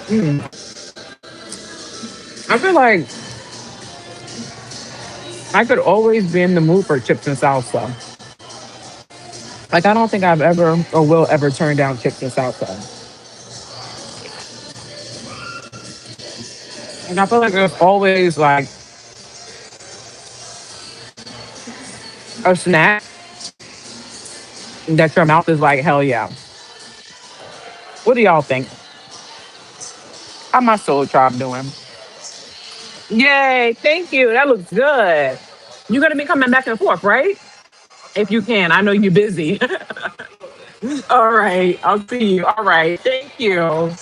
Mm. I feel like I could always be in the mood for chips and salsa. Like I don't think I've ever or will ever turn down chips and salsa. And I feel like there's always like a snack that your mouth is like, hell yeah. What do y'all think? How my soul tribe doing? Yay, thank you. That looks good. You're gonna be coming back and forth, right? If you can. I know you're busy. All right. I'll see you. All right. Thank you. I'm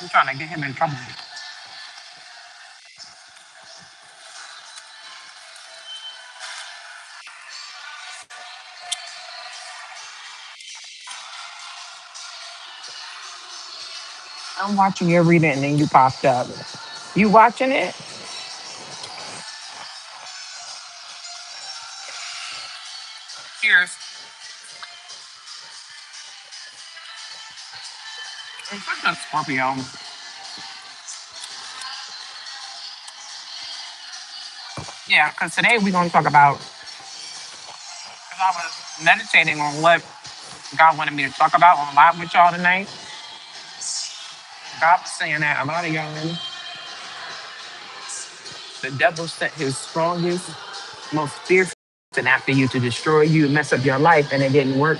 trying to get him in trouble. I'm watching your reading and then you popped up. You watching it? Cheers. I'm such a Scorpio. Yeah, because today we're going to talk about, because I was meditating on what God wanted me to talk about on live with y'all tonight. God was saying that a lot of y'all, the devil sent his strongest, most fierce and after you to destroy you, mess up your life, and it didn't work.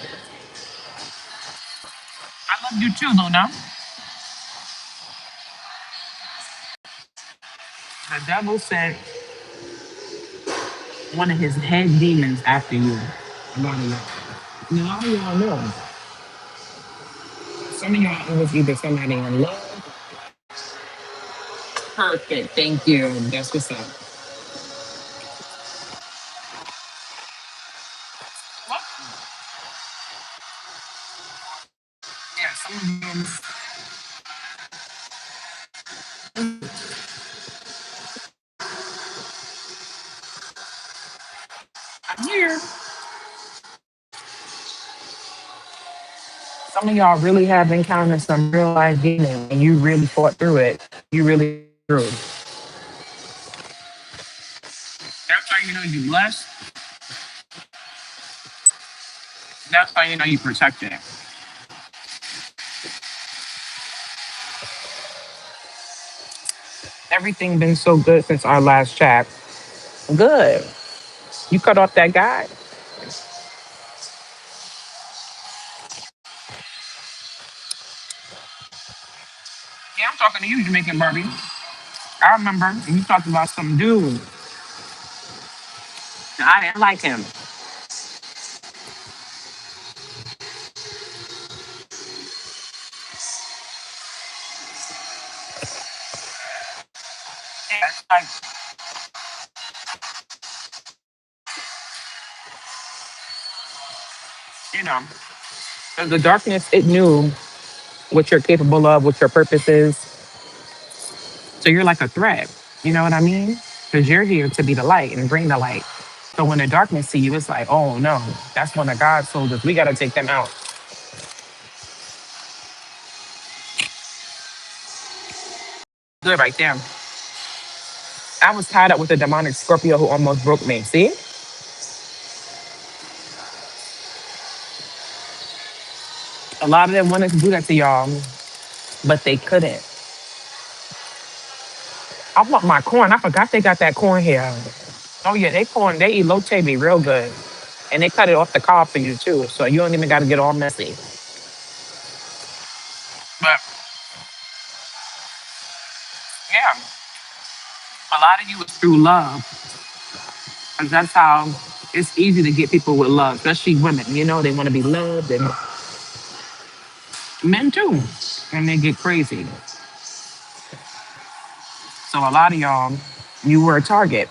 I love you too, Luna. The devil sent one of his head demons after you. A lot of y'all. Now, a lot of y'all know. Some of y'all, it was either somebody in love. Perfect. Thank you. That's what's up. What? Yeah, some of them. I'm here. Some of y'all really have encountered some real life demons and you really fought through it. You really through. That's how you know you blessed. That's how you know you protected. Everything been so good since our last chat. Good. You cut off that guy? Yeah, I'm talking to you, Jamaican Barbie. I remember you talked about some dude. And I didn't like him. Yeah, it's like, you know, 'cause the darkness, it knew what you're capable of, what your purpose is. So you're like a threat. You know what I mean? Because you're here to be the light and bring the light. So when the darkness see you, it's like, oh no, that's one of God's soldiers. We got to take them out. Good right there. I was tied up with a demonic Scorpio who almost broke me. See? A lot of them wanted to do that to y'all, but they couldn't. I want my corn. I forgot they got that corn here. Oh yeah, they corn, they elote me real good. And they cut it off the cob for you too. So you don't even gotta get all messy. But yeah, a lot of you is through love. And that's how it's easy to get people with love, especially women. You know, they want to be loved and men too. And they get crazy. So a lot of y'all, you were a target.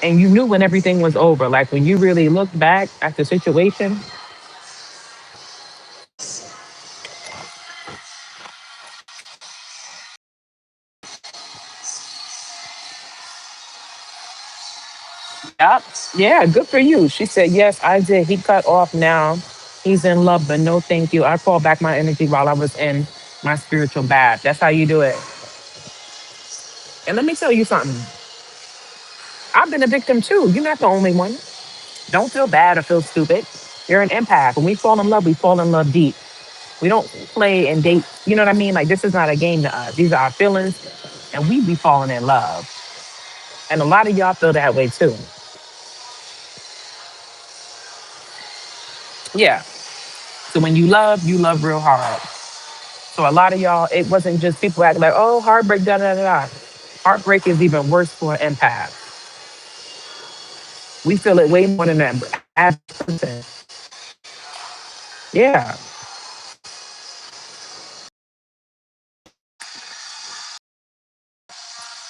And you knew when everything was over. Like when you really look back at the situation, Yep. Yeah, good for you. She said, yes, I did. He cut off now. He's in love, but no thank you. I called back my energy while I was in my spiritual bath. That's how you do it. And let me tell you something. I've been a victim too. You're not the only one. Don't feel bad or feel stupid. You're an empath. When we fall in love, we fall in love deep. We don't play and date. You know what I mean? Like, this is not a game to us. These are our feelings, and we be falling in love. And a lot of y'all feel that way too. Yeah. So when you love real hard. So a lot of y'all, it wasn't just people acting like, oh, heartbreak, da da da da. Heartbreak is even worse for an empath. We feel it way more than that average person. Yeah.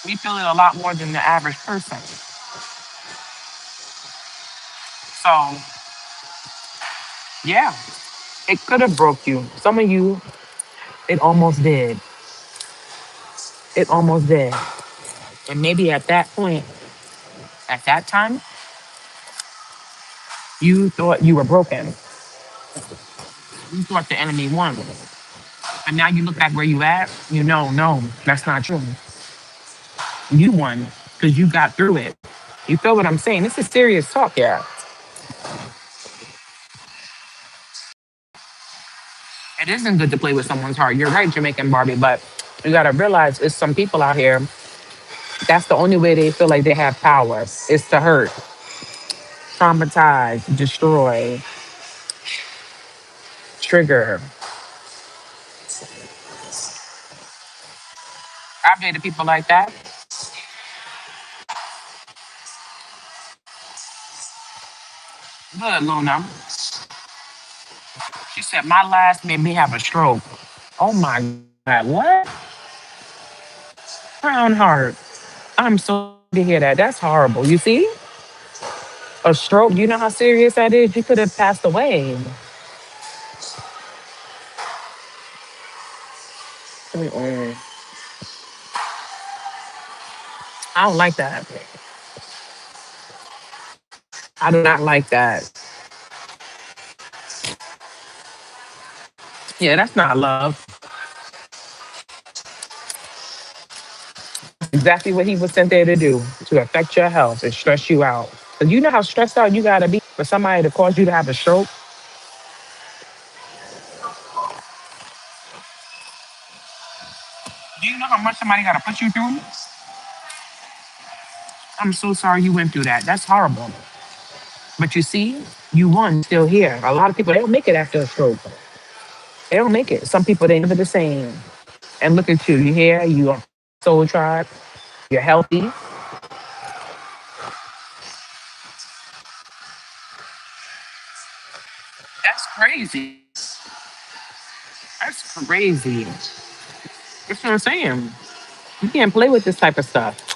We feel it a lot more than the average person. So yeah, it could have broke you. Some of you, it almost did. It almost did. And maybe at that point, at that time, you thought you were broken. You thought the enemy won. But now you look back where you at, you know, no, that's not true. You won because you got through it. You feel what I'm saying? This is serious talk, yeah. It isn't good to play with someone's heart. You're right, Jamaican Barbie, but you gotta realize there's some people out here, that's the only way they feel like they have power is to hurt, traumatize, destroy, trigger. I've dated people like that. Good, Luna. She said, my last made me have a stroke. Oh my God, what? Crown heart. I'm so sorry to hear that. That's horrible. You see? A stroke, you know how serious that is? You could have passed away. Mm-mm. I don't like that. I do not like that. Yeah, that's not love. Exactly what he was sent there to do, to affect your health and stress you out. 'Cause you know how stressed out you gotta be for somebody to cause you to have a stroke. Do you know how much somebody gotta put you through? I'm so sorry you went through that. That's horrible. But you see, you won, still here. A lot of people, they don't make it after a stroke. They don't make it. Some people, they never the same. And look at you. You here, you on soul tribe, you're healthy. That's crazy. That's crazy. That's what I'm saying. You can't play with this type of stuff.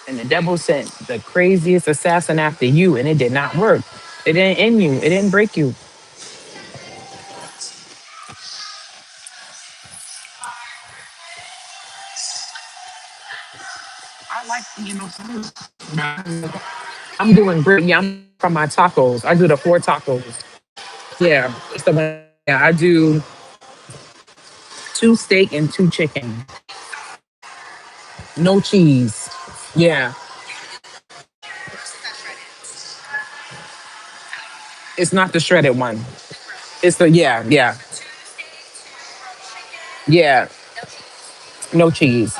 And the devil sent the craziest assassin after you, and it did not work. It didn't end you. It didn't break you. I like eating those foods. I'm doing great. Yeah, I'm from my tacos. I do the 4 tacos. Yeah, it's the one. Yeah, I do 2 steak and 2 chicken. No cheese. Yeah, it's not the shredded one. It's the yeah. No cheese.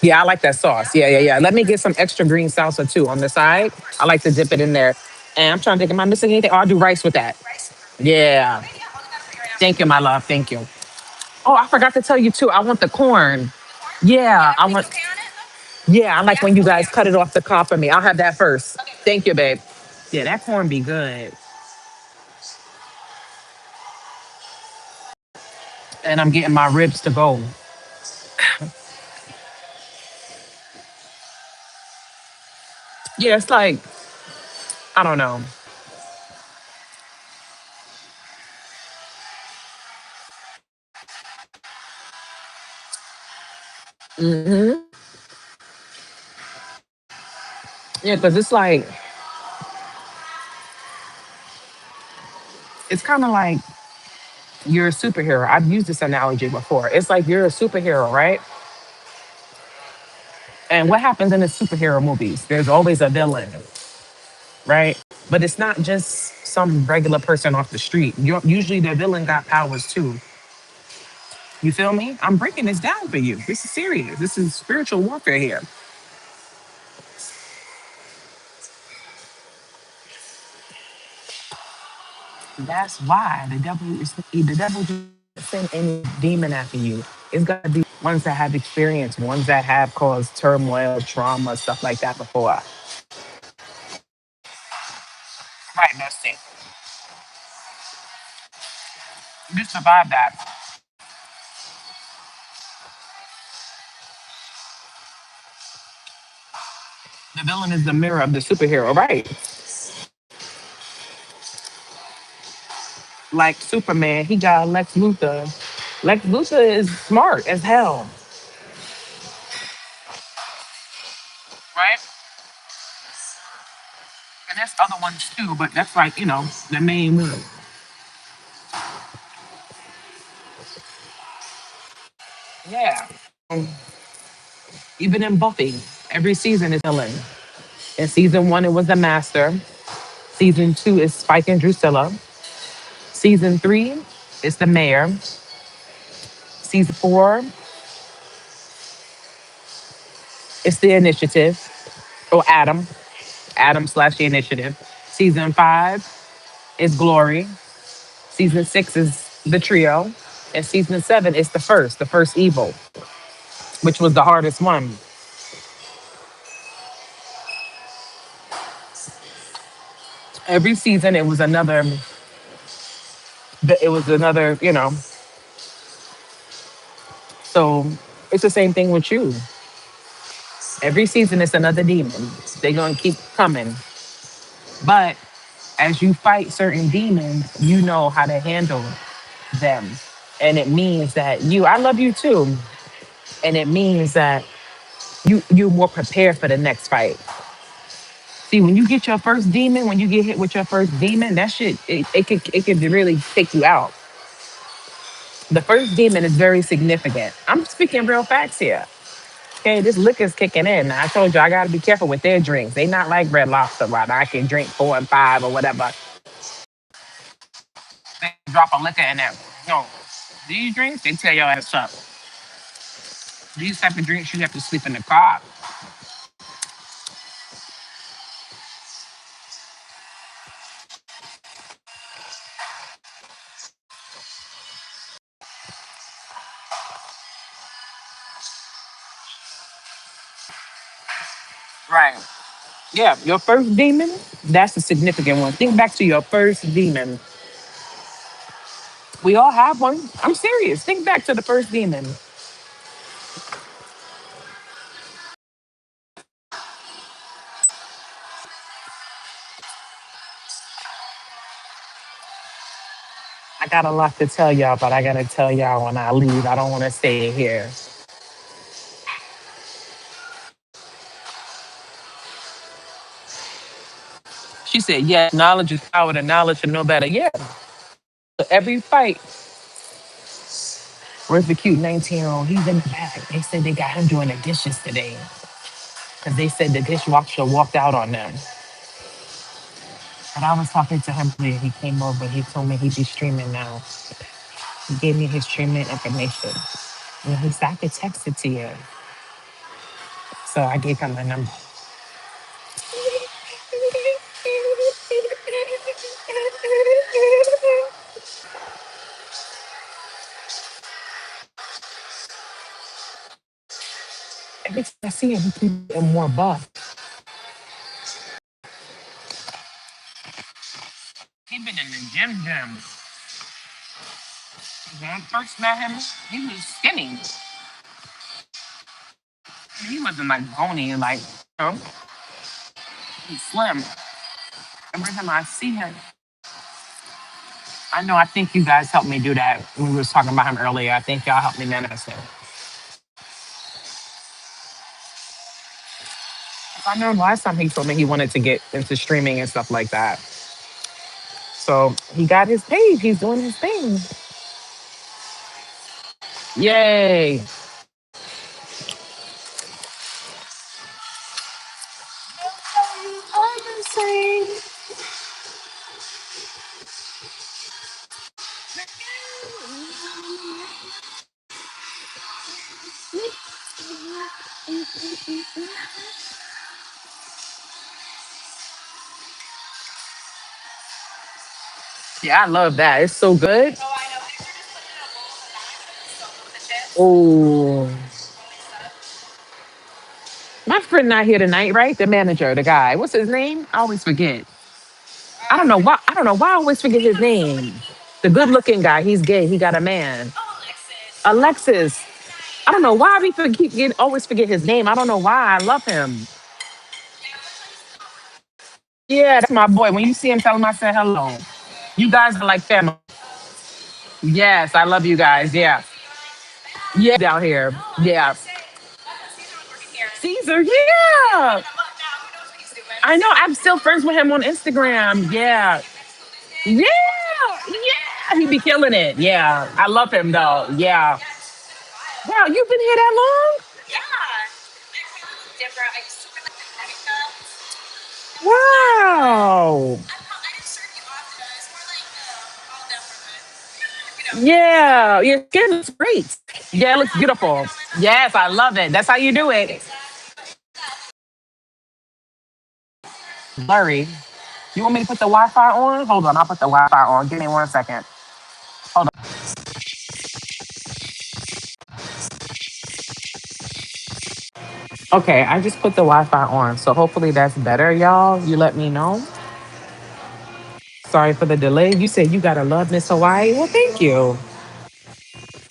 Yeah, I like that sauce. Yeah. Let me get some extra green salsa too on the side. I like to dip it in there. And I'm trying to think, am I missing anything? Oh, I'll do rice with that. Yeah. Thank you, my love. Thank you. Oh, I forgot to tell you too. I want the corn. Yeah, I want. Yeah, I like when you guys cut it off the cob for me. I'll have that first. Thank you, babe. Yeah, that corn be good. And I'm getting my ribs to go. Yeah, it's like I don't know. Hmm. Yeah, because it's like, it's kind of like you're a superhero. I've used this analogy before. It's like you're a superhero, right? And what happens in the superhero movies? There's always a villain, right? But it's not just some regular person off the street. Usually the villain got powers too. You feel me? I'm breaking this down for you. This is serious. This is spiritual warfare here. That's why the devil just send any demon after you. It's gotta be ones that have experience, ones that have caused turmoil, trauma, stuff like that before. Right, Dusty. You survived that. The villain is the mirror of the superhero, right? Like Superman, he got Lex Luthor. Lex Luthor is smart as hell, right? And there's other ones too, but that's like, the main one. Yeah. Um, Even in Buffy, every season is villain. In season one, it was the Master. Season two is Spike and Drusilla. Season three is the Mayor. Season four is the Initiative, or Adam. Adam slash the Initiative. Season five is Glory. Season six is the Trio. And season seven is the first evil, which was the hardest one. Every season, it was another. So it's the same thing with you. Every season, it's another demon. They're going to keep coming. But as you fight certain demons, you know how to handle them. And it means that I love you too. And it means that you're more prepared for the next fight. See, when you get your first demon, when you get hit with your first demon, that shit, it could really take you out. The first demon is very significant. I'm speaking real facts here. Okay, this liquor's kicking in. I told you I gotta be careful with their drinks. They not like Red Lobster, right? I can drink 4 and 5 or whatever. They drop a liquor in there. No, these drinks, they tear your ass up. These type of drinks, you have to sleep in the car. Right. Yeah, your first demon, that's a significant one. Think back to your first demon. We all have one. I'm serious. Think back to the first demon. I got a lot to tell y'all, but I gotta tell y'all when I leave. I don't want to stay here. She said, yes, knowledge is power. The knowledge to know better. Yeah. So every fight, where's the cute 19-year-old? He's in the back. They said they got him doing the dishes today because they said the dishwasher walked out on them. And I was talking to him today. He came over. He told me he'd be streaming now. He gave me his streaming information. And he said, I could text it to you. So I gave him my number. Every time I see him, he keeps getting more buff. He been in the gym. When I first met him, he was skinny. He wasn't like bony, like, he's slim. Every time I see him, I know, I think you guys helped me do that when we was talking about him earlier. I think y'all helped me manifest him. I know last time he told me he wanted to get into streaming and stuff like that. So he got his page. He's doing his thing. Yay. Yeah, I love that. It's so good. Oh, my friend not here tonight, right? The manager, the guy. What's his name? I always forget. I don't know why. I don't know why I always forget his name. The good-looking guy. He's gay. He got a man. Alexis. I don't know why we always forget his name. I don't know why. I love him. Yeah, that's my boy. When you see him, tell him I said hello. You guys are like family. Yes, I love you guys. Yeah. Yeah, down here. Yeah. Caesar, yeah. I know. I'm still friends with him on Instagram. Yeah. Yeah. Yeah. He be killing it. Yeah. I love him though. Yeah. Wow, you've been here that long? Wow. Yeah. Your skin looks great. Yeah, it looks beautiful. Yes, I love it. That's how you do it. Blurry. You want me to put the Wi-Fi on? Hold on, I'll put the Wi-Fi on. Give me 1 second. Hold on. Okay, I just put the Wi-Fi on, so hopefully that's better, y'all. You let me know. Sorry for the delay. You said you gotta love Miss Hawaii. Well, thank you.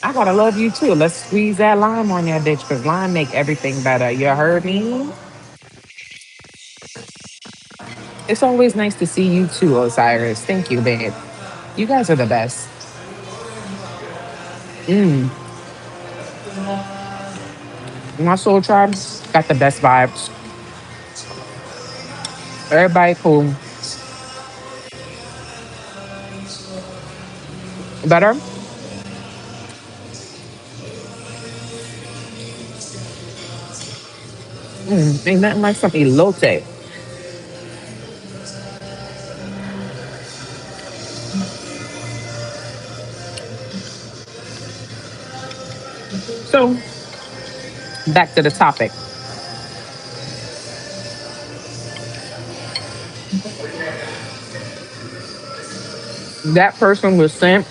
I gotta love you too. Let's squeeze that lime on that bitch, cause lime make everything better. You heard me? It's always nice to see you too, Osiris. Thank you, babe. You guys are the best. Mm. My soul tribe got the best vibes. Everybody cool. Better? Ain't nothing like some elote. So, back to the topic. That person was sent.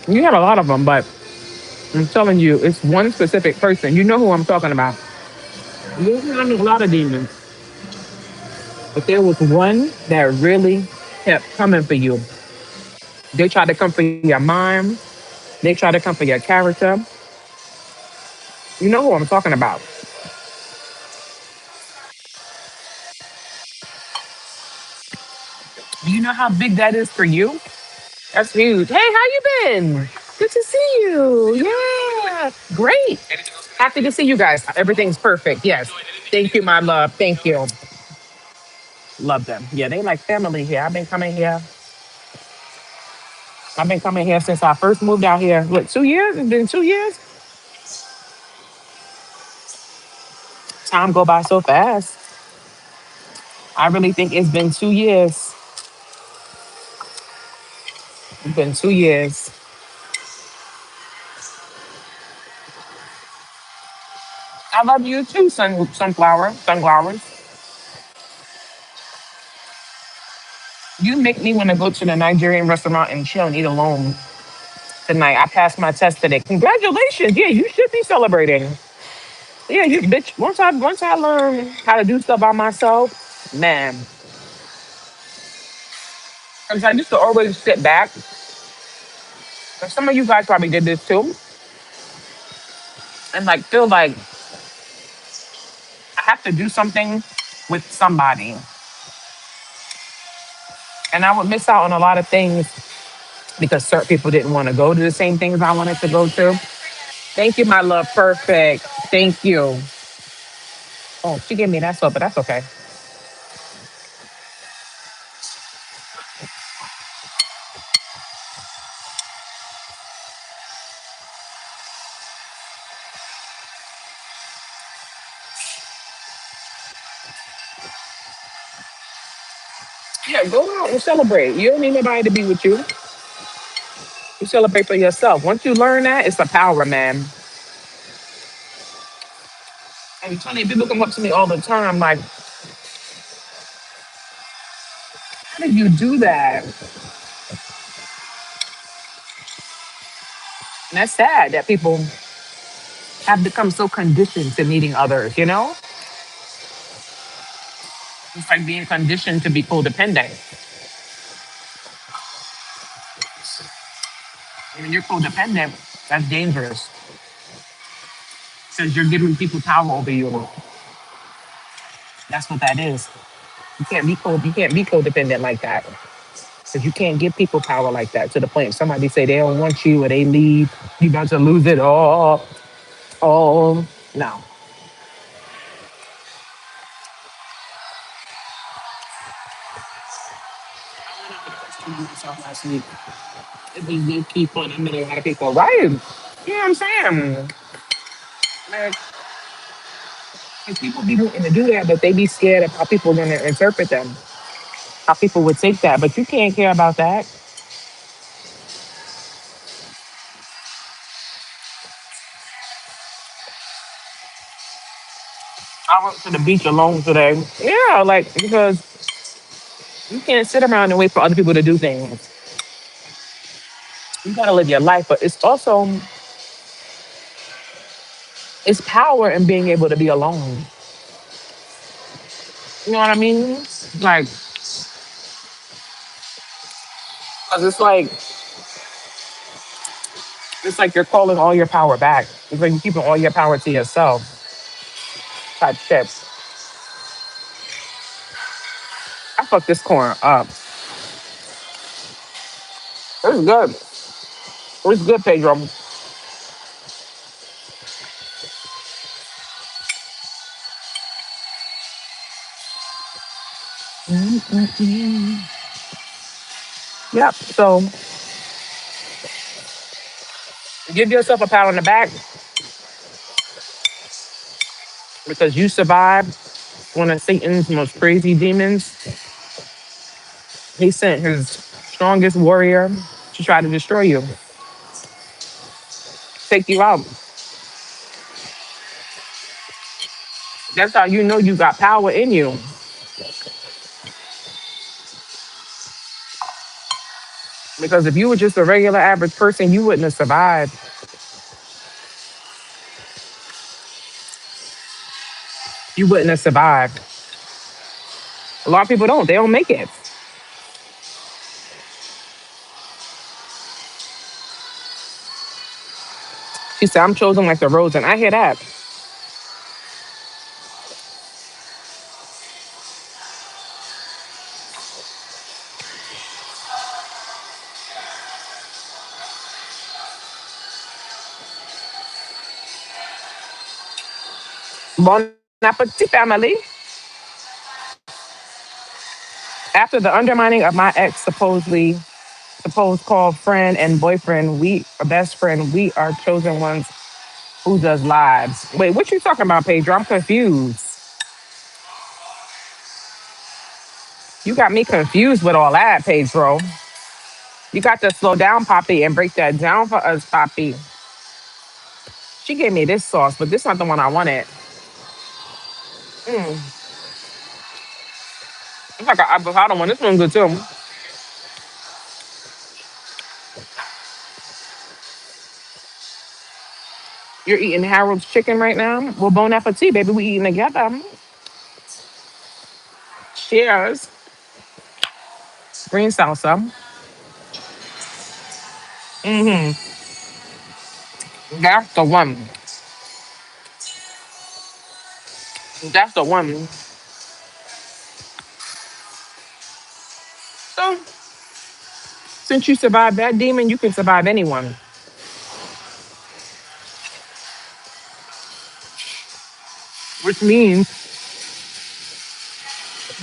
You had a lot of them, but I'm telling you, it's one specific person. You know who I'm talking about. There's not a lot of demons, but there was one that really kept coming for you. They tried to come for your mind. They tried to come for your character. You know who I'm talking about. Do you know how big that is for you? That's huge. Hey, how you been? Good to see you. Yeah, great. Happy to see you guys. Everything's perfect. Yes. Thank you, my love. Thank you. Love them. Yeah, they like family here. I've been coming here. I've been coming here since I first moved out here. What, 2 years? It's been 2 years? Time go by so fast. I really think it's been 2 years. It's been 2 years. I love you too, sunflowers. You make me want to go to the Nigerian restaurant and chill and eat alone tonight. I passed my test today. Congratulations. Yeah, you should be celebrating. Yeah, you bitch. Once I learn how to do stuff by myself, man. Because I used to always sit back. And some of you guys probably did this too. And like feel like I have to do something with somebody. And I would miss out on a lot of things because certain people didn't want to go to the same things I wanted to go to. Thank you, my love. Perfect. Thank you. Oh, she gave me that stuff, but that's okay. Yeah, go out and celebrate. You don't need nobody to be with you. You celebrate for yourself. Once you learn that, it's a power, man. I'm telling you, people come up to me all the time, like, how did you do that? And that's sad that people have become so conditioned to meeting others, you know? It's like being conditioned to be codependent. And when you're codependent, that's dangerous because you're giving people power over you. That's what that is. You can't be codependent like that because you can't give people power like that to the point somebody say they don't want you or they leave, you about to lose it all. Oh no. Myself last week. It was good people and I met a lot of people. Right. You know what I'm saying? Like, and people be wanting to do that, but they be scared of how people are going to interpret them, how people would take that. But you can't care about that. I went to the beach alone today. Yeah, like, because you can't sit around and wait for other people to do things. You got to live your life, but it's also, it's power in being able to be alone. You know what I mean? Like, 'cause it's like you're calling all your power back. It's like you're keeping all your power to yourself type shit. I fucked this corn up. It's good. It's good, Pedro. Yep. So give yourself a pat on the back because you survived one of Satan's most crazy demons. He sent his strongest warrior to try to destroy you, take you out. That's how you know you got power in you. Because if you were just a regular average person, you wouldn't have survived. You wouldn't have survived. A lot of people don't. They don't make it. She said, I'm chosen like the rose, and I hear that. Bon appetit, family. After the undermining of my ex supposed called friend and boyfriend, we are best friend, we are chosen ones who does lives. Wait, what you talking about, Pedro? I'm confused. You got me confused with all that, Pedro. You got to slow down, Poppy, and break that down for us, Poppy. She gave me this sauce, but this not the one I wanted. Mm, it's like an avocado one. This one's good too. You're eating Harold's chicken right now? Well, bon appetit, baby. We eating together. Cheers. Green salsa. Mm-hmm. That's the one. That's the one. So, since you survived that demon, you can survive anyone. Which means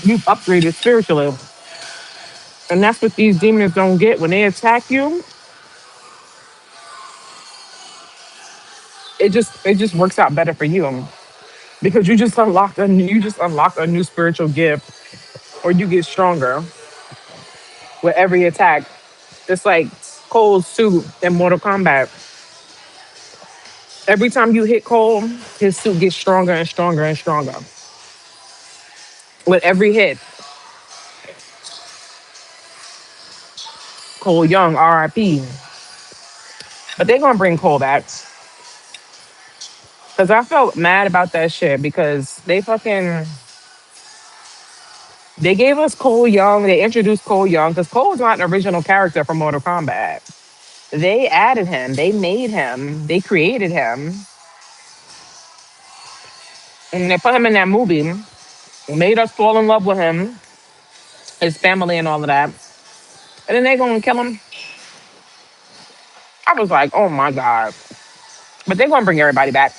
You've upgraded spiritually. And that's what these demons don't get. When they attack you, it just works out better for you. Because you just unlock a new spiritual gift, or you get stronger with every attack. It's like Cole's suit in Mortal Kombat. Every time you hit Cole, his suit gets stronger and stronger and stronger. With every hit, Cole Young, RIP. But they're gonna bring Cole back. Cause I felt mad about that shit because they gave us Cole Young, they introduced Cole Young, because Cole's not an original character from Mortal Kombat. They added him, they made him, they created him, and they put him in that movie, made us fall in love with him, his family and all of that. And then they gonna kill him. I was like, oh my God. But they're gonna bring everybody back.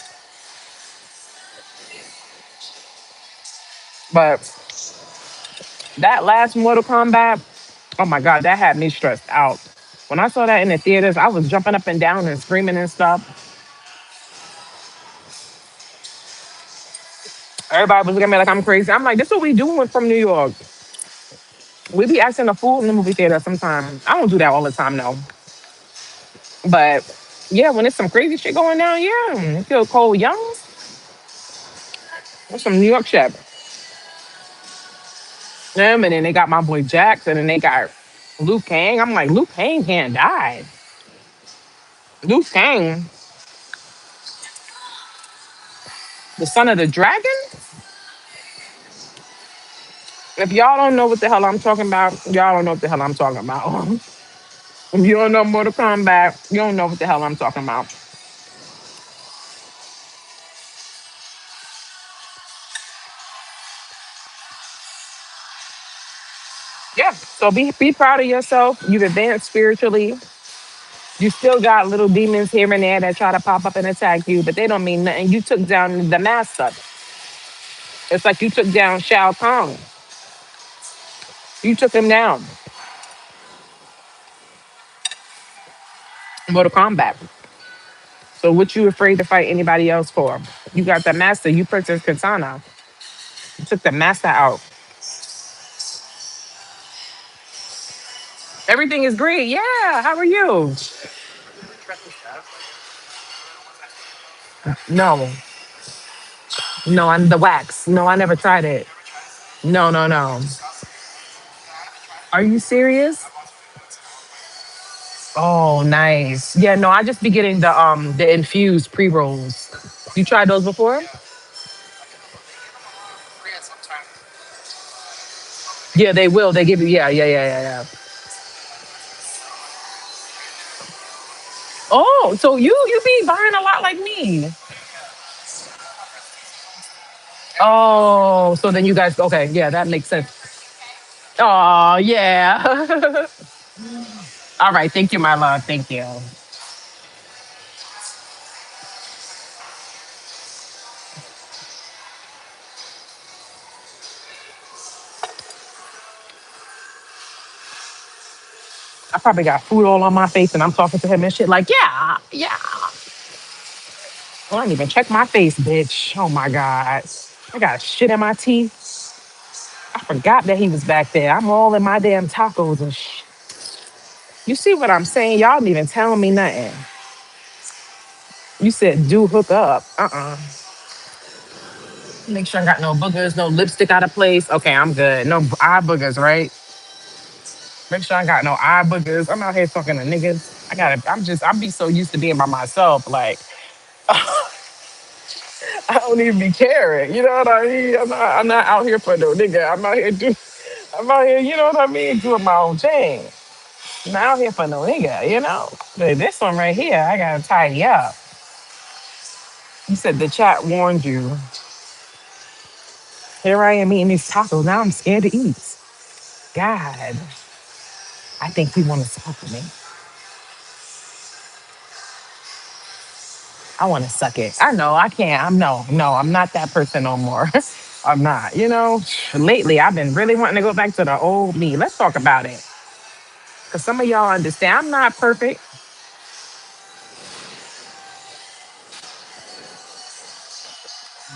But that last Mortal Kombat, oh my God, that had me stressed out. When I saw that in the theaters, I was jumping up and down and screaming and stuff. Everybody was looking at me like I'm crazy. I'm like, this is what we doing from New York. We be acting a fool in the movie theater sometimes. I don't do that all the time, though. But yeah, when there's some crazy shit going down, yeah, you feel Cole Young. That's some New York shit. And then they got my boy Jackson, and they got Luke Kang. I'm like, Luke Kang can't die. Luke Kang, the son of the dragon? If y'all don't know what the hell I'm talking about, y'all don't know what the hell I'm talking about. If you don't know Mortal Kombat, you don't know what the hell I'm talking about. Yeah. So be proud of yourself. You've advanced spiritually. You still got little demons here and there that try to pop up and attack you, but they don't mean nothing. You took down the master. It's like you took down Shao Kahn. You took him down. Mortal Kombat. So what you afraid to fight anybody else for? You got the master. You Princess Katana. You took the master out. Everything is great. Yeah. How are you? No. No, I'm the wax. No, I never tried it. No, no, no. Are you serious? Oh, nice. Yeah, no, I just be getting the infused pre-rolls. You tried those before? Yeah, they will. They give you, yeah, yeah, yeah, yeah, yeah. Oh, so you be buying a lot like me. Oh, so then you guys, okay, yeah, that makes sense. Oh, yeah. All right, thank you, my love. Thank you. I probably got food all on my face and I'm talking to him and shit like, yeah, yeah. Well, I didn't even check my face, bitch. Oh my God. I got shit in my teeth. I forgot that he was back there. I'm all in my damn tacos and shit. You see what I'm saying? Y'all didn't even tell me nothing. You said do hook up. Make sure I got no boogers, no lipstick out of place. Okay, I'm good. No eye boogers, right? Make sure I got no eye boogers. I'm out here talking to niggas. I'm be so used to being by myself. Like, I don't even be caring. You know what I mean? I'm not out here for no nigga. I'm out here, you know what I mean? Doing my own thing. I'm not out here for no nigga, you know? But this one right here, I gotta tidy up. You said the chat warned you. Here I am eating these tacos. Now I'm scared to eat. God, I think he want to suck me. I want to suck it. I know I can't. I'm no, no, I'm not that person no more. I'm not. Lately I've been really wanting to go back to the old me. Let's talk about it. Because some of y'all understand I'm not perfect.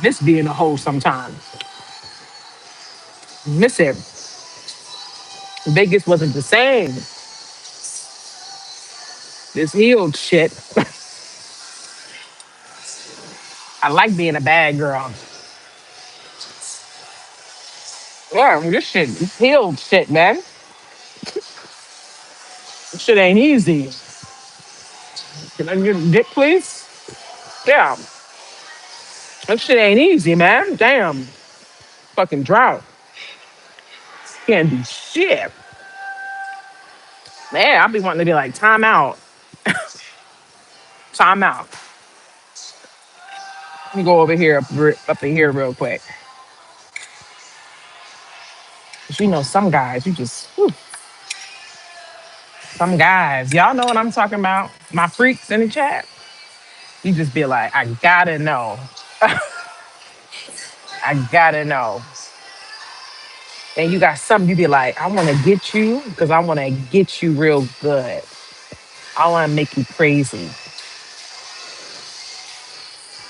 Miss being a hoe sometimes. Miss it. Vegas wasn't the same. This healed shit. I like being a bad girl. Yeah, this shit, this healed shit, man. This shit ain't easy. Can I get a dick, please? Yeah, this shit ain't easy, man. Damn. Fucking drought. Can't do shit. Man, I be wanting to be like, time out. Time out. Let me go over here, up in here real quick. 'Cause some guys, you just, whew, some guys, y'all know what I'm talking about. My freaks in the chat. You just be like, I gotta know. I gotta know. And you got something, you be like, I wanna get you because I wanna get you real good. I wanna make you crazy.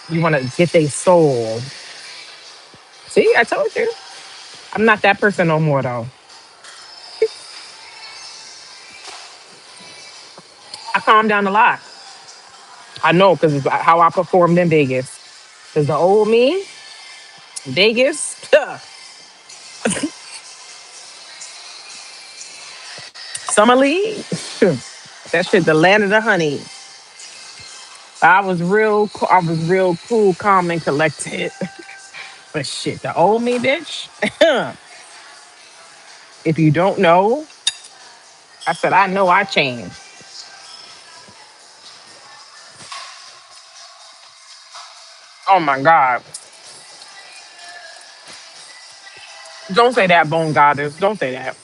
You wanna get their soul. See, I told you. I'm not that person no more though. I calmed down a lot. I know because it's how I performed in Vegas. Because the old me, Vegas, Summer League, that shit, the land of the honey. I was real cool, calm, and collected. But shit, the old me, bitch. If you don't know, I said, I know I changed. Oh my God. Don't say that, Bone Goddess. Don't say that.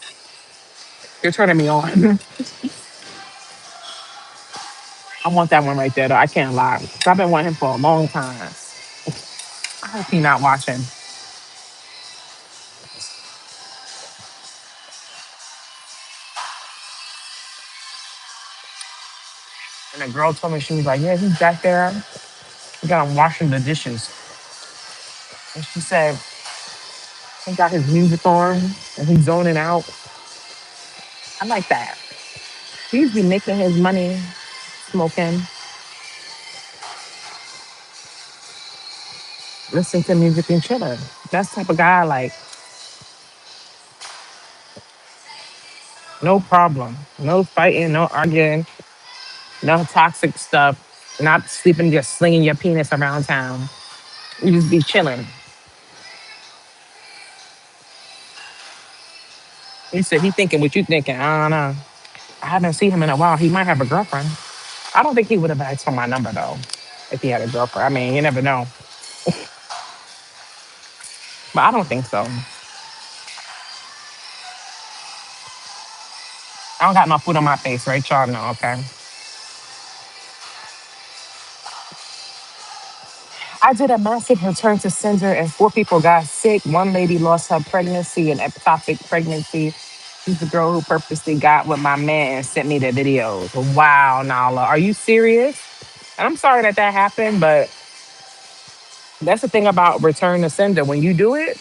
You're turning me on. I want that one right there, though. I can't lie. 'Cause I've been wanting him for a long time. I hope he's not watching. And the girl told me, she was like, yeah, he's back there. He got him washing the dishes. And she said, he got his music on and he's zoning out. I like that. He's be making his money, smoking, listening to music and chilling. That's the type of guy, like, no problem. No fighting, no arguing, no toxic stuff. Not sleeping, just slinging your penis around town. You just be chilling. He said he thinking what you thinking. I don't know. I haven't seen him in a while. He might have a girlfriend. I don't think he would have asked for my number though, if he had a girlfriend. I mean, you never know. But I don't think so. I don't got no food on my face, right? Y'all know, okay? I did a massive return to sender and four people got sick. One lady lost her pregnancy, an ectopic pregnancy. She's the girl who purposely got with my man and sent me the videos. Wow, Nala, are you serious? And I'm sorry that that happened, but that's the thing about return to sender. When you do it,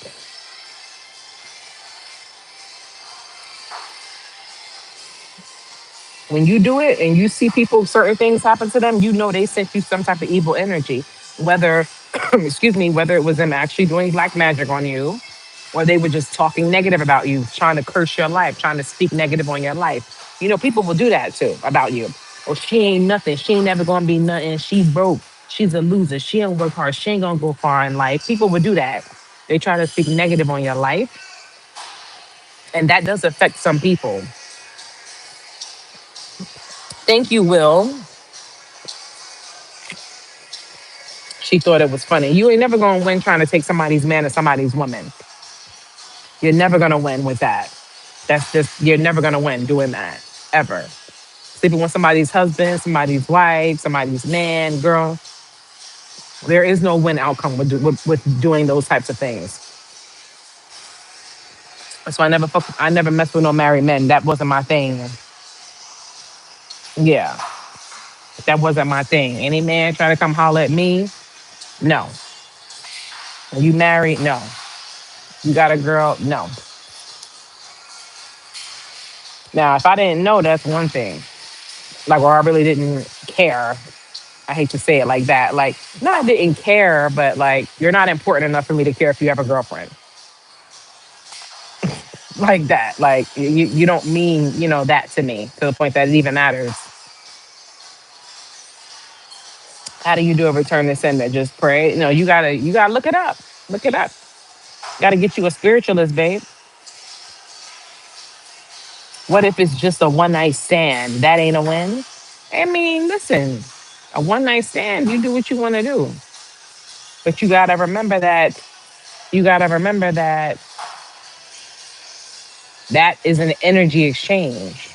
and you see people, certain things happen to them, you know they sent you some type of evil energy. Whether, excuse me, whether it was them actually doing black magic on you, or they were just talking negative about you, trying to curse your life, trying to speak negative on your life. People will do that too about you. Or she ain't nothing. She ain't never gonna be nothing. She broke. She's a loser. She don't work hard. She ain't gonna go far in life. People will do that. They try to speak negative on your life, and that does affect some people. Thank you, Will. She thought it was funny. You ain't never gonna win trying to take somebody's man or somebody's woman. You're never gonna win with that. That's just, you're never gonna win doing that ever. Sleeping with somebody's husband, somebody's wife, somebody's man, girl. There is no win outcome with doing those types of things. So I never messed with no married men. That wasn't my thing. Yeah, that wasn't my thing. Any man try to come holler at me, no. You married, no. You got a girl, no. Now, if I didn't know, that's one thing. Like, or I really didn't care. I hate to say it like that. Like, no, I didn't care, but like, you're not important enough for me to care if you have a girlfriend. Like that. Like, you don't mean, that to me to the point that it even matters. How do you do a return to sender? Just pray. No, you gotta look it up. Look it up. Gotta get you a spiritualist, babe. What if it's just a one night stand? That ain't a win. I mean, listen, a one night stand, you do what you want to do. But you gotta remember that that is an energy exchange.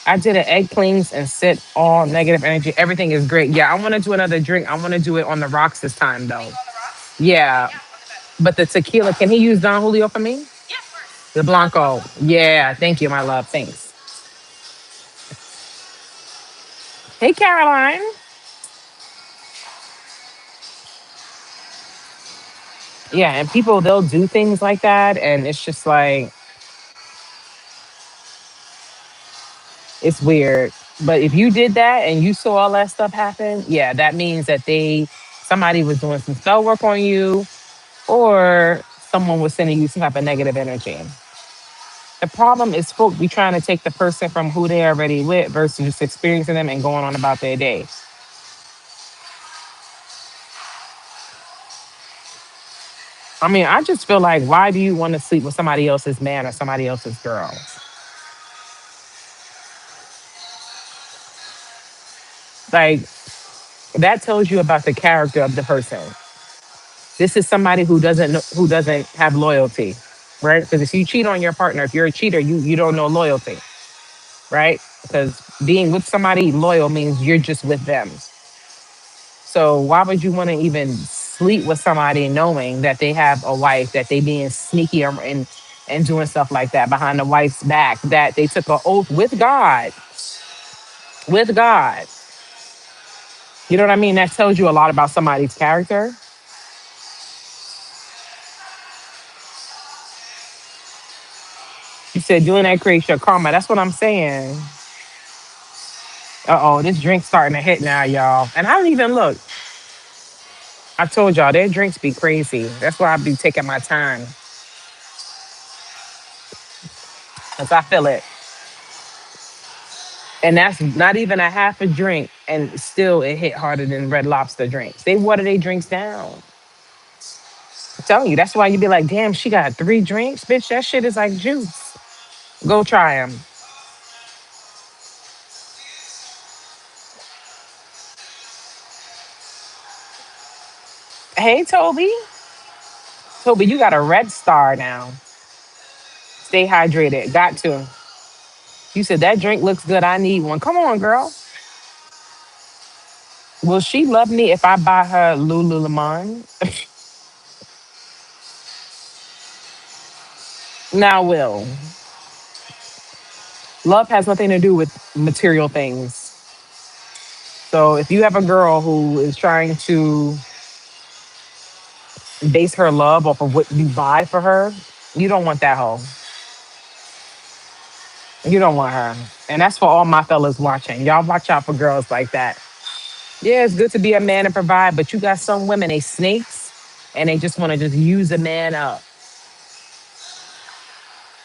I did an egg cleanse and sit all negative energy. Everything is great. Yeah, I want to do another drink. I want to do it on the rocks this time, though. Yeah, but the tequila, can he use Don Julio for me? The Blanco. Yeah, thank you, my love. Thanks. Hey, Caroline. Yeah, and people, they'll do things like that. And it's just like, it's weird. But if you did that and you saw all that stuff happen, yeah, that means that somebody was doing some spell work on you, or someone was sending you some type of negative energy. The problem is folk be trying to take the person from who they already with versus just experiencing them and going on about their day. I mean, I just feel like, why do you want to sleep with somebody else's man or somebody else's girl? Like, that tells you about the character of the person. This is somebody who doesn't have loyalty, right? Because if you cheat on your partner, if you're a cheater, you don't know loyalty, right? Because being with somebody loyal means you're just with them. So why would you want to even sleep with somebody knowing that they have a wife, that they being sneaky and doing stuff like that behind the wife's back, that they took an oath with God. You know what I mean? That tells you a lot about somebody's character. You said doing that creates your karma. That's what I'm saying. Uh-oh, this drink's starting to hit now, y'all. And I don't even look. I told y'all, their drinks be crazy. That's why I be taking my time. Because I feel it. And that's not even a half a drink. And still it hit harder than Red Lobster drinks. They water their drinks down. I'm telling you, that's why you be like, damn, she got 3 drinks? Bitch, that shit is like juice. Go try them. Hey, Toby. Toby, you got a red star now. Stay hydrated. Got to. You said that drink looks good. I need one. Come on, girl. Will she love me if I buy her Lululemon? Now, will. Love has nothing to do with material things. So if you have a girl who is trying to base her love off of what you buy for her, you don't want that hoe. You don't want her. And that's for all my fellas watching. Y'all watch out for girls like that. Yeah, it's good to be a man and provide, but you got some women, they snakes, and they just want to just use a man up.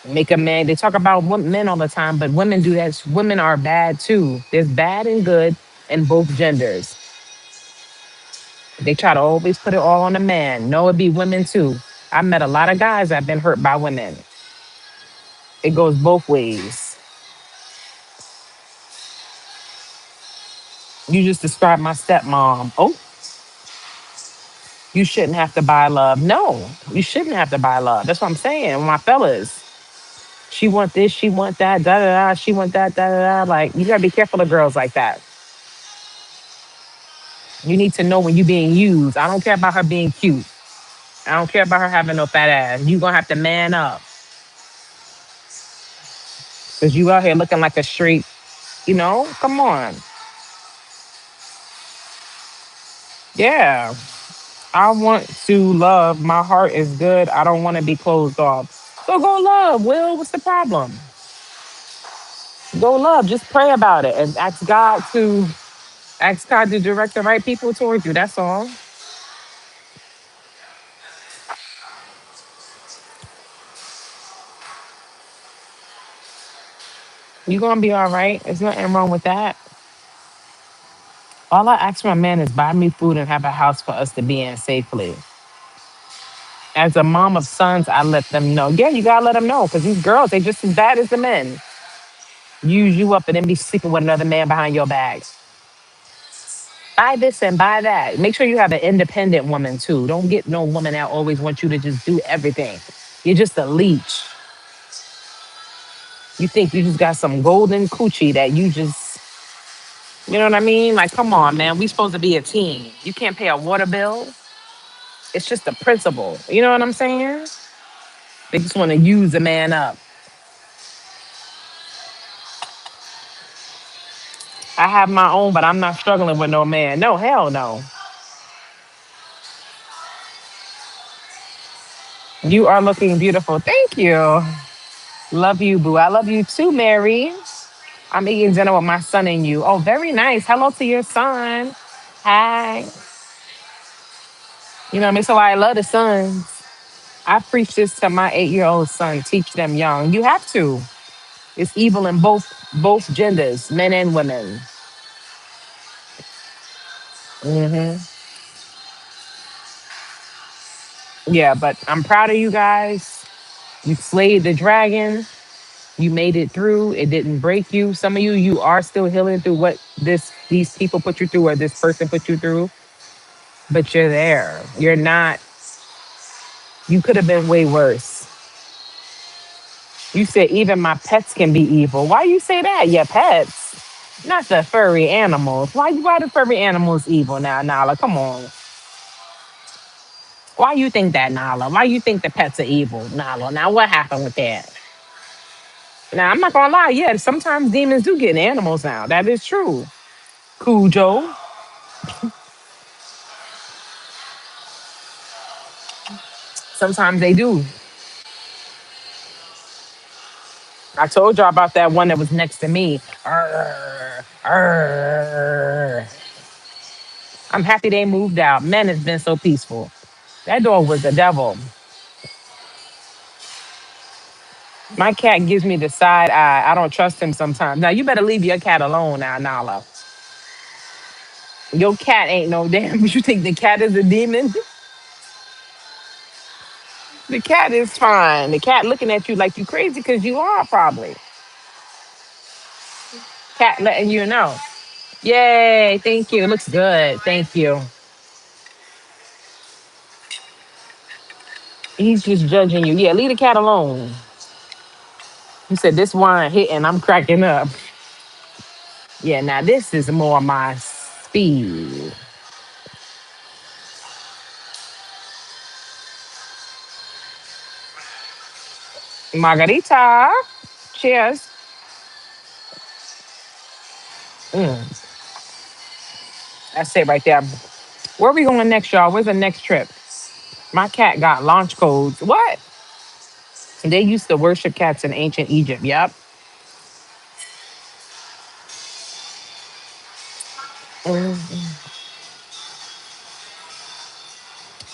Make a man. They talk about men all the time, but women do that. Women are bad too. There's bad and good in both genders. They try to always put it all on the man. No, it be women too. I met a lot of guys that have been hurt by women. It goes both ways. You just described my stepmom. Oh, you shouldn't have to buy love. No, you shouldn't have to buy love. That's what I'm saying. My fellas, she want this, she want that, da da da. She want that, da da da. Like, you gotta be careful of girls like that. You need to know when you're being used. I don't care about her being cute. I don't care about her having no fat ass. You gonna have to man up. Cause you out here looking like a straight, come on. Yeah. I want to love. My heart is good. I don't want to be closed off. So go love, Will. What's the problem? Go love. Just pray about it and ask God to direct the right people towards you. That's all. You're gonna be all right. There's nothing wrong with that. All I ask my man is buy me food and have a house for us to be in safely. As a mom of sons, I let them know. Yeah, you gotta let them know because these girls, they just as bad as the men. Use you up and then be sleeping with another man behind your back. Buy this and buy that. Make sure you have an independent woman too. Don't get no woman that always wants you to just do everything. You're just a leech. You think you just got some golden coochie that you just, you know what I mean? Like, come on, man. We supposed to be a team. You can't pay a water bill. It's just a principle. You know what I'm saying? They just want to use a man up. I have my own, but I'm not struggling with no man. No, hell no. You are looking beautiful. Thank you. Love you, boo. I love you too, Mary. I'm eating dinner with my son and you. Oh, very nice. Hello to your son. Hi. You know what I mean? So I love the sons. I preach this to my 8-year-old son. Teach them young. You have to. It's evil in both genders, men and women. Hmm. Yeah, but I'm proud of you guys. You slayed the dragon. You made it through. It didn't break you. Some of you, you are still healing through what these people put you through or this person put you through. But you're there. You're not. You could have been way worse. You said even my pets can be evil. Why you say that? Your pets, not the furry animals. Why the furry animals evil now, Nala? Come on. Why you think that, Nala? Why you think the pets are evil, Nala? Now what happened with that? Now I'm not gonna lie. Yeah, sometimes demons do get in animals now. That is true. Cujo. Sometimes they do. I told y'all about that one that was next to me. Arr, arr. I'm happy they moved out. Man, it's been so peaceful. That dog was the devil. My cat gives me the side eye. I don't trust him sometimes. Now you better leave your cat alone now, Nala. Your cat ain't no damn. You think the cat is a demon? The cat is fine. The cat looking at you like you crazy because you are probably. Cat letting you know. Yay, thank you. It looks good. Thank you. He's just judging you. Yeah, leave the cat alone. You said this wine hitting, I'm cracking up. Yeah, now this is more my speed. Margarita. Cheers. Mm, that's it right there. Where are we going next, y'all? Where's the next trip? My cat got launch codes. What? They used to worship cats in ancient Egypt. Yep. Mm.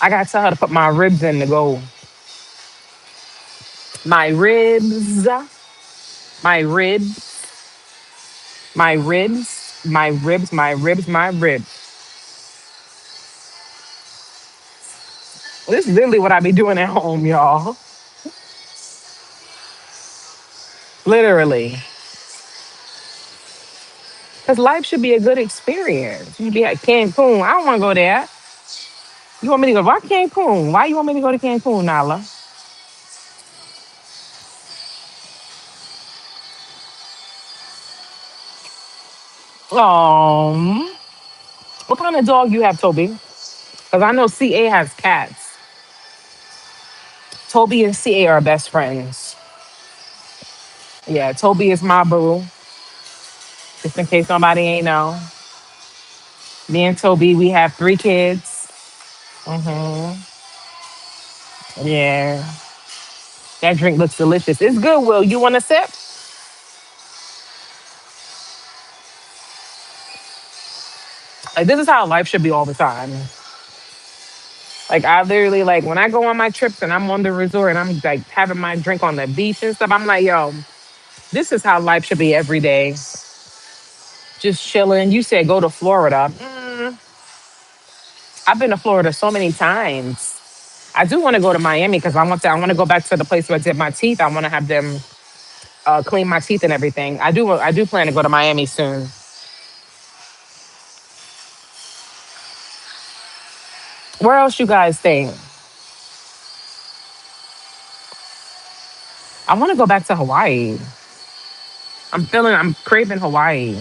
I gotta tell her to put my ribs in to go. My ribs, my ribs, my ribs, my ribs, my ribs, my ribs. This is literally what I be doing at home, y'all. Literally. Because life should be a good experience. You be at Cancun. I don't want to go there. You want me to go? Why Cancun? Why you want me to go to Cancun, Nala? What kind of dog you have, Toby? Because I know CA has cats. Toby and CA are best friends. Yeah, Toby is my boo. Just in case nobody ain't know. Me and Toby, we have 3 kids. Hmm. Yeah. That drink looks delicious. It's good, Will. You want a sip? Like, this is how life should be all the time. Like, I literally, like, when I go on my trips and I'm on the resort and I'm, like, having my drink on the beach and stuff, I'm like, yo, this is how life should be every day. Just chilling. You said go to Florida. I've been to Florida so many times. I do want to go to Miami because I want to go back to the place where I did my teeth. I want to have them clean my teeth and everything. I do plan to go to Miami soon. Where else you guys think? I want to go back to Hawaii. I'm craving Hawaii.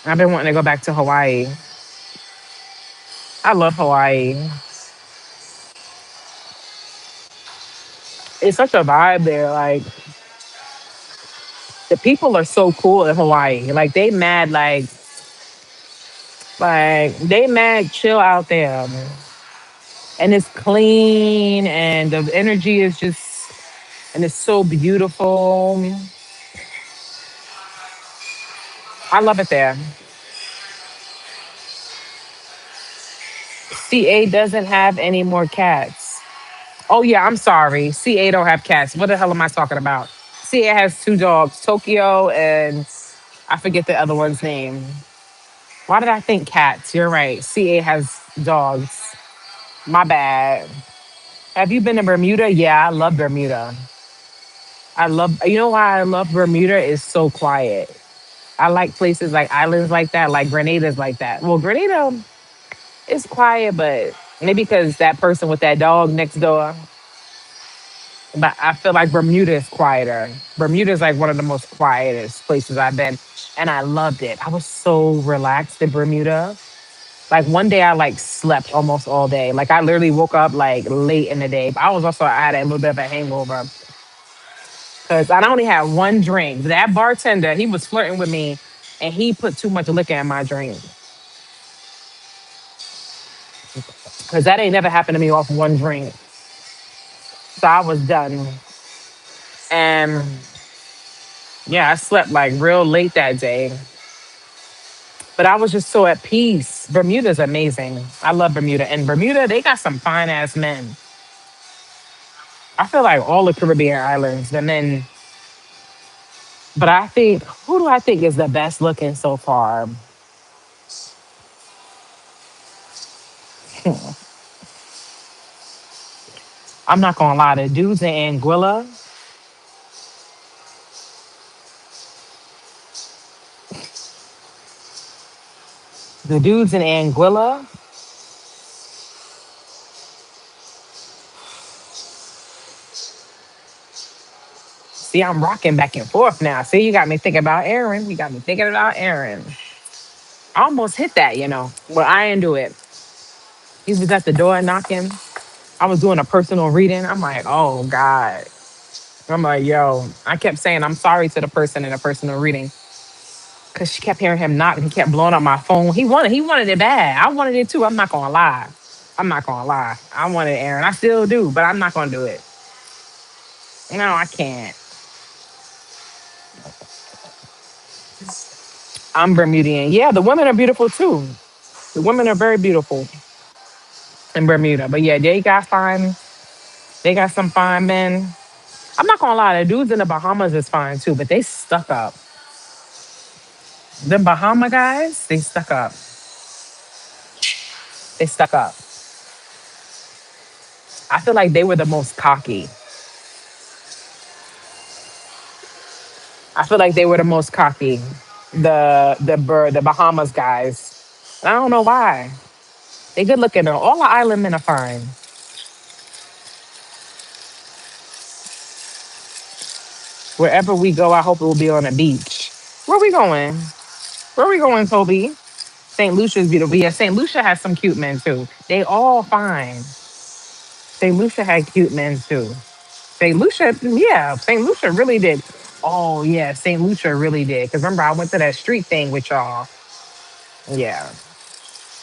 I've been wanting to go back to Hawaii. I love Hawaii. It's such a vibe there. Like, the people are so cool in Hawaii. Like, they mad chill out there. And it's clean and the energy is just, and it's so beautiful. I love it there. CA doesn't have any more cats. Oh yeah, I'm sorry. CA don't have cats. What the hell am I talking about? CA has 2 dogs, Tokyo and I forget the other one's name. Why did I think cats? You're right. CA has dogs. My bad. Have you been to Bermuda? Yeah, I love Bermuda. You know why I love Bermuda? It's so quiet. I like places like islands like that, like Grenada's like that. Well, Grenada is quiet, but maybe because that person with that dog next door. But I feel like Bermuda is quieter. Bermuda is like one of the most quietest places I've been. And I loved it. I was so relaxed in Bermuda. Like one day I like slept almost all day. Like I literally woke up like late in the day. But I had a little bit of a hangover. Cause I only had one drink. That bartender, he was flirting with me and he put too much liquor in my drink. Cause that ain't never happened to me off one drink. So I was done. And yeah, I slept like real late that day. But I was just so at peace. Bermuda's amazing. I love Bermuda. And Bermuda, they got some fine ass men. I feel like all the Caribbean islands, the men. But who do I think is the best looking so far? I'm not gonna lie, the dudes in Anguilla, the dudes in Anguilla, see, I'm rocking back and forth now. See, you got me thinking about Aaron. You got me thinking about Aaron. I almost hit that, but I didn't do it. He was at the door knocking. I was doing a personal reading. I'm like, oh God. I'm like, yo, I kept saying I'm sorry to the person in a personal reading because she kept hearing him knock and he kept blowing up my phone. He wanted it bad. I wanted it too. I'm not gonna lie. I'm not gonna lie. I wanted Aaron. I still do, but I'm not gonna do it. No, I can't. I'm Bermudian. Yeah, the women are beautiful too. The women are very beautiful in Bermuda. But yeah, they got some fine men. I'm not gonna lie, the dudes in the Bahamas is fine too, but they stuck up. The Bahama guys, they stuck up. They stuck up. I feel like they were the most cocky. I feel like they were the most cocky. The Bahamas guys. And I don't know why. They good looking though. All the island men are fine. Wherever we go, I hope it will be on a beach. Where we going? Where we going, Toby? St. Lucia's beautiful. Yeah, St. Lucia has some cute men too. They all fine. St. Lucia had cute men too. St. Lucia, yeah, St. Lucia really did. Oh yeah, St. Lucia really did. Because remember, I went to that street thing with y'all. Yeah,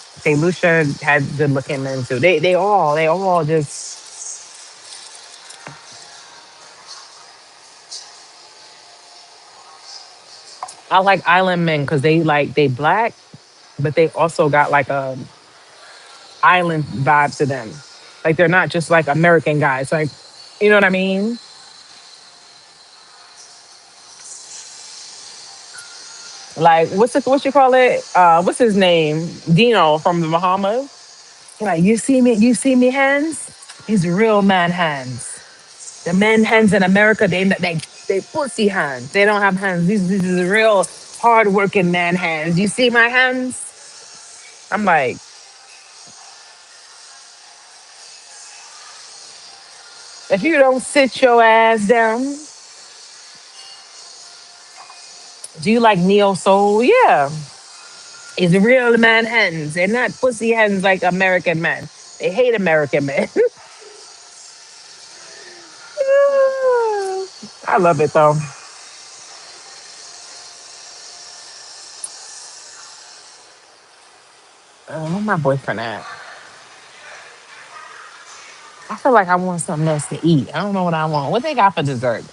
St. Lucia had good looking men too. They all just. I like island men because they black, but they also got like a island vibe to them. Like they're not just like American guys. Like, you know what I mean? Like what you call it? What's his name? Dino from the Bahamas. Like you see me hands? These real man hands. The men hands in America, they pussy hands. They don't have hands. These is real hard working man hands. You see my hands? I'm like, if you don't sit your ass down, do you like neo soul? Yeah. It's real man hands. They're not pussy hands like American men. They hate American men. I love it though. Where my boyfriend at? I feel like I want something else to eat. I don't know what I want. What they got for dessert?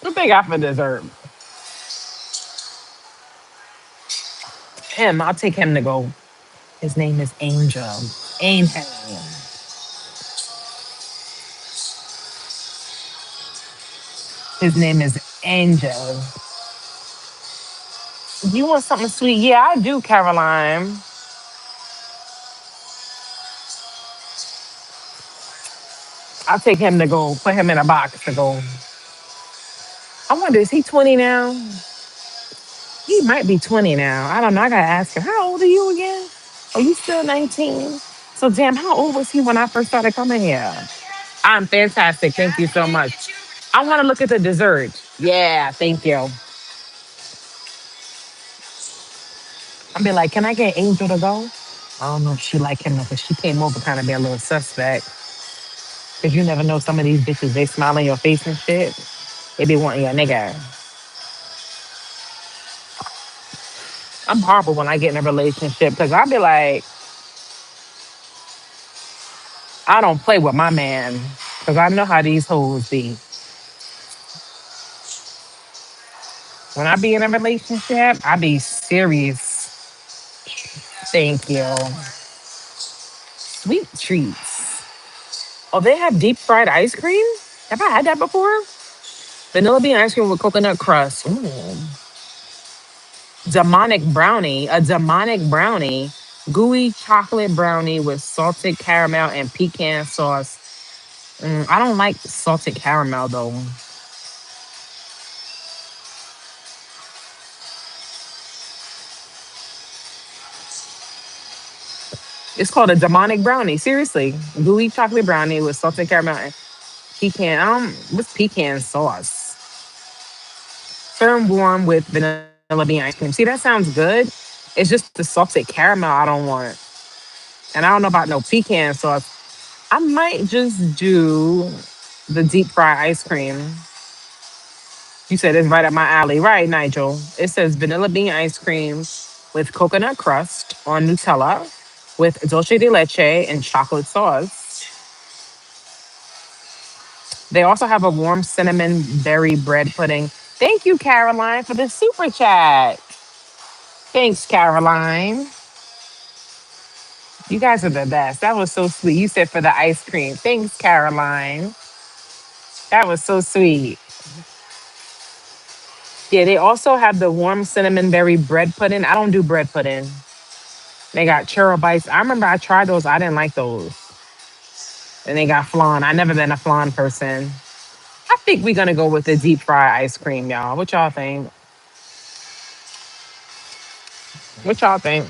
What they got for dessert? Him. I'll take him to go. His name is Angel. Angel. His name is Angel. You want something sweet? Yeah, I do, Caroline. I'll take him to go. Put him in a box to go. I wonder, is he 20 now? He might be 20 now. I don't know. I gotta ask him. How old are you again? Are you still 19? So damn, how old was he when I first started coming here? I'm fantastic. Thank you so much. I want to look at the dessert. Yeah, thank you. I'll be like, can I get Angel to go? I don't know if she like him because she came over kind of be a little suspect. Because you never know, some of these bitches, they smile in your face and shit. They be wanting your nigga. I'm horrible when I get in a relationship because I'll be like, I don't play with my man because I know how these hoes be. When I be in a relationship, I be serious. Thank you. Sweet treats. Oh, they have deep fried ice cream? Have I had that before? Vanilla bean ice cream with coconut crust. Ooh. Demonic brownie. A demonic brownie. Gooey chocolate brownie with salted caramel and pecan sauce. I don't like salted caramel though. It's called a demonic brownie. Seriously. Gooey chocolate brownie with salted caramel and pecan. What's pecan sauce? Firm warm with vanilla bean ice cream. See, that sounds good. It's just the salted caramel I don't want. And I don't know about no pecan sauce. I might just do the deep fried ice cream. You said it's right up my alley. Right, Nigel? It says vanilla bean ice cream with coconut crust on Nutella with dulce de leche and chocolate sauce. They also have a warm cinnamon berry bread pudding. Thank you, Caroline, for the super chat. Thanks, Caroline. You guys are the best. That was so sweet. You said for the ice cream. Thanks, Caroline. That was so sweet. Yeah, they also have the warm cinnamon berry bread pudding. I don't do bread pudding. They got churro bites. I remember I tried those. I didn't like those. And they got flan. I never been a flan person. I think we're gonna go with the deep fried ice cream, y'all. What y'all think? What y'all think?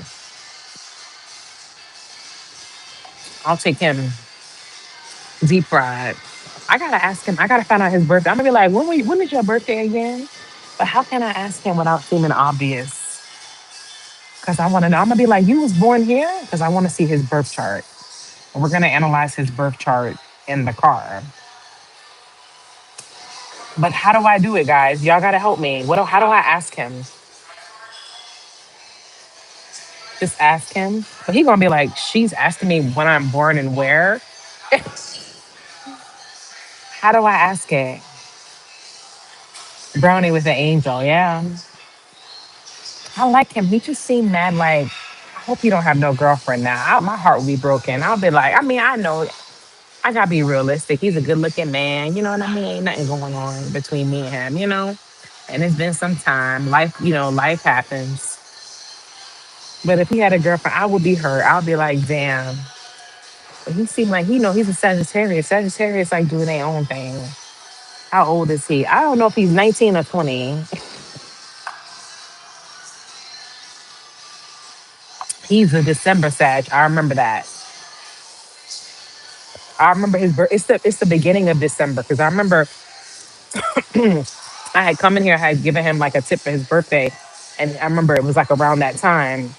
I'll take him deep fried. I gotta ask him. I gotta find out his birthday. I'm gonna be like, when is your birthday again? But how can I ask him without seeming obvious? Because I want to know. I'm gonna be like, "You was born here," because I want to see his birth chart. And we're gonna analyze his birth chart in the car. But how do I do it, guys? Y'all gotta help me. How do I ask him? Just ask him. But he gonna be like, "She's asking me when I'm born and where." How do I ask it? Brownie with an angel. Yeah, I like him. He just seemed mad. Like, I hope you don't have no girlfriend now. My heart would be broken. I'll be like, I mean, I know I gotta be realistic. He's a good looking man. You know what I mean? Ain't nothing going on between me and him, you know? And it's been some time. Life happens. But if he had a girlfriend, I would be hurt. I'll be like, damn. But he seemed like he's a Sagittarius. Sagittarius like doing their own thing. How old is he? I don't know if he's 19 or 20. He's a December Sag. I remember that. I remember his birth. It's the beginning of December because I remember I had come in here, I had given him like a tip for his birthday, and I remember it was like around that time,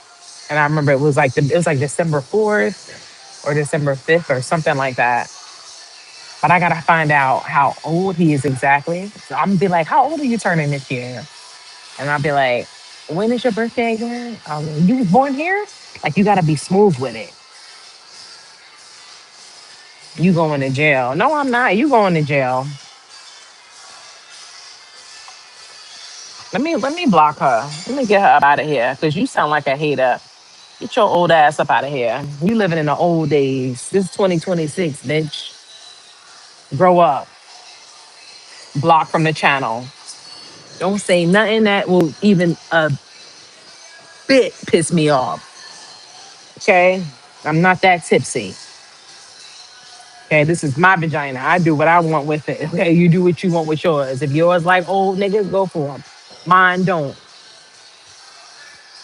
and I remember it was like December 4th or December 5th or something like that. But I gotta find out how old he is exactly. So I'm gonna be like, "How old are you turning this year?" And I'll be like, "When is your birthday again? You was born here." Like you gotta be smooth with it. You going to jail? No, I'm not. You going to jail? Let me block her. Let me get her up out of here because you sound like a hater. Get your old ass up out of here. You living in the old days. This is 2026, bitch. Grow up. Block from the channel. Don't say nothing that will even a bit piss me off. Okay? I'm not that tipsy. Okay, this is my vagina. I do what I want with it. Okay, you do what you want with yours. If yours like old niggas, go for them. Mine don't.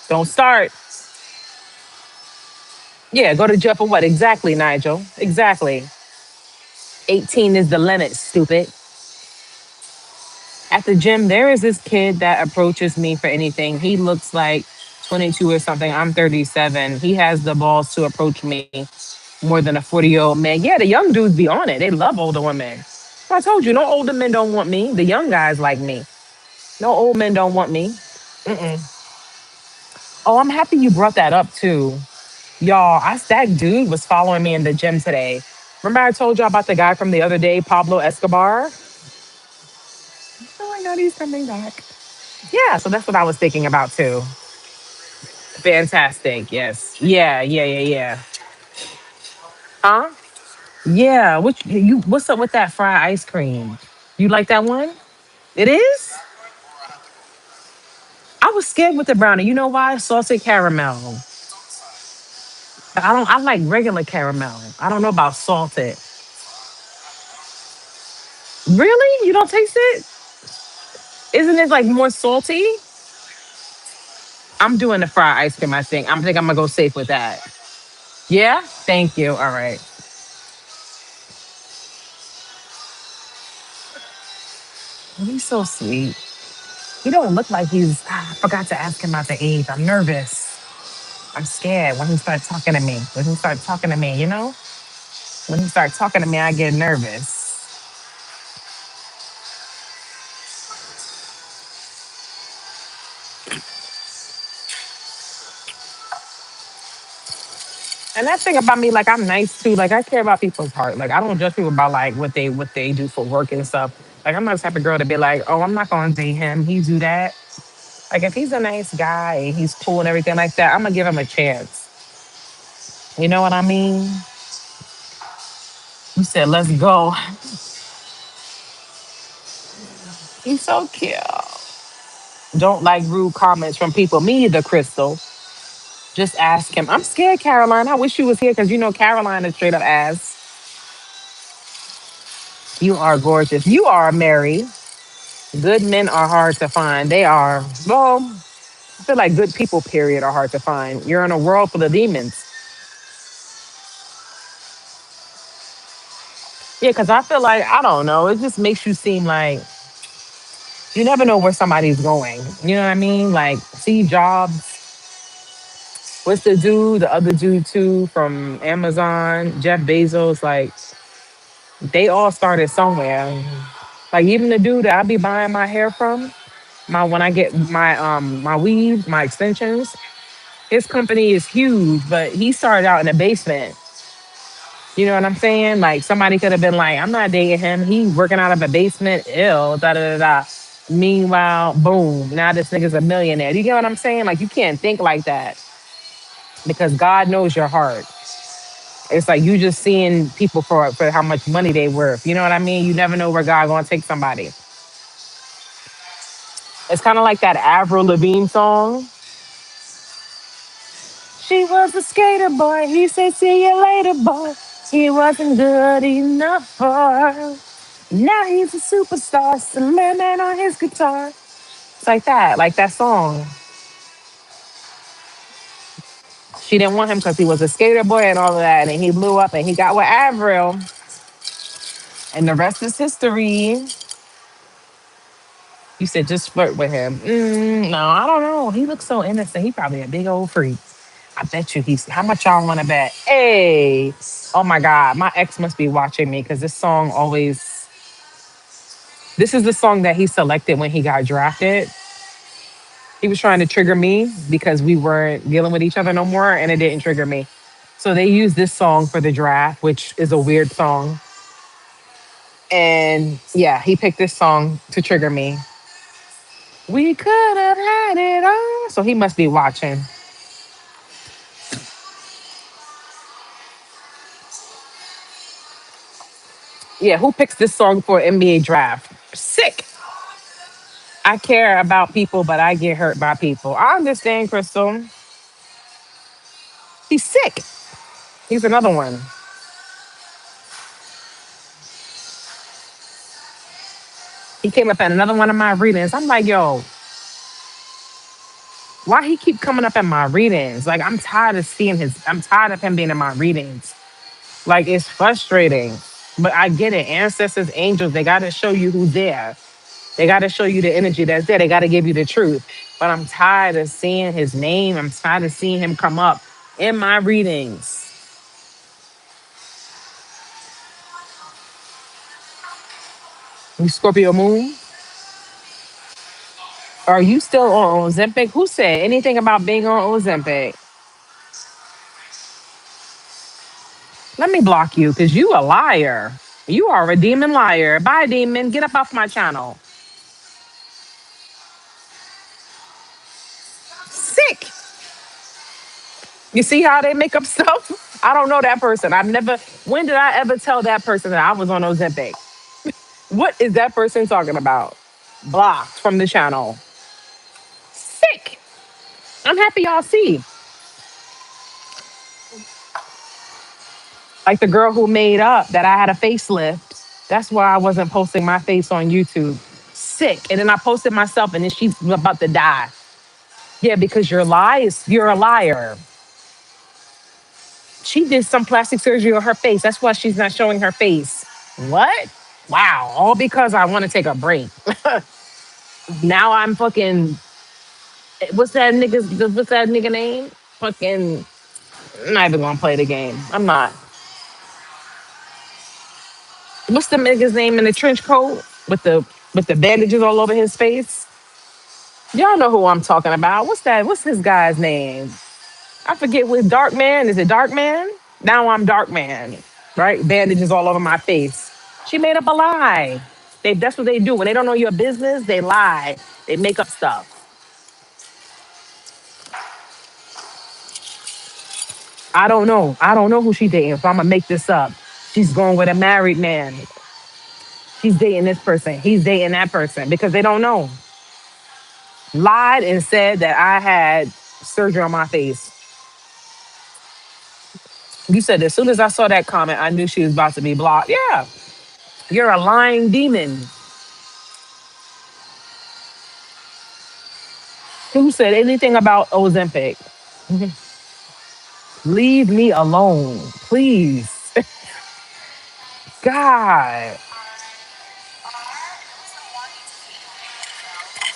Don't start. Yeah, go to jail for what? Exactly, Nigel. Exactly. 18 is the limit, stupid. At the gym, there is this kid that approaches me for anything. He looks like 22 or something. I'm 37. He has the balls to approach me more than a 40-year-old man. Yeah, the young dudes be on it. They love older women. I told you, no older men don't want me. The young guys like me. No old men don't want me. Mm-mm. Oh, I'm happy you brought that up too. Y'all, that dude was following me in the gym today. Remember I told y'all about the guy from the other day, Pablo Escobar? Oh my God, he's coming back. Yeah, so that's what I was thinking about too. Fantastic. Yes. Yeah. Yeah. Yeah. Yeah. Huh? Yeah. What's up with that fried ice cream? You like that one? It is? I was scared with the brownie. You know why? Salted caramel. I like regular caramel. I don't know about salted. Really? You don't taste it? Isn't it like more salty? I'm doing the fried ice cream, I think. I'm gonna go safe with that. Yeah? Thank you. All right. He's so sweet. He don't look like I forgot to ask him about the age. I'm nervous. I'm scared when he starts talking to me. When he starts talking to me, you know? When he starts talking to me, I get nervous. And that thing about me, like I'm nice too. Like I care about people's heart. Like I don't judge people about like what they do for work and stuff. Like I'm not the type of girl to be like, oh, I'm not gonna date him. He do that. Like if he's a nice guy and he's cool and everything like that, I'm gonna give him a chance. You know what I mean? You said let's go. He's so cute. Don't like rude comments from people. Me either, Crystal. Just ask him. I'm scared, Caroline. I wish you was here because you know Caroline is straight up ass. You are gorgeous. You are Mary. Good men are hard to find. They are. Well, I feel like good people, period, are hard to find. You're in a world full of demons. Yeah, because I feel like, I don't know, it just makes you seem like You never know where somebody's going. You know what I mean? Like Steve Jobs, what's the dude, the other dude too from Amazon, Jeff Bezos, like they all started somewhere. Like even the dude that I be buying my hair from, my when I get my weave, my extensions, his company is huge, but he started out in a basement. You know what I'm saying? Like somebody could have been like, I'm not dating him. He working out of a basement, ill, da da da da. Meanwhile, boom, now this nigga's a millionaire. You get what I'm saying? Like you can't think like that because God knows your heart. It's like you just seeing people for how much money they worth. You know what I mean? You never know where God gonna take somebody. It's kind of like that Avril Lavigne song. She was a skater boy. He said, "See you later, boy." He wasn't good enough for her. Now he's a superstar, slamming on his guitar. It's like that song. She didn't want him because he was a skater boy and all of that, and he blew up and he got with Avril, and the rest is history. You said just flirt with him. No, I don't know. He looks so innocent. He probably a big old freak. I bet you he's. How much y'all want to bet? Hey, oh my God, my ex must be watching me because this song always. This is the song that he selected when he got drafted. He was trying to trigger me because we weren't dealing with each other no more, and it didn't trigger me. So they used this song for the draft, which is a weird song. And yeah, he picked this song to trigger me. We could have had it all. So he must be watching. Yeah, who picks this song for NBA draft? Sick. I care about people, but I get hurt by people. I understand, Crystal. He's sick. He's another one. He came up at another one of my readings. I'm like, yo, why he keep coming up in my readings? Like, I'm tired of him being in my readings. Like, it's frustrating. But I get it. Ancestors, angels, they got to show you who's there. They got to show you the energy that's there. They got to give you the truth. But I'm tired of seeing his name. I'm tired of seeing him come up in my readings. You Scorpio moon? Are you still on Ozempic? Who said anything about being on Ozempic? Let me block you because you a liar. You are a demon liar. Bye, demon. Get up off my channel. Sick. You see how they make up stuff? I don't know that person. I've never, when did I ever tell that person that I was on Ozempic? What is that person talking about? Blocked from the channel. Sick. I'm happy y'all see. Like the girl who made up that I had a facelift. That's why I wasn't posting my face on YouTube. Sick. And then I posted myself and then she's about to die. Yeah, because you're a liar. She did some plastic surgery on her face. That's why she's not showing her face. What? Wow. All because I want to take a break. Now I'm fucking what's that nigga name? Fucking I'm not even gonna play the game. I'm not. What's the nigga's name in the trench coat with the bandages all over his face? Y'all know who I'm talking about. What's that? What's his guy's name? I forget what Dark Man. Is it Dark Man? Now I'm Dark Man. Right? Bandages all over my face. She made up a lie. That's what they do. When they don't know your business, they lie. They make up stuff. I don't know. I don't know who she dating. So I'm gonna make this up. She's going with a married man. She's dating this person. He's dating that person because they don't know. Lied and said that I had surgery on my face. You said as soon as I saw that comment, I knew she was about to be blocked. Yeah, you're a lying demon. Who said anything about Ozempic? Leave me alone, please. God.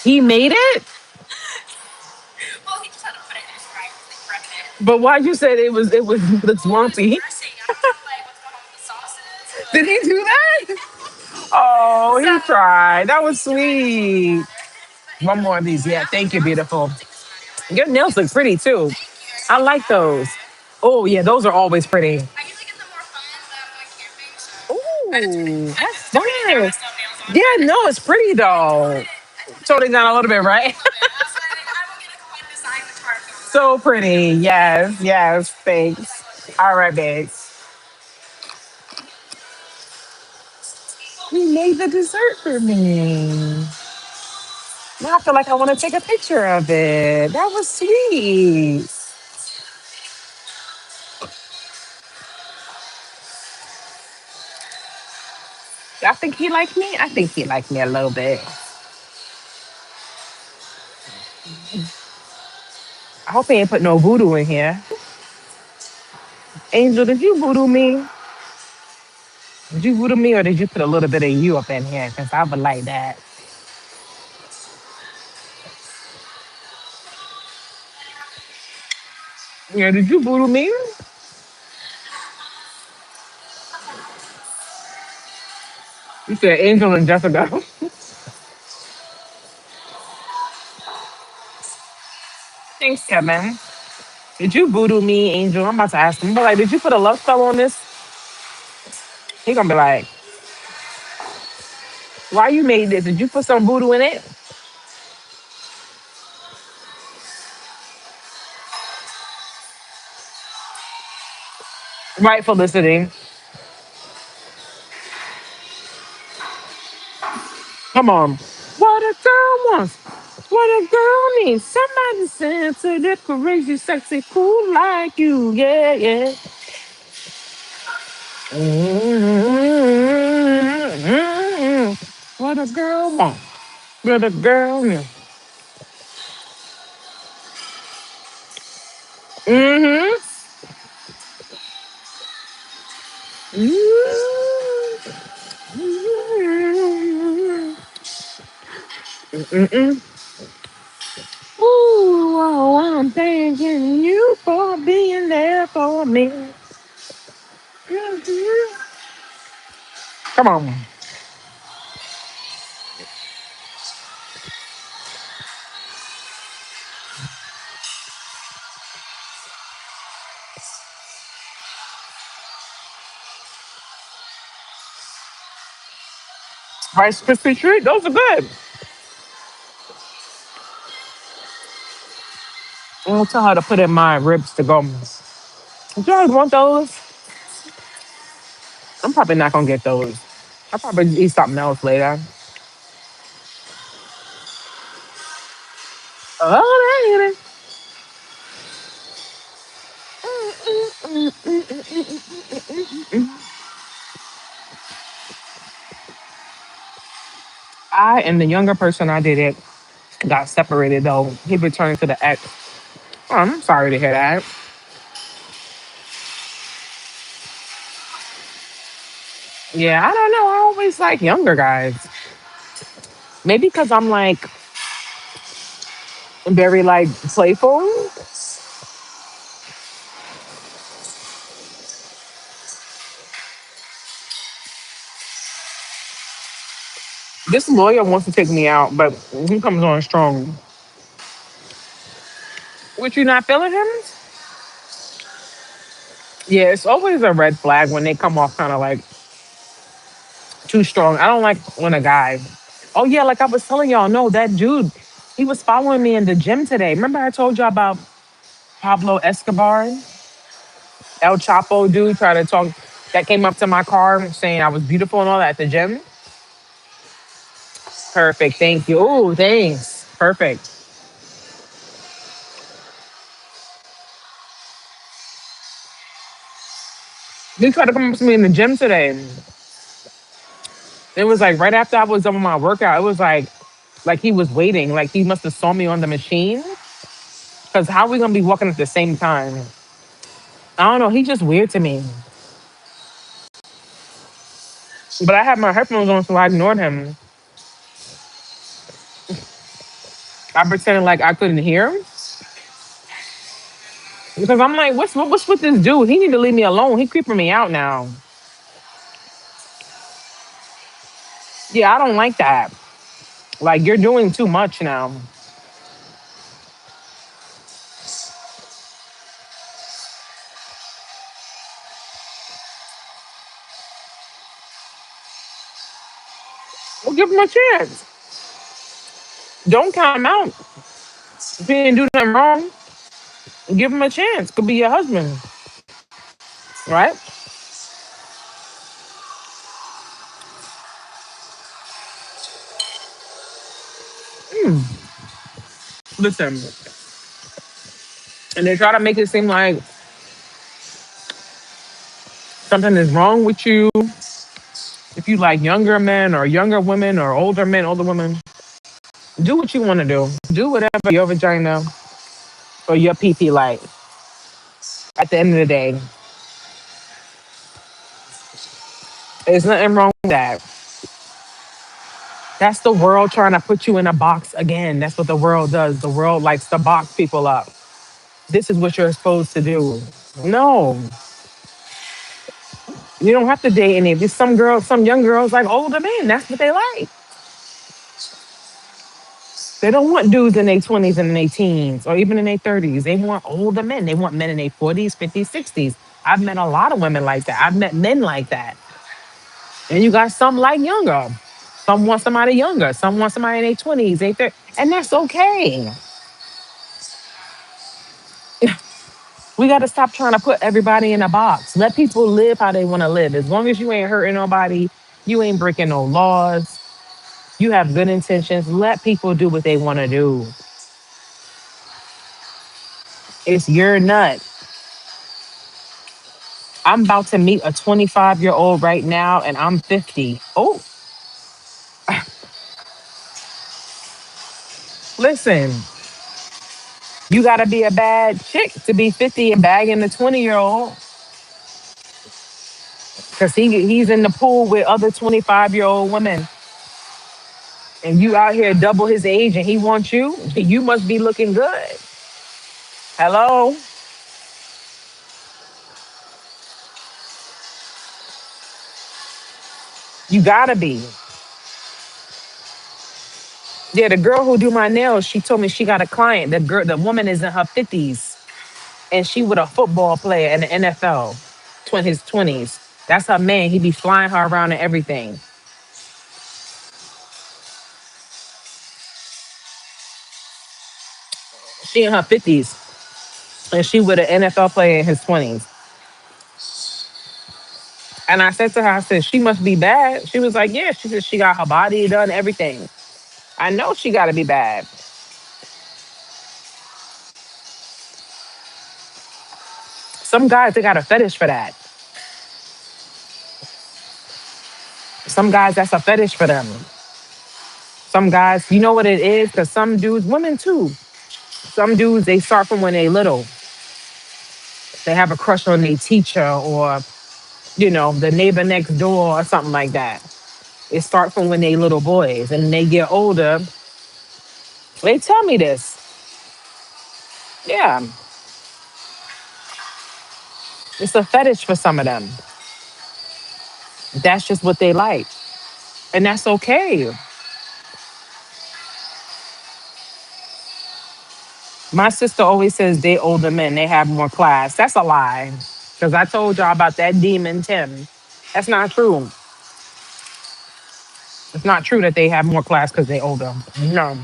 He made it, but why you said it was the swampy? Did he do that? Oh, he tried. That was sweet. One more of these. Yeah, thank you, beautiful. Your nails look pretty too. I like those. Oh yeah, those are always pretty. Ooh, that's nice. Yeah, no, it's pretty though. Toning down a little bit, right? So pretty. Yes, yes. Thanks. All right, babes. You made the dessert for me. Now I feel like I want to take a picture of it. That was sweet. I think he liked me. I think he liked me a little bit. I hope he ain't put no voodoo in here. Angel, did you voodoo me? Did you voodoo me or did you put a little bit of you up in here? Because I would like that. Yeah, did you voodoo me? You said Angel and Jessica. Thanks, Kevin. Did you voodoo me, Angel? I'm about to ask him. But like, did you put a love spell on this? He gonna be like, why you made this? Did you put some voodoo in it? Right, Felicity. Come on. What a girl wants. What a girl needs. Somebody sensitive, crazy, sexy, cool like you. Yeah, yeah. Mm-hmm. What a girl wants. What a girl needs. Mm-hmm. Mm-mm. Ooh, oh, I'm thanking you for being there for me. Mhm. Come on. Rice Krispie treat, those are good. I'm gonna tell her to put in my ribs to go. Do you guys want those? I'm probably not gonna get those. I'll probably eat something else later. Oh, I and the younger person I did it got separated though. He returned to the ex. Oh, I'm sorry to hear that. Yeah, I don't know. I always like younger guys. Maybe because I'm like very like playful. This lawyer wants to take me out, but he comes on strong. What, you not feeling him? Yeah, it's always a red flag when they come off kind of like too strong. I don't like when a guy. Oh yeah, like I was telling y'all, no, that dude, he was following me in the gym today. Remember I told y'all about Pablo Escobar, El Chapo dude, trying to talk. That came up to my car saying I was beautiful and all that at the gym. Perfect, thank you. Oh, thanks. Perfect. He tried to come up to me in the gym today. It was like right after I was done with my workout. It was like he was waiting. Like he must have saw me on the machine. Cause how we gonna be walking at the same time? I don't know. He's just weird to me. But I had my headphones on, so I ignored him. I pretended like I couldn't hear him because I'm like, what's with this dude? He need to leave me alone. He creeping me out now. Yeah, I don't like that. Like you're doing too much now. Well, give him a chance. Don't count him out. If he didn't do nothing wrong, give him a chance. Could be your husband, right? Listen, and they try to make it seem like something is wrong with you if you like younger men or younger women or older men, older women. Do what you want to do. Do whatever your vagina or your PP like. At the end of the day, there's nothing wrong with that. That's the world trying to put you in a box again. That's what the world does. The world likes to box people up. This is what you're supposed to do. No, you don't have to date any. There's some girls, some young girls like older men. That's what they like. They don't want dudes in their 20s and in their teens or even in their 30s. They want older men. They want men in their 40s, 50s, 60s. I've met a lot of women like that. I've met men like that. And you got some like younger. Some want somebody younger. Some want somebody in their 20s, their 30s. And that's okay. We got to stop trying to put everybody in a box. Let people live how they want to live. As long as you ain't hurting nobody, you ain't breaking no laws, you have good intentions, let people do what they want to do. It's your nut. I'm about to meet a 25-year-old right now, and I'm 50. Oh, listen, you got to be a bad chick to be 50 and bagging the 20-year-old because he's in the pool with other 25-year-old women. And you out here double his age and he wants you. You must be looking good. Hello? You gotta be. Yeah, the girl who do my nails, she told me she got a client. The woman is in her 50s and she with a football player in the NFL, his 20s. That's her man. He be flying her around and everything. She in her 50s and she with an NFL player in his 20s. And I said to her, I said, she must be bad. She was like, yeah. She said she got her body done, everything. I know she gotta be bad. Some guys, they got a fetish for that. Some guys, that's a fetish for them. Some guys, you know what it is? Because some dudes, women too, some dudes, they start from when they little. They have a crush on their teacher or, the neighbor next door or something like that. It starts from when they little boys and they get older. They tell me this. Yeah, it's a fetish for some of them. That's just what they like. And that's okay. My sister always says they older men, they have more class. That's a lie. Because I told y'all about that demon Tim. That's not true. It's not true that they have more class because they older. No,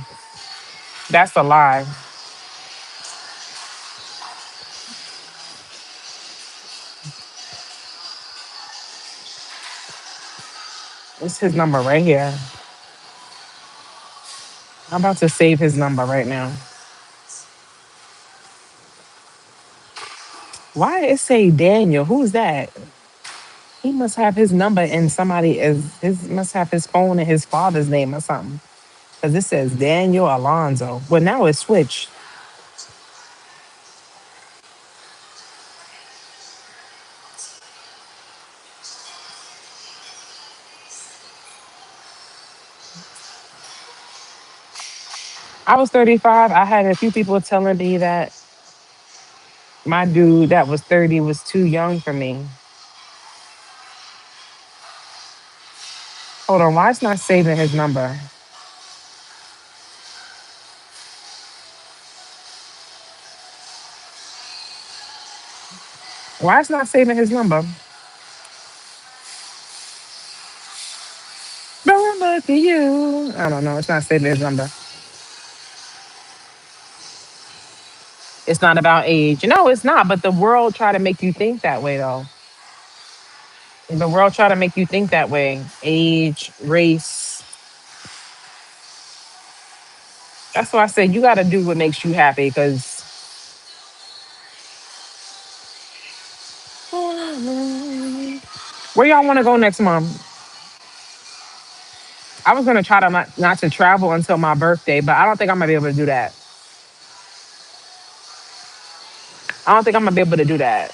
that's a lie. It's his number right here. I'm about to save his number right now. Why it say Daniel? Who's that? He must have his number in somebody is his must have his phone in his father's name or something. Because it says Daniel Alonzo. Well, now it's switched. I was 35. I had a few people telling me that my dude that was 30 was too young for me. Hold on, why it's not saving his number? Why it's not saving his number? Don't look at you. I don't know. It's not saving his number. It's not about age. No, it's not. But the world try to make you think that way, though. The world try to make you think that way. Age, race. That's why I said you got to do what makes you happy. Because where y'all want to go next month? I was gonna try to not to travel until my birthday, but I don't think I'm gonna be able to do that. I don't think I'm gonna be able to do that.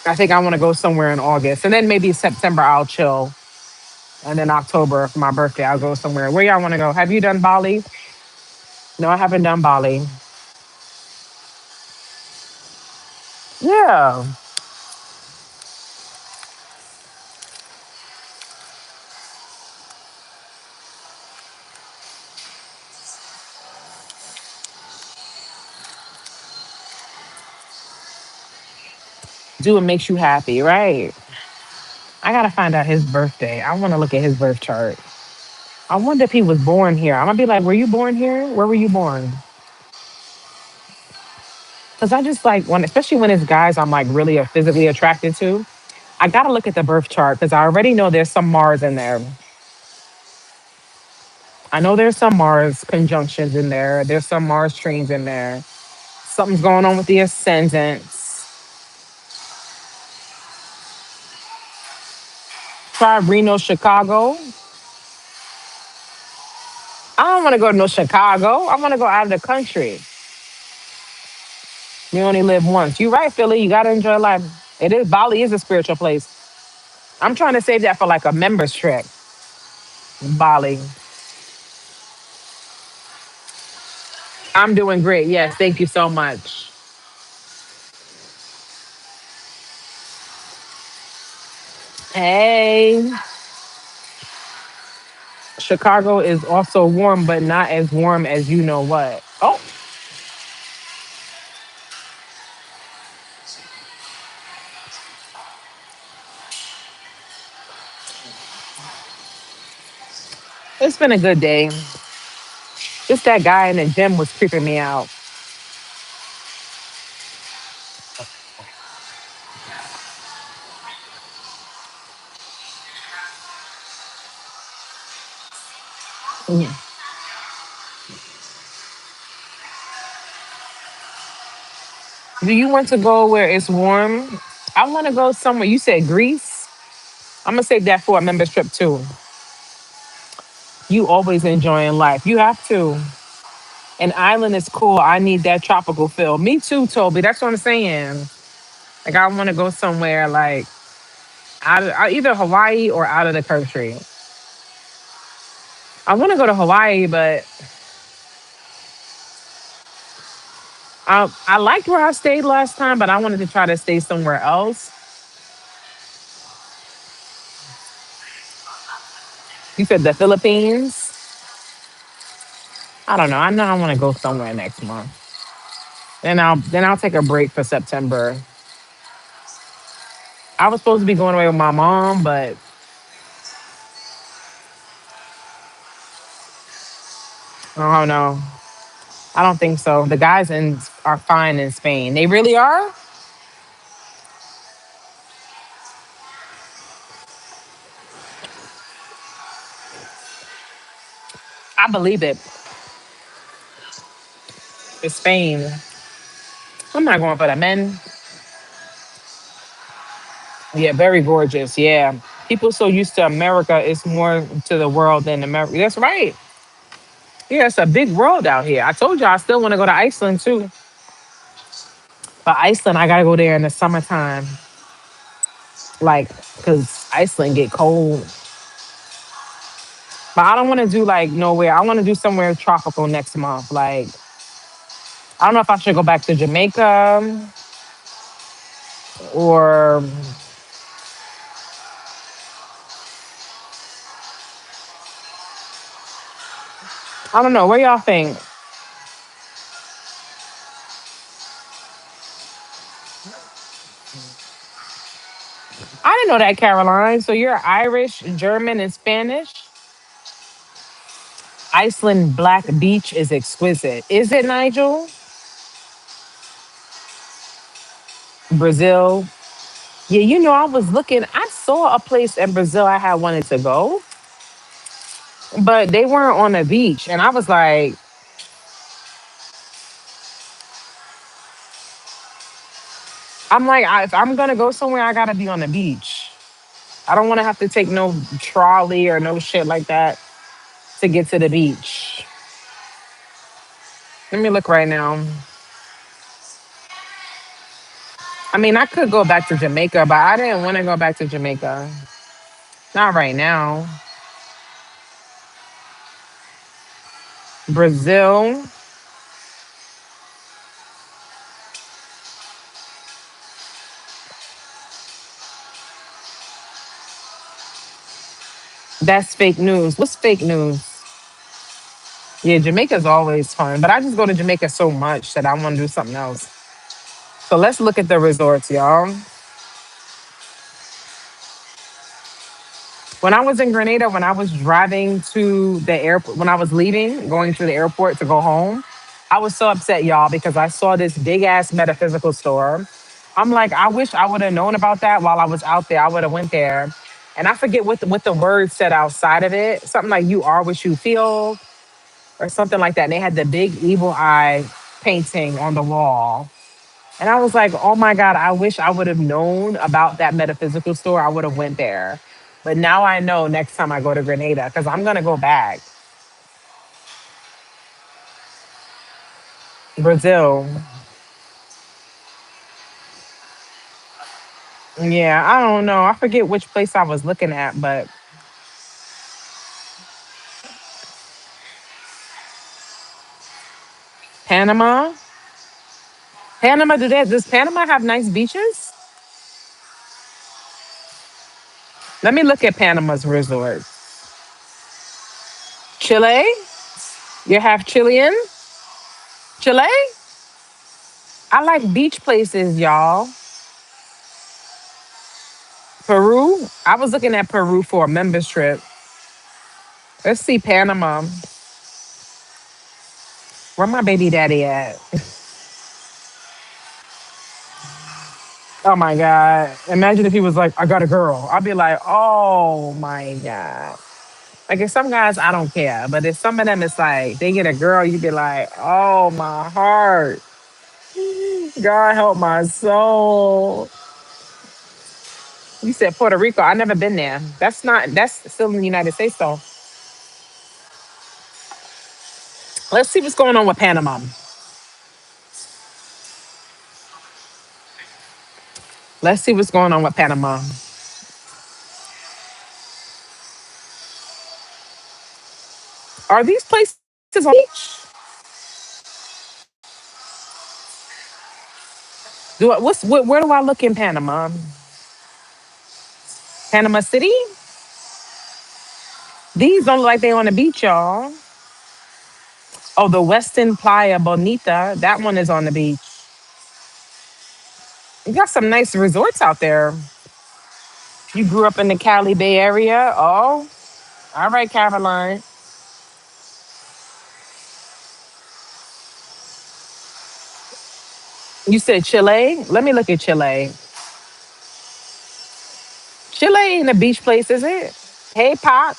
I think I want to go somewhere in August, and then maybe September I'll chill, and then October for my birthday I'll go somewhere. Where y'all want to go? Have you done Bali? No, I haven't done Bali. Yeah, do what makes you happy, right? I gotta find out his birthday. I want to look at his birth chart. I wonder if he was born here. I'm gonna be like, were you born here? Where were you born? Because I just like when, especially when it's guys I'm like really physically attracted to. I gotta look at the birth chart because I already know there's some Mars in there. I know there's some Mars conjunctions in there. There's some Mars trains in there. Something's going on with the ascendants. Try Reno, Chicago. I don't want to go to no Chicago. I want to go out of the country. You only live once. You're right, Philly. You gotta enjoy life. It is Bali is a spiritual place. I'm trying to save that for like a members trip. Bali. I'm doing great. Yes, thank you so much. Hey. Chicago is also warm, but not as warm as you know what. Oh, it's been a good day. Just that guy in the gym was creeping me out. Mhm. Do you want to go where it's warm? I want to go somewhere. You said Greece. I'm gonna save that for a members trip too. You always enjoying life. You have to. An island is cool. I need that tropical feel. Me too, Toby. That's what I'm saying. Like I want to go somewhere like either Hawaii or out of the country. I want to go to Hawaii, but I liked where I stayed last time, but I wanted to try to stay somewhere else. You said the Philippines. I don't know. I know I want to go somewhere next month. Then I'll take a break for September. I was supposed to be going away with my mom, but I don't know. I don't think so. The guys are fine in Spain. They really are. I believe it. It's Spain. I'm not going for the men. Yeah, very gorgeous. Yeah, people so used to America. It's more to the world than America. That's right. Yeah, it's a big world out here. I told you I still want to go to Iceland too. But Iceland, I gotta go there in the summertime, like, cause Iceland get cold. But I don't want to do like nowhere. I want to do somewhere tropical next month. Like, I don't know if I should go back to Jamaica or I don't know. What y'all think? I didn't know that, Caroline. So you're Irish, German, and Spanish. Iceland Black Beach is exquisite. Is it, Nigel? Brazil. Yeah, I was looking. I saw a place in Brazil I had wanted to go, but they weren't on the beach. And I was like, if I'm going to go somewhere, I got to be on the beach. I don't want to have to take no trolley or no shit like that to get to the beach. Let me look right now. I mean, I could go back to Jamaica, but I didn't want to go back to Jamaica. Not right now. Brazil. That's fake news. What's fake news? Yeah, Jamaica's always fun, but I just go to Jamaica so much that I want to do something else. So let's look at the resorts, y'all. When I was in Grenada, when I was driving to the airport, when I was leaving, going to the airport to go home, I was so upset, y'all, because I saw this big ass metaphysical store. I'm like, I wish I would have known about that while I was out there. I would have went there. And I forget what the word said outside of it. Something like you are what you feel or something like that. And they had the big evil eye painting on the wall. And I was like, oh my God, I wish I would have known about that metaphysical store. I would have went there. But now I know next time I go to Grenada, because I'm gonna go back. Brazil. Yeah, I don't know. I forget which place I was looking at, but Panama. Panama, does Panama have nice beaches? Let me look at Panama's resort. Chile? You're half Chilean? Chile? I like beach places, y'all. Peru? I was looking at Peru for a members trip. Let's see Panama. Where my baby daddy at? Oh my God. Imagine if he was like, I got a girl. I'd be like, oh my God. Like if some guys, I don't care. But if some of them it's like they get a girl, you'd be like, oh my heart. God help my soul. You said Puerto Rico. I never been there. That's still in the United States though. Let's see what's going on with Panama. Let's see what's going on with Panama. Are these places on the beach? Where do I look in Panama? Panama City? These don't look like they on the beach, y'all. Oh, the Westin Playa Bonita. That one is on the beach. You got some nice resorts out there. You grew up in the Cali Bay Area. Oh, all right, Caroline. You said Chile. Let me look at Chile. Chile ain't a beach place, is it? Hey, Pop.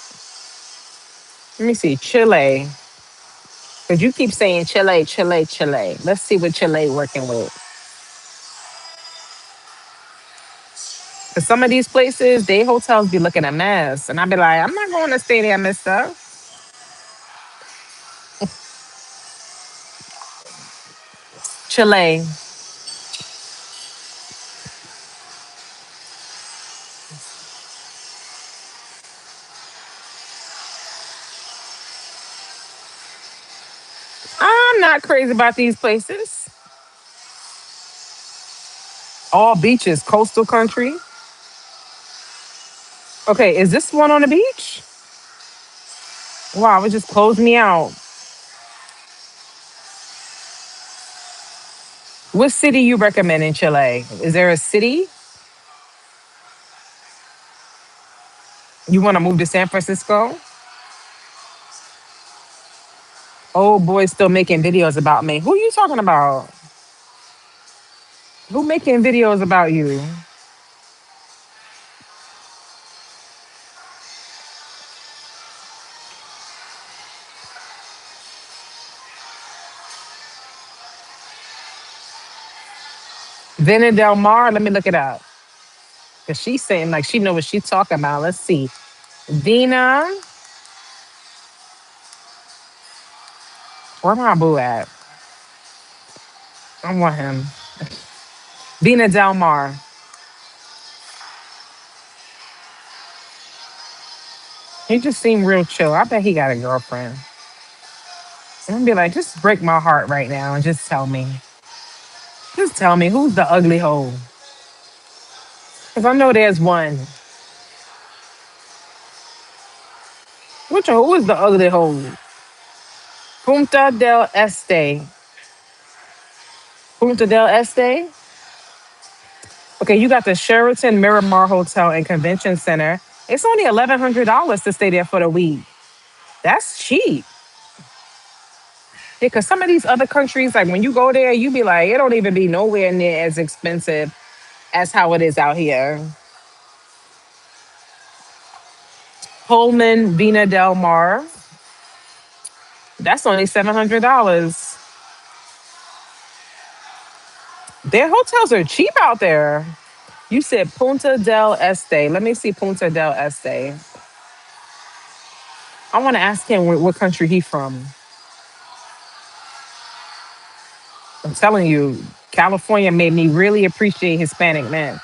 Let me see. Chile. Because you keep saying Chile, Chile, Chile. Let's see what Chile working with. Because some of these places, they hotels be looking a mess. And I be like, I'm not going to stay there, mister. Chile. I'm not crazy about these places. All beaches, coastal country. Okay, is this one on the beach? Wow, it just closed me out. What city you recommend in Chile? Is there a city you want to move to? San Francisco? Oh boy, still making videos about me. Who you talking about? Who making videos about you? Vina Del Mar? Let me look it up. Cause she's saying like she know what she talking about. Let's see. Vina, where my boo at? I want him. Vina Del Mar. He just seemed real chill. I bet he got a girlfriend. I'm gonna be like, just break my heart right now and just tell me. Just tell me who's the ugly hoe. Cause I know there's one. Who is the ugly hoe? Punta del Este. Punta del Este? Okay, you got the Sheraton Miramar Hotel and Convention Center. It's only $1,100 to stay there for the week. That's cheap. Because some of these other countries, like when you go there, you be like, it don't even be nowhere near as expensive as how it is out here. Pullman Vina Del Mar. That's only $700. Their hotels are cheap out there. You said Punta del Este. Let me see Punta del Este. I want to ask him what country he from. I'm telling you, California made me really appreciate Hispanic men.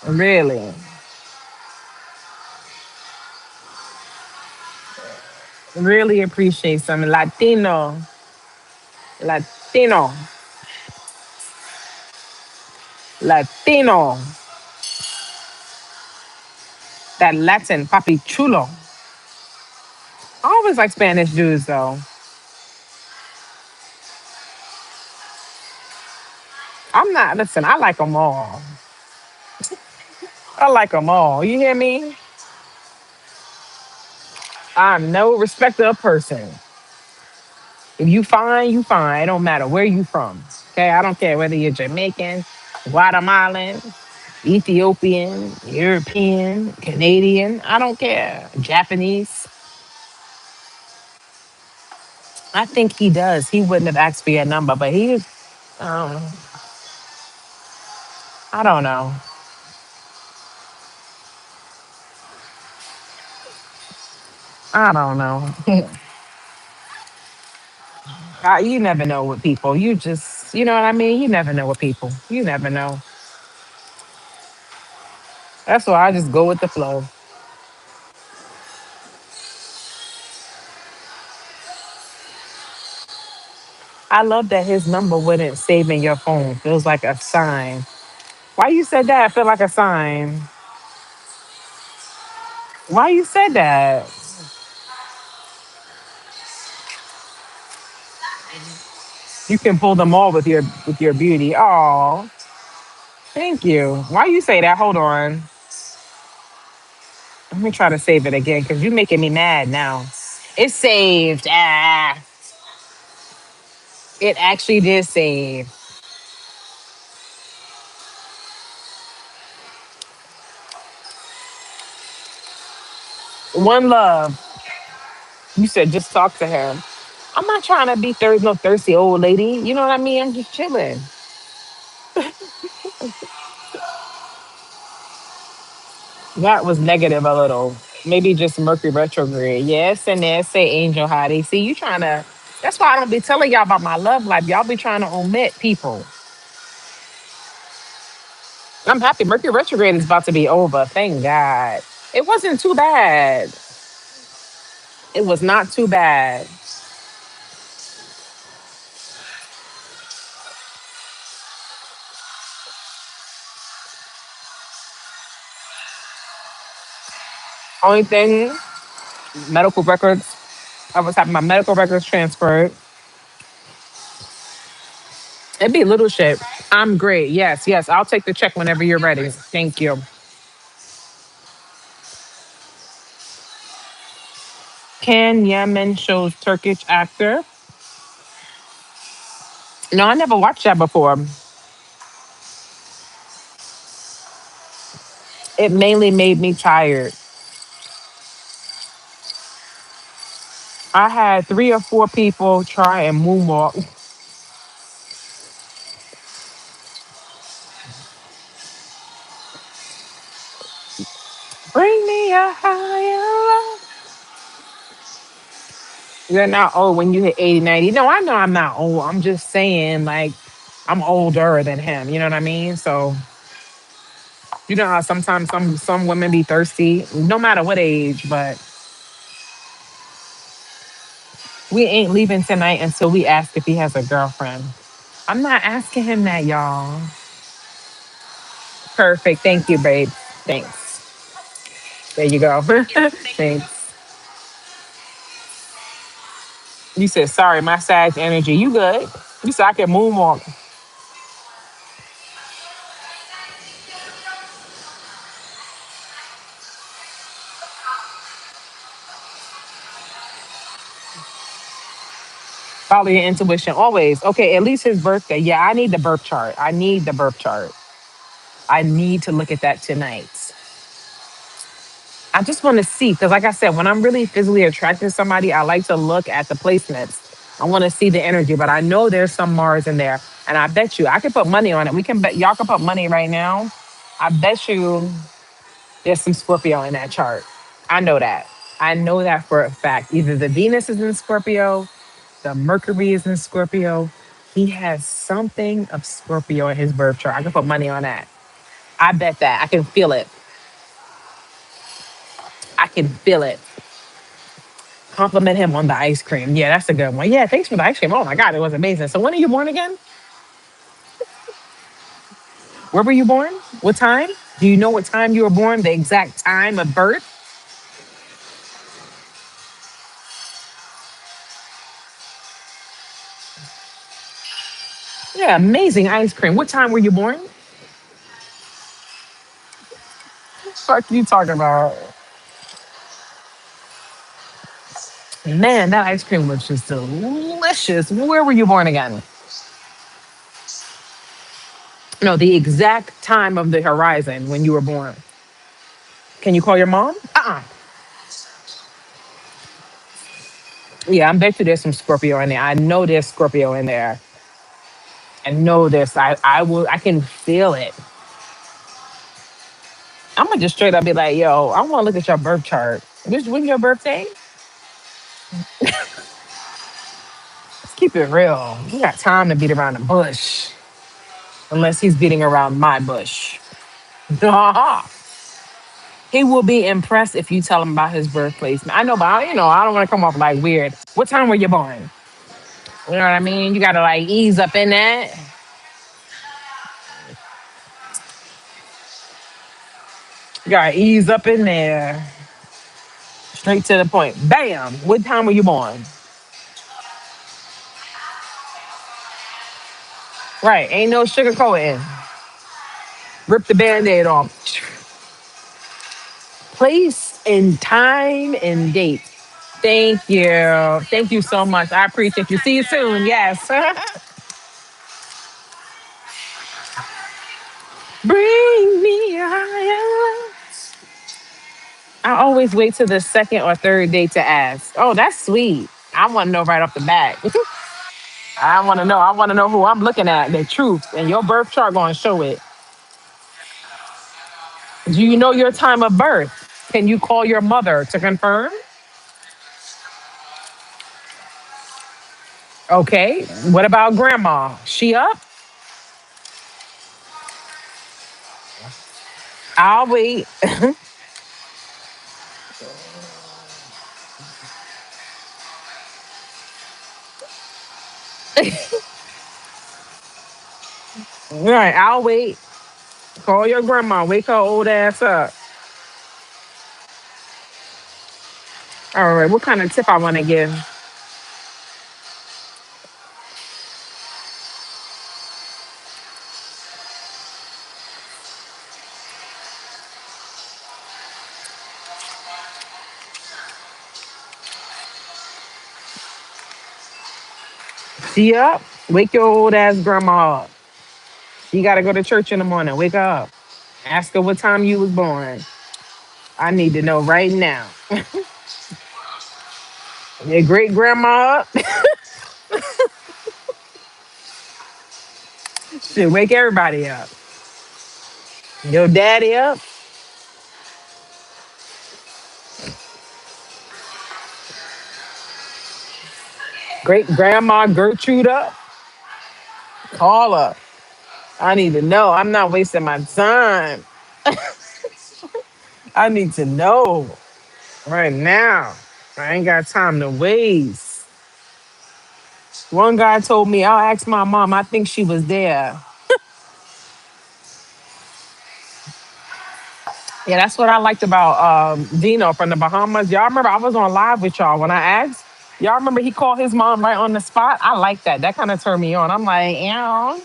Really, really appreciate some Latino, Latino. That Latin, papi chulo. I always like Spanish dudes though. I'm not, listen, I like them all. I like them all. You hear me? I'm no respecter of person. If you fine, you fine. It don't matter where you from. Okay, I don't care whether you're Jamaican, Guatemalan, Ethiopian, European, Canadian. I don't care. Japanese. I think he does. He wouldn't have asked for your number, but um, I don't know. I don't know. You never know with people. You just, you know what I mean? You never know with people. You never know. That's why I just go with the flow. I love that his number wouldn't save in your phone. Feels like a sign. Why you said that? I feel like a sign. Why you said that? You can pull them all with your beauty. Oh, thank you. Why you say that? Hold on. Let me try to save it again because you're making me mad now. It's saved. Ah, it actually did save. One love. You said just talk to him. I'm not trying to be no thirsty old lady. You know what I mean? I'm just chilling. That was negative a little. Maybe just Mercury retrograde. Yes, and there say Angel Hottie. See, you trying to. That's why I don't be telling y'all about my love life. Y'all be trying to omit people. I'm happy. Mercury retrograde is about to be over. Thank God. It wasn't too bad. It was not too bad. Only thing, medical records. I was having my medical records transferred. It'd be little shit. I'm great. Yes, yes. I'll take the check whenever you're ready. Thank you. Can Yemen shows Turkish actor? No, I never watched that before. It mainly made me tired. I had 3 or 4 people try and moonwalk. Bring me a higher love. You're not old when you hit 80, 90. No, I know I'm not old. I'm just saying, like, I'm older than him. You know what I mean? So, you know how sometimes some women be thirsty, no matter what age, but we ain't leaving tonight until we ask if he has a girlfriend. I'm not asking him that, y'all. Perfect. Thank you, babe. Thanks. There you go. Thanks. You said, sorry, my Sag energy. You good? You said I can moonwalk. Follow your intuition always. Okay, at least his birthday. Yeah, I need the birth chart. I need the birth chart. I need to look at that tonight. I just want to see, because like I said, when I'm really physically attracted to somebody, I like to look at the placements. I want to see the energy, but I know there's some Mars in there. And I bet you, I can put money on it. We can bet, y'all can put money right now. I bet you there's some Scorpio in that chart. I know that. I know that for a fact. Either the Venus is in Scorpio, the Mercury is in Scorpio. He has something of Scorpio in his birth chart. I can put money on that. I bet that. I can feel it. I can feel it. Compliment him on the ice cream. Yeah, that's a good one. Yeah, thanks for the ice cream. Oh my God, it was amazing. So when are you born again? Where were you born? What time? Do you know what time you were born? The exact time of birth? Yeah, amazing ice cream. What time were you born? Fuck you talking about? Man, that ice cream was just delicious. Where were you born again? No, the exact time of the horizon when you were born. Can you call your mom? Yeah, I bet you there's some Scorpio in there. I know there's Scorpio in there. I know this. I will. I can feel it. I'm gonna just straight up be like, yo, I want to look at your birth chart. When's your birthday? Let's keep it real. You got time to beat around the bush, unless he's beating around my bush. He will be impressed if you tell him about his birthplace. I know, but I don't want to come off like weird. What time were you born? You know what I mean? You gotta like ease up in that. You gotta ease up in there. Straight to the point. Bam. What time were you born? Right. Ain't no sugarcoating. Rip the band-aid off. Place and time and date. Thank you. Thank you so much. I appreciate you. See you soon. Yes. Bring me higher. I always wait till the second or third date to ask. Oh, that's sweet. I want to know right off the bat. I want to know. I want to know who I'm looking at. The truth. And your birth chart going to show it. Do you know your time of birth? Can you call your mother to confirm? Okay. What about grandma? She up? I'll wait. All right, I'll wait. Call your grandma. Wake her old ass up. All right, what kind of tip I want to give? She up? Wake your old ass grandma up. You got to go to church in the morning. Wake her up. Ask her what time you was born. I need to know right now. Your great grandma up? Should wake everybody up. Your daddy up? Great grandma Gertrude up? Call her. I need to know. I'm not wasting my time. I need to know right now. I ain't got time to waste. One guy told me, I'll ask my mom. I think she was there. Yeah, that's what I liked about Dino from the Bahamas. Y'all remember I was on live with y'all when I asked. Y'all remember he called his mom right on the spot? I like that. That kind of turned me on. I'm like, yeah.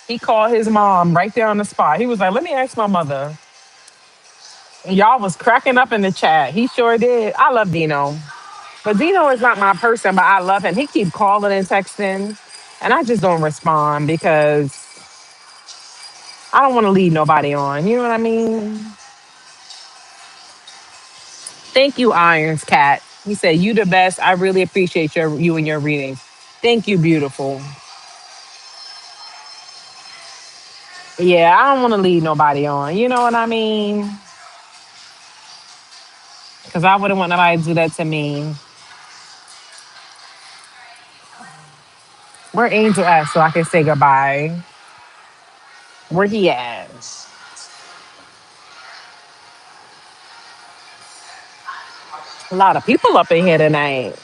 He called his mom right there on the spot. He was like, let me ask my mother. And y'all was cracking up in the chat. He sure did. I love Dino. But Dino is not my person, but I love him. He keep calling and texting. And I just don't respond because I don't want to lead nobody on. You know what I mean? Thank you, Irons Cat. He said, you the best. I really appreciate you and your readings. Thank you, beautiful. Yeah, I don't want to lead nobody on. You know what I mean? Because I wouldn't want nobody to do that to me. Where Angel at so I can say goodbye? Where he at? A lot of people up in here tonight.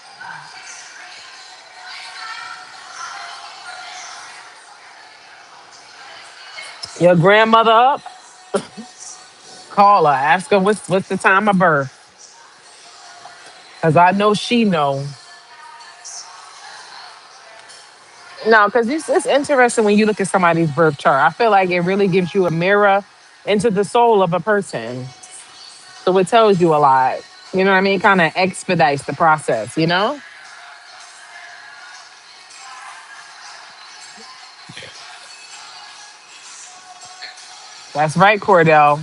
Your grandmother up? Call her. Ask her what's the time of birth. Because I know she know. No, because it's interesting when you look at somebody's birth chart. I feel like it really gives you a mirror into the soul of a person. So it tells you a lot. You know what I mean? Kind of expedites the process, you know? That's right, Cordell.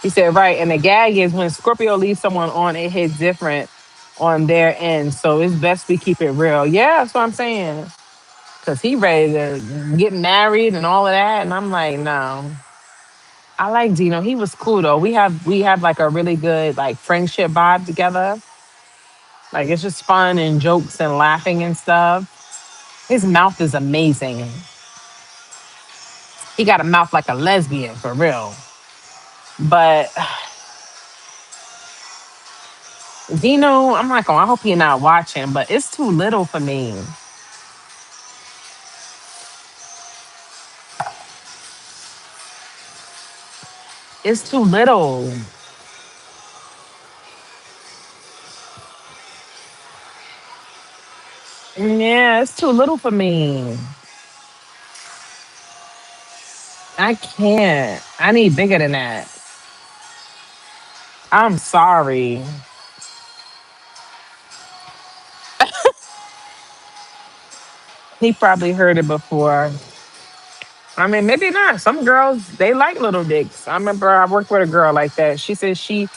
He said, right. And the gag is when Scorpio leaves someone on, it hits different on their end. So it's best we keep it real. Yeah, that's what I'm saying. Because he ready to get married and all of that. And I'm like, no. I like Dino. He was cool though. We have like a really good like friendship vibe together. Like it's just fun and jokes and laughing and stuff. His mouth is amazing. He got a mouth like a lesbian for real. But Dino, I'm not going. I hope you're not watching, but it's too little for me. It's too little. Yeah, it's too little for me. I can't. I need bigger than that. I'm sorry. He probably heard it before. I mean, maybe not. Some girls, they like little dicks. I remember I worked with a girl like that. She said her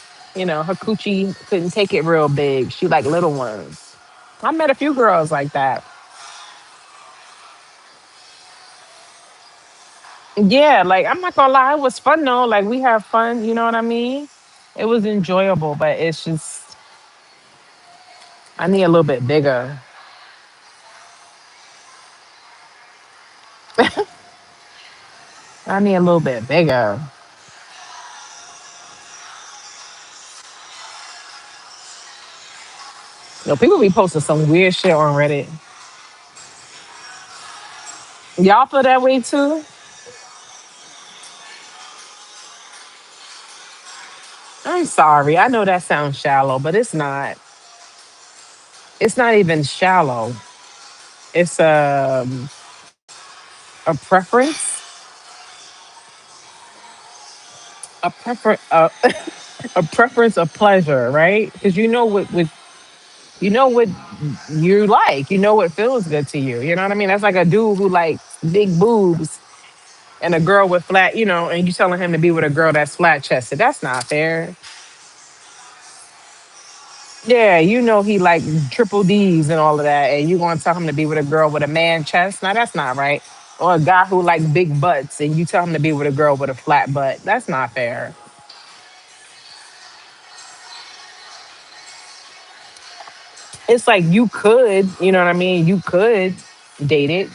coochie couldn't take it real big. She liked little ones. I met a few girls like that. Yeah, like I'm not gonna lie, it was fun though. Like we have fun, you know what I mean? It was enjoyable, but it's just I need a little bit bigger. I need a little bit bigger. People be posting some weird shit on Reddit. Y'all feel that way too? I'm sorry. I know that sounds shallow, but it's not. It's not even shallow. It's a preference, a prefer a preference of pleasure, right? Because you know what you like. You know what feels good to you. You know what I mean? That's like a dude who likes big boobs and a girl with flat, and you telling him to be with a girl that's flat chested. That's not fair. Yeah, you know he like triple D's and all of that, and you gonna tell him to be with a girl with a man chest? Now that's not right. Or a guy who like big butts, and you tell him to be with a girl with a flat butt. That's not fair. It's like you could, you know what I mean? You could date it,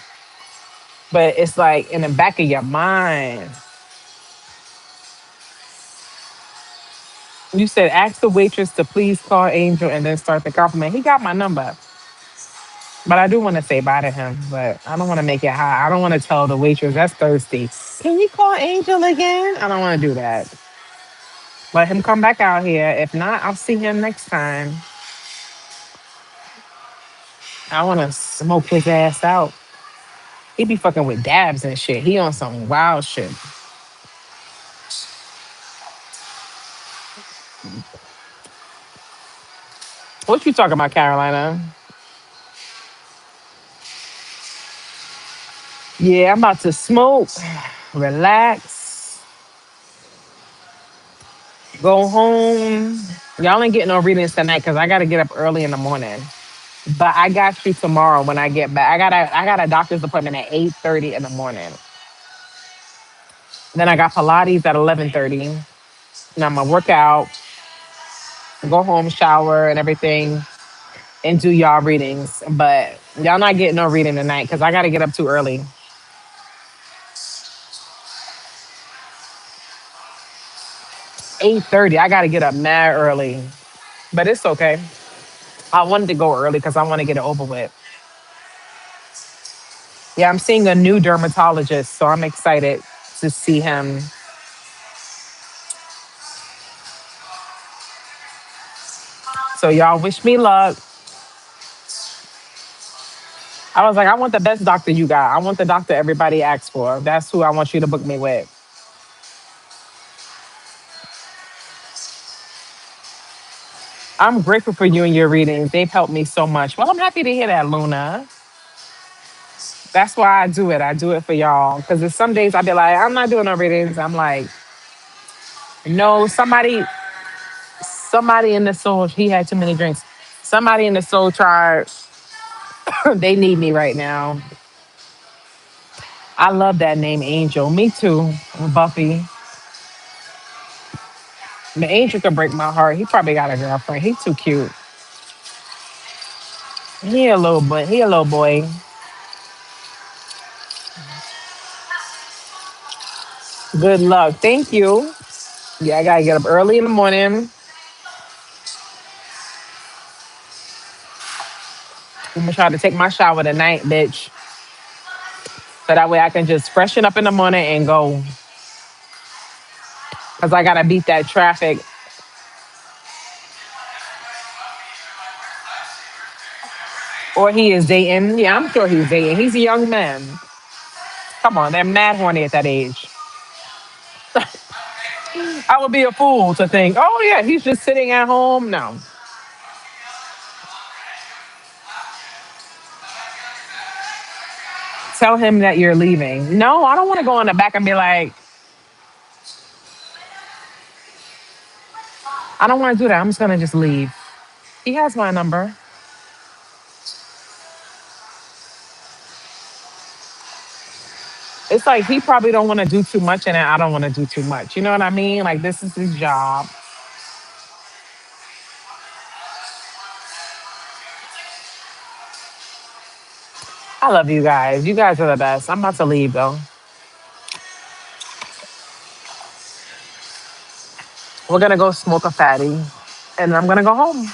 but it's like in the back of your mind. You said ask the waitress to please call Angel and then start the compliment. He got my number. But I do want to say bye to him, but I don't want to make it high. I don't want to tell the waitress that's thirsty. Can you call Angel again? I don't want to do that. Let him come back out here. If not, I'll see him next time. I want to smoke his ass out. He be fucking with dabs and shit. He on some wild shit. What you talking about, Carolina? Yeah, I'm about to smoke, relax, go home. Y'all ain't getting no readings tonight because I got to get up early in the morning. But I got you tomorrow when I get back. I got a doctor's appointment at 8:30 in the morning. Then I got Pilates at 11:30. And I'm gonna work out, go home, shower, and everything, and do y'all readings. But y'all not getting no reading tonight because I got to get up too early. 8:30. I got to get up mad early, but it's okay. I wanted to go early because I want to get it over with. Yeah, I'm seeing a new dermatologist, so I'm excited to see him. So y'all wish me luck. I was like, I want the best doctor you got. I want the doctor everybody asks for. That's who I want you to book me with. I'm grateful for you and your readings. They've helped me so much. Well, I'm happy to hear that, Luna. That's why I do it. I do it for y'all. Because there's some days I be like, I'm not doing no readings. I'm like, no, somebody in the soul, he had too many drinks. Somebody in the soul tribe, they need me right now. I love that name, Angel. Me too, Buffy. The Angel could break my heart. He probably got a girlfriend. He's too cute. He a little boy. He a little boy. Good luck. Thank you. Yeah, I gotta get up early in the morning. I'm gonna try to take my shower tonight, bitch. So that way I can just freshen up in the morning and go. Cause I gotta beat that traffic. Or he is dating. Yeah, I'm sure he's dating. He's a young man. Come on, they're mad horny at that age. I would be a fool to think, oh yeah, he's just sitting at home. No. Tell him that you're leaving. No, I don't want to go in the back and be like, I don't want to do that. I'm just gonna just leave. He has my number. It's like he probably don't want to do too much, and I don't want to do too much. You know what I mean? Like this is his job. I love you guys. You guys are the best. I'm about to leave though. We're gonna go smoke a fatty, and I'm gonna go home.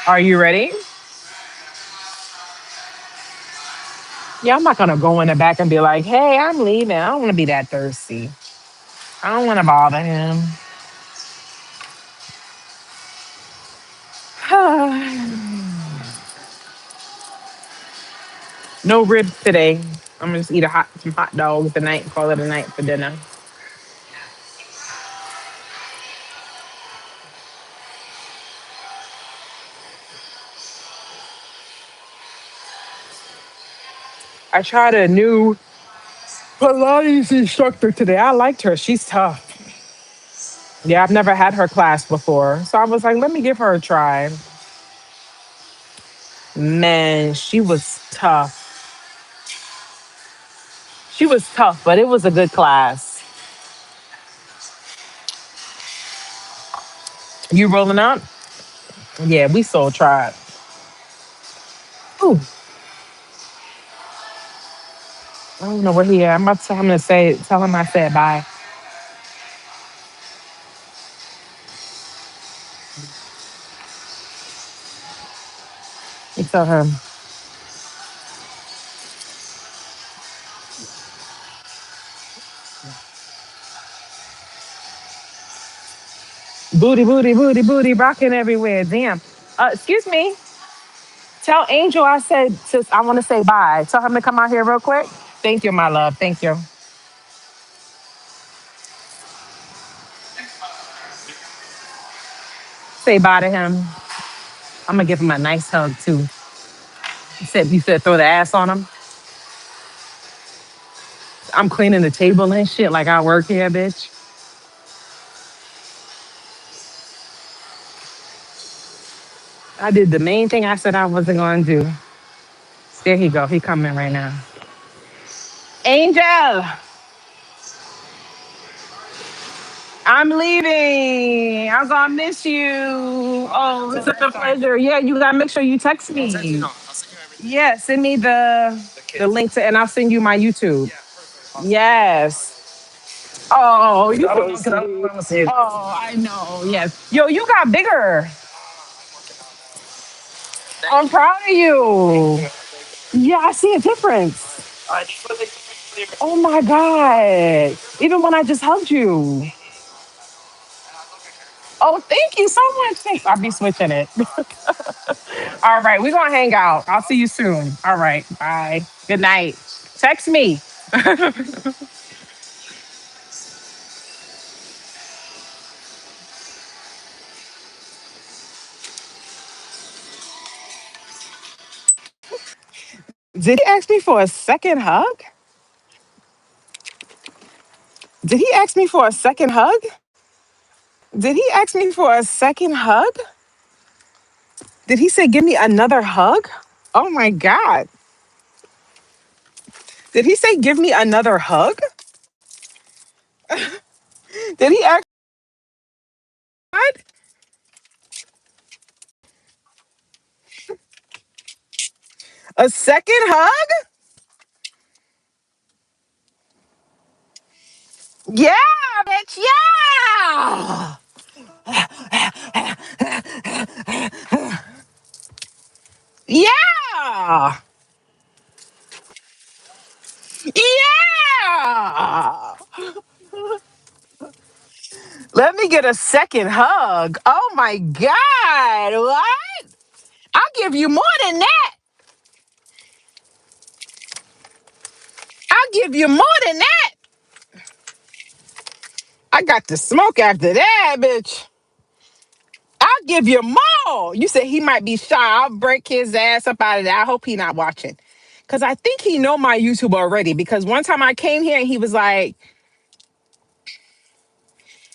Are you ready? Yeah, I'm not gonna go in the back and be like, "Hey, I'm leaving." I don't want to be that thirsty. I don't want to bother him. No ribs today. I'm gonna just eat some hot dogs tonight and call it a night for dinner. I tried a new Pilates instructor today. I liked her. She's tough. Yeah, I've never had her class before. So I was like, let me give her a try. Man, she was tough. She was tough, but it was a good class. You rolling up? Yeah, we soul tribe. Ooh, I don't know where he at. I'm about to tell him I said bye. You tell him, booty, booty, booty, booty, rocking everywhere. Damn. Excuse me. Tell Angel I said, sis, I want to say bye. Tell him to come out here real quick. Thank you, my love. Thank you. Say bye to him. I'm gonna give him a nice hug too. You said throw the ass on him. I'm cleaning the table and shit like I work here, bitch. I did the main thing I said I wasn't gonna do. There he go. He coming right now. Angel, I'm leaving. I'm gonna miss you. Oh, it's such a pleasure. Yeah, you gotta make sure you text me. Yeah, send me the link to, and I'll send you my YouTube. Yes. Oh, you so sweet. Oh, I know. Yes. Yo, you got bigger. I'm proud of you. Yeah, I see a difference. Oh my God. Even when I just hugged you. Oh, thank you so much. Thanks. I'll be switching it. All right, we're gonna hang out. I'll see you soon. All right. Bye. Good night. Text me. Did he ask me for a second hug? Did he ask me for a second hug? Did he ask me for a second hug? Did he say give me another hug? Oh my God. Did he say give me another hug? Did he ask what? A second hug? Yeah, bitch. Yeah. Yeah. Yeah. Let me get a second hug. Oh my God. What? I'll give you more than that. I'll give you more than that. I got the smoke after that, bitch. I'll give you more. You said he might be shy. I'll break his ass up out of there. I hope he not watching. Cause I think he know my YouTube already. Because one time I came here and he was like,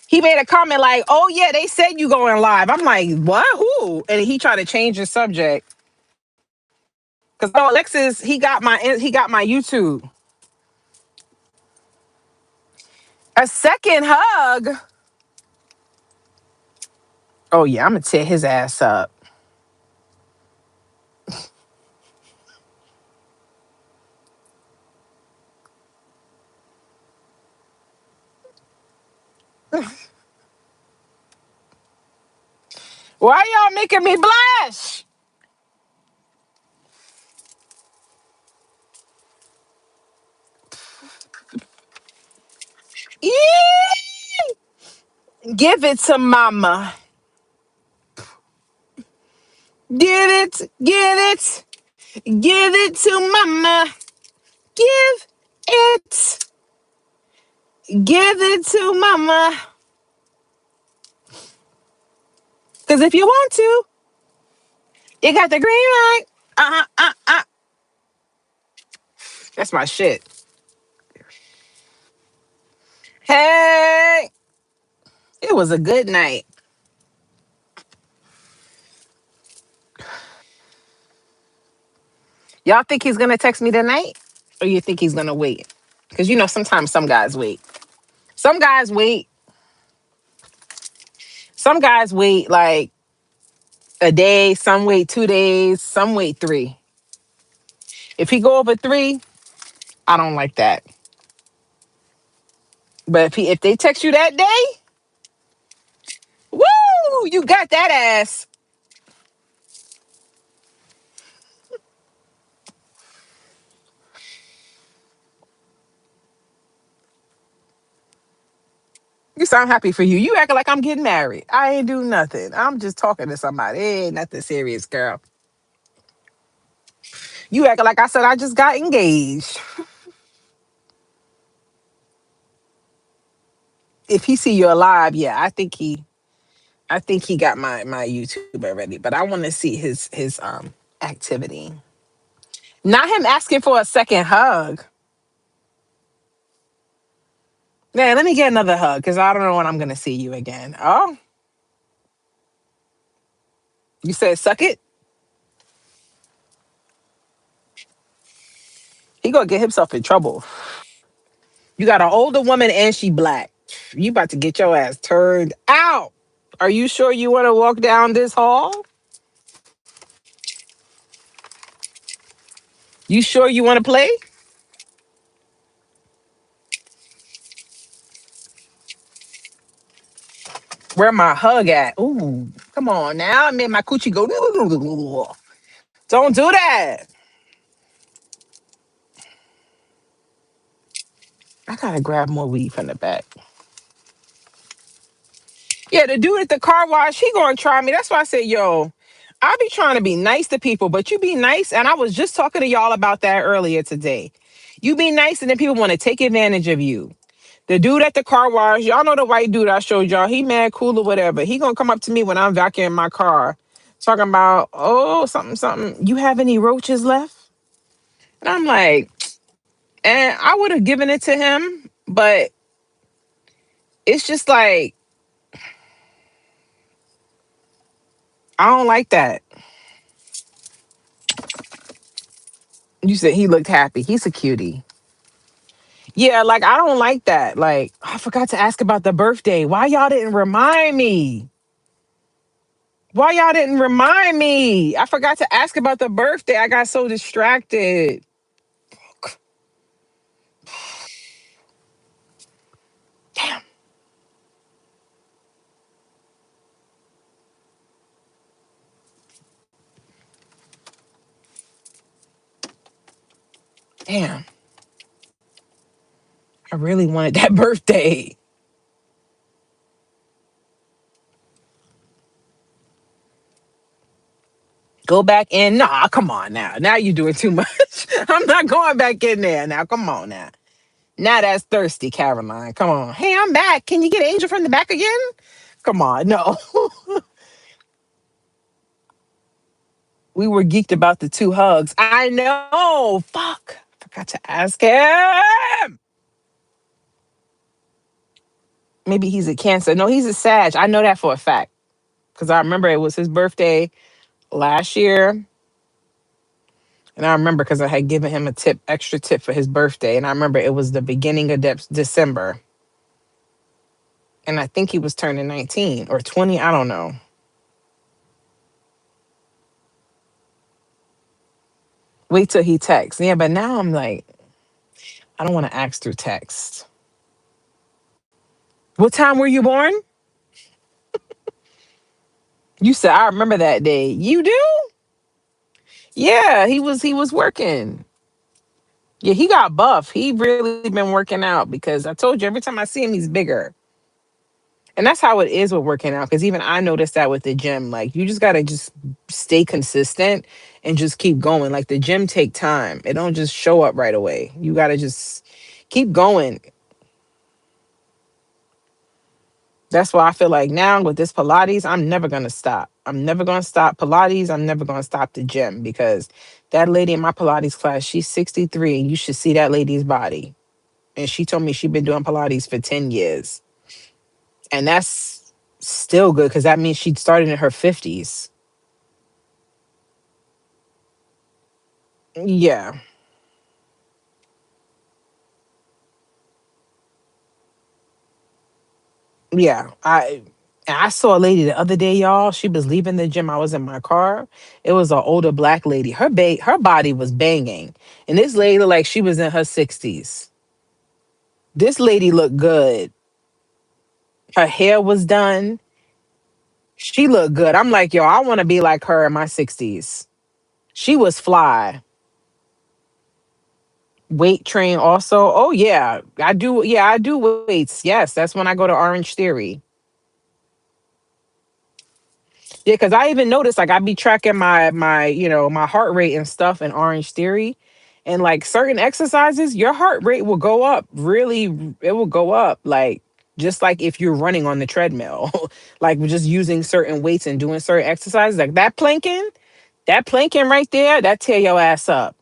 he made a comment like, "Oh yeah, they said you going live." I'm like, "What? Who?" And he tried to change the subject. Cause oh, Alexis, he got my YouTube. A second hug. Oh yeah, I'm gonna tear his ass up. Why y'all making me blush? Give it to mama. Give it, give it, give it to mama. Give it, give it to mama. Because if you want to, you got the green light. That's my shit. Hey, it was a good night. Y'all think he's gonna text me tonight? Or you think he's gonna wait? Because you know, sometimes some guys wait. Some guys wait. Some guys wait like a day, some wait 2 days, some wait three. If he go over three, I don't like that. But if they text you that day, woo, you got that ass. You sound happy for you. You acting like I'm getting married. I ain't do nothing. I'm just talking to somebody. It ain't nothing serious, girl. You acting like I said I just got engaged. If he see you alive, yeah, I think he got my YouTube already. But I want to see his activity. Not him asking for a second hug. Man, let me get another hug because I don't know when I'm gonna see you again. Oh, you said suck it? He gonna get himself in trouble. You got an older woman and she black. You about to get your ass turned out. Are you sure you want to walk down this hall? You sure you want to play? Where my hug at? Ooh, come on now. I made my coochie go. Don't do that. I gotta grab more weed from the back. Yeah, the dude at the car wash, he gonna try me. That's why I said, yo, I be trying to be nice to people, but you be nice. And I was just talking to y'all about that earlier today. You be nice, and then people want to take advantage of you. The dude at the car wash, y'all know the white dude I showed y'all. He mad cool or whatever. He gonna come up to me when I'm vacuuming my car, talking about, oh, something, something. You have any roaches left? And I'm like, and I would have given it to him, but it's just like, I don't like that. You said he looked happy. He's a cutie. Yeah, like I don't like that. Like, I forgot to ask about the birthday. Why y'all didn't remind me? Why y'all didn't remind me? I forgot to ask about the birthday. I got so distracted. Damn, damn. I really wanted that birthday. Go back in. Nah, come on now. Now you're doing too much. I'm not going back in there now. Come on now. Now that's thirsty, Caroline. Come on. Hey, I'm back. Can you get Angel from the back again? Come on. No. We were geeked about the two hugs. I know. Fuck. Forgot to ask him. Maybe he's a Cancer. No, he's a Sag. I know that for a fact. Because I remember it was his birthday last year. And I remember because I had given him a tip, extra tip for his birthday. And I remember it was the beginning of December. And I think he was turning 19 or 20. I don't know. Wait till he texts. Yeah, but now I'm like, I don't want to ask through text. What time were you born? You said I remember that day. You do? Yeah, he was working. Yeah, he got buff. He really been working out because I told you every time I see him, he's bigger. And that's how it is with working out. Because even I noticed that with the gym, like you just gotta just stay consistent and just keep going. Like the gym take time. It don't just show up right away. You gotta just keep going. That's why I feel like now with this Pilates, I'm never gonna stop. I'm never gonna stop Pilates. I'm never gonna stop the gym because that lady in my Pilates class, she's 63 and you should see that lady's body. And she told me she'd been doing Pilates for 10 years. And that's still good because that means she started in her 50s. Yeah. Yeah. I saw a lady the other day, y'all. She was leaving the gym. I was in my car. It was an older black lady. Her body was banging. And this lady looked like she was in her 60s. This lady looked good. Her hair was done. She looked good. I'm like, yo, I want to be like her in my 60s. She was fly. Weight train also. Oh yeah. I do. Yeah, I do weights. Yes, that's when I go to Orange Theory. Yeah, because I even noticed like I be tracking my heart rate and stuff in Orange Theory. And like certain exercises, your heart rate will go up. Really, it will go up. Like just like if you're running on the treadmill, like just using certain weights and doing certain exercises, like that planking right there, that tear your ass up.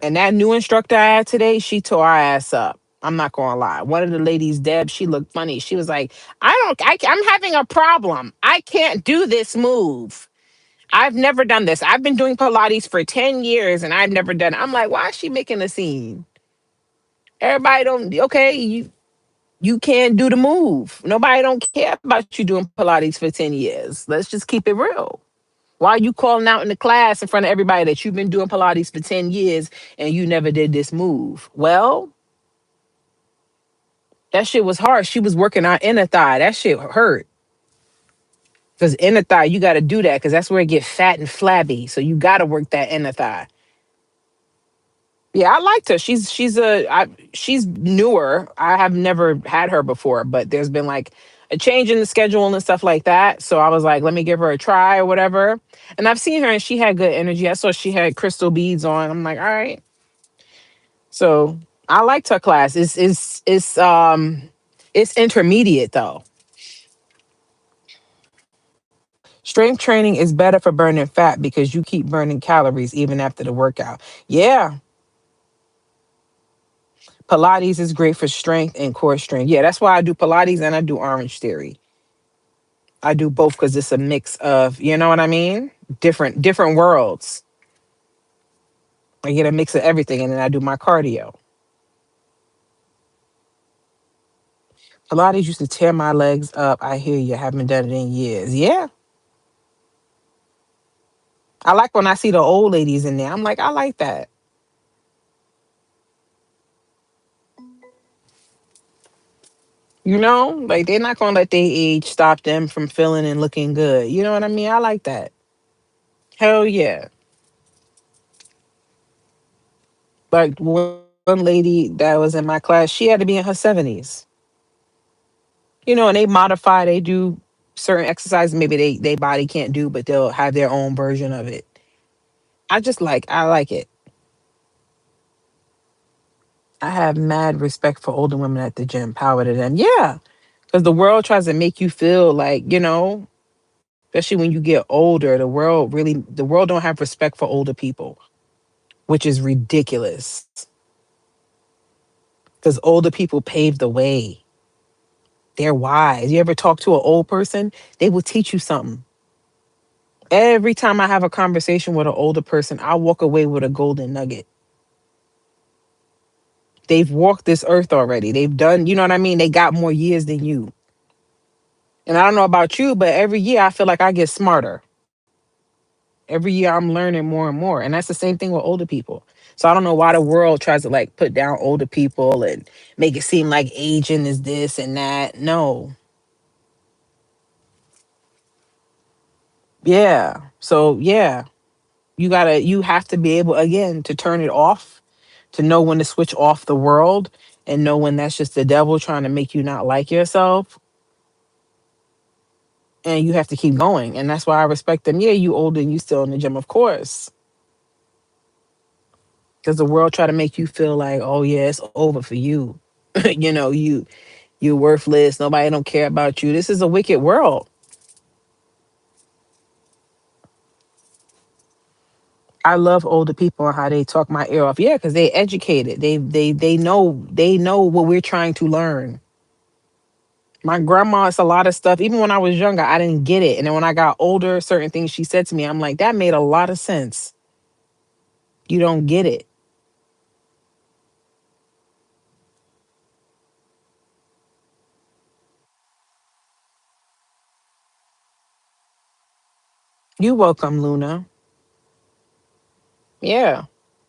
And that new instructor I had today, she tore our ass up. I'm not gonna lie. One of the ladies, Deb, she looked funny. She was like, I'm having a problem. I can't do this move. I've never done this. I've been doing Pilates for 10 years and I've never done it. I'm like, why is she making a scene? Everybody don't, okay, you can't do the move. Nobody don't care about you doing Pilates for 10 years. Let's just keep it real. Why are you calling out in the class in front of everybody that you've been doing Pilates for 10 years and you never did this move? Well, that shit was hard. She was working our inner thigh. That shit hurt. Because inner thigh, you got to do that because that's where it gets fat and flabby. So you got to work that inner thigh. Yeah, I liked her. She's newer. I have never had her before, but there's been like a change in the schedule and stuff like that. So I was like, let me give her a try or whatever. And I've seen her and she had good energy. I saw she had crystal beads on. I'm like, all right. So I liked her class. It's intermediate though. Strength training is better for burning fat because you keep burning calories even after the workout. Yeah, Pilates is great for strength and core strength. Yeah, that's why I do Pilates and I do Orange Theory. I do both because it's a mix of, you know what I mean? Different worlds. I get a mix of everything and then I do my cardio. Pilates used to tear my legs up. I hear you. Haven't done it in years. Yeah. I like when I see the old ladies in there. I'm like, I like that. You know, like they're not gonna let their age stop them from feeling and looking good. You know what I mean? I like that. Hell yeah. Like one lady that was in my class, she had to be in her 70s. And they modify, they do certain exercises maybe they body can't do, but they'll have their own version of it. I like it. I have mad respect for older women at the gym. Power to them. Yeah. Because the world tries to make you feel like, especially when you get older, the world don't have respect for older people, which is ridiculous. Because older people pave the way. They're wise. You ever talk to an old person? They will teach you something. Every time I have a conversation with an older person, I walk away with a golden nugget. They've walked this earth already. They've done, you know what I mean? They got more years than you. And I don't know about you, but every year I feel like I get smarter. Every year I'm learning more and more. And that's the same thing with older people. So I don't know why the world tries to like put down older people and make it seem like aging is this and that. No. Yeah. So yeah, you have to be able again to turn it off, to know when to switch off the world and know when that's just the devil trying to make you not like yourself, and you have to keep going. And that's why I respect them. Yeah, you older and you still in the gym, of course. Because the world try to make you feel like, oh yeah, it's over for you. You know, you're worthless. Nobody don't care about you. This is a wicked world. I love older people and how they talk my ear off. Yeah, because they educated. They know what we're trying to learn. My grandma, it's a lot of stuff. Even when I was younger, I didn't get it. And then when I got older, certain things she said to me, I'm like, that made a lot of sense. You don't get it. You welcome, Luna. Yeah.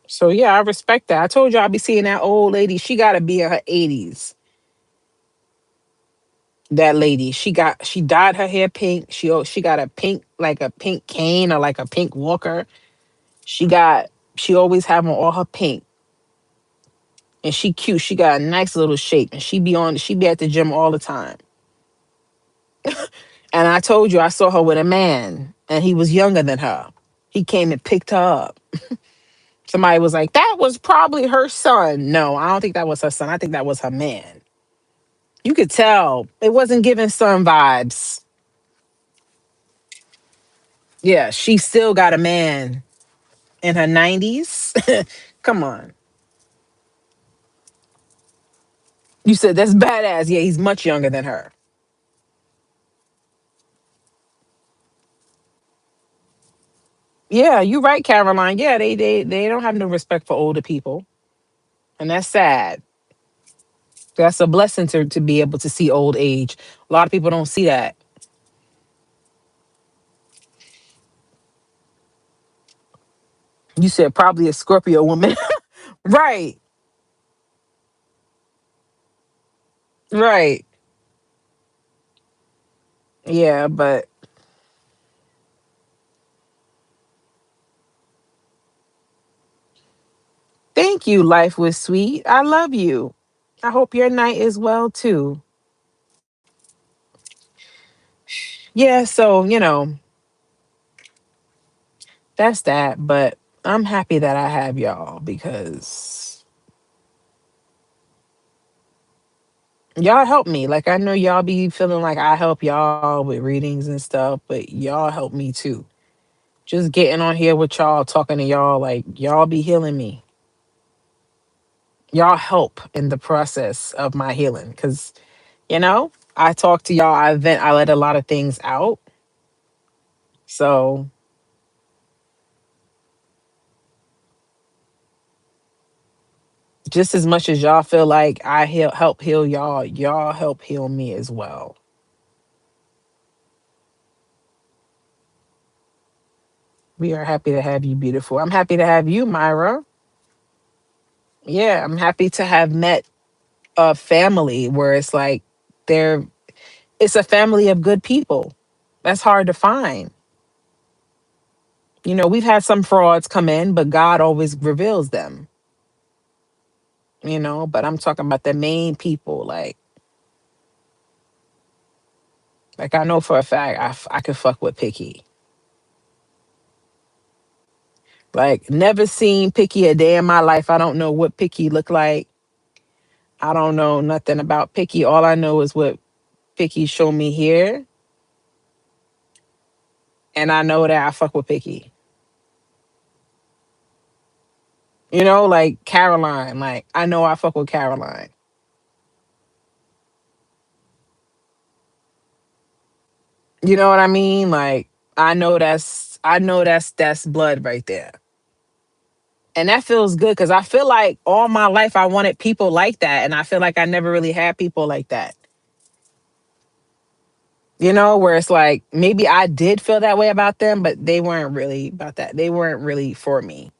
So yeah, I respect that. I told you I'll be seeing that old lady. She gotta be in her 80s. That lady. She dyed her hair pink. She got a pink, like a pink cane or like a pink walker. She always have on all her pink. And she cute. She got a nice little shape. And she be at the gym all the time. And I told you I saw her with a man and he was younger than her. He came and picked her up. Somebody was like, that was probably her son. No, I don't think that was her son. I think that was her man. You could tell it wasn't giving son vibes. Yeah, she still got a man in her 90s. Come on. You said that's badass. Yeah, he's much younger than her. Yeah, you're right, Caroline. Yeah, they don't have no respect for older people. And that's sad. That's a blessing to be able to see old age. A lot of people don't see that. You said probably a Scorpio woman. Right. Right. Yeah, but thank you. Life was sweet. I love you. I hope your night is well too. Yeah, so, that's that. But I'm happy that I have y'all because y'all help me. Like, I know y'all be feeling like I help y'all with readings and stuff, but y'all help me too. Just getting on here with y'all, talking to y'all, like, y'all be healing me. Y'all help in the process of my healing because, I talk to y'all, I vent, I let a lot of things out. So just as much as y'all feel like help heal y'all, y'all help heal me as well. We are happy to have you, beautiful. I'm happy to have you, Myra. Yeah, I'm happy to have met a family where it's like they're it's a family of good people. That's hard to find. We've had some frauds come in, but God always reveals them, but I'm talking about the main people. Like I know for a fact I could fuck with Picky. Like never seen Picky a day in my life. I don't know what Picky look like. I don't know nothing about Picky. All I know is what Picky showed me here. And I know that I fuck with Picky. Like Caroline. Like I know I fuck with Caroline. You know what I mean? Like I know that's blood right there. And that feels good because I feel like all my life I wanted people like that. And I feel like I never really had people like that. Where it's like maybe I did feel that way about them, but they weren't really about that. They weren't really for me.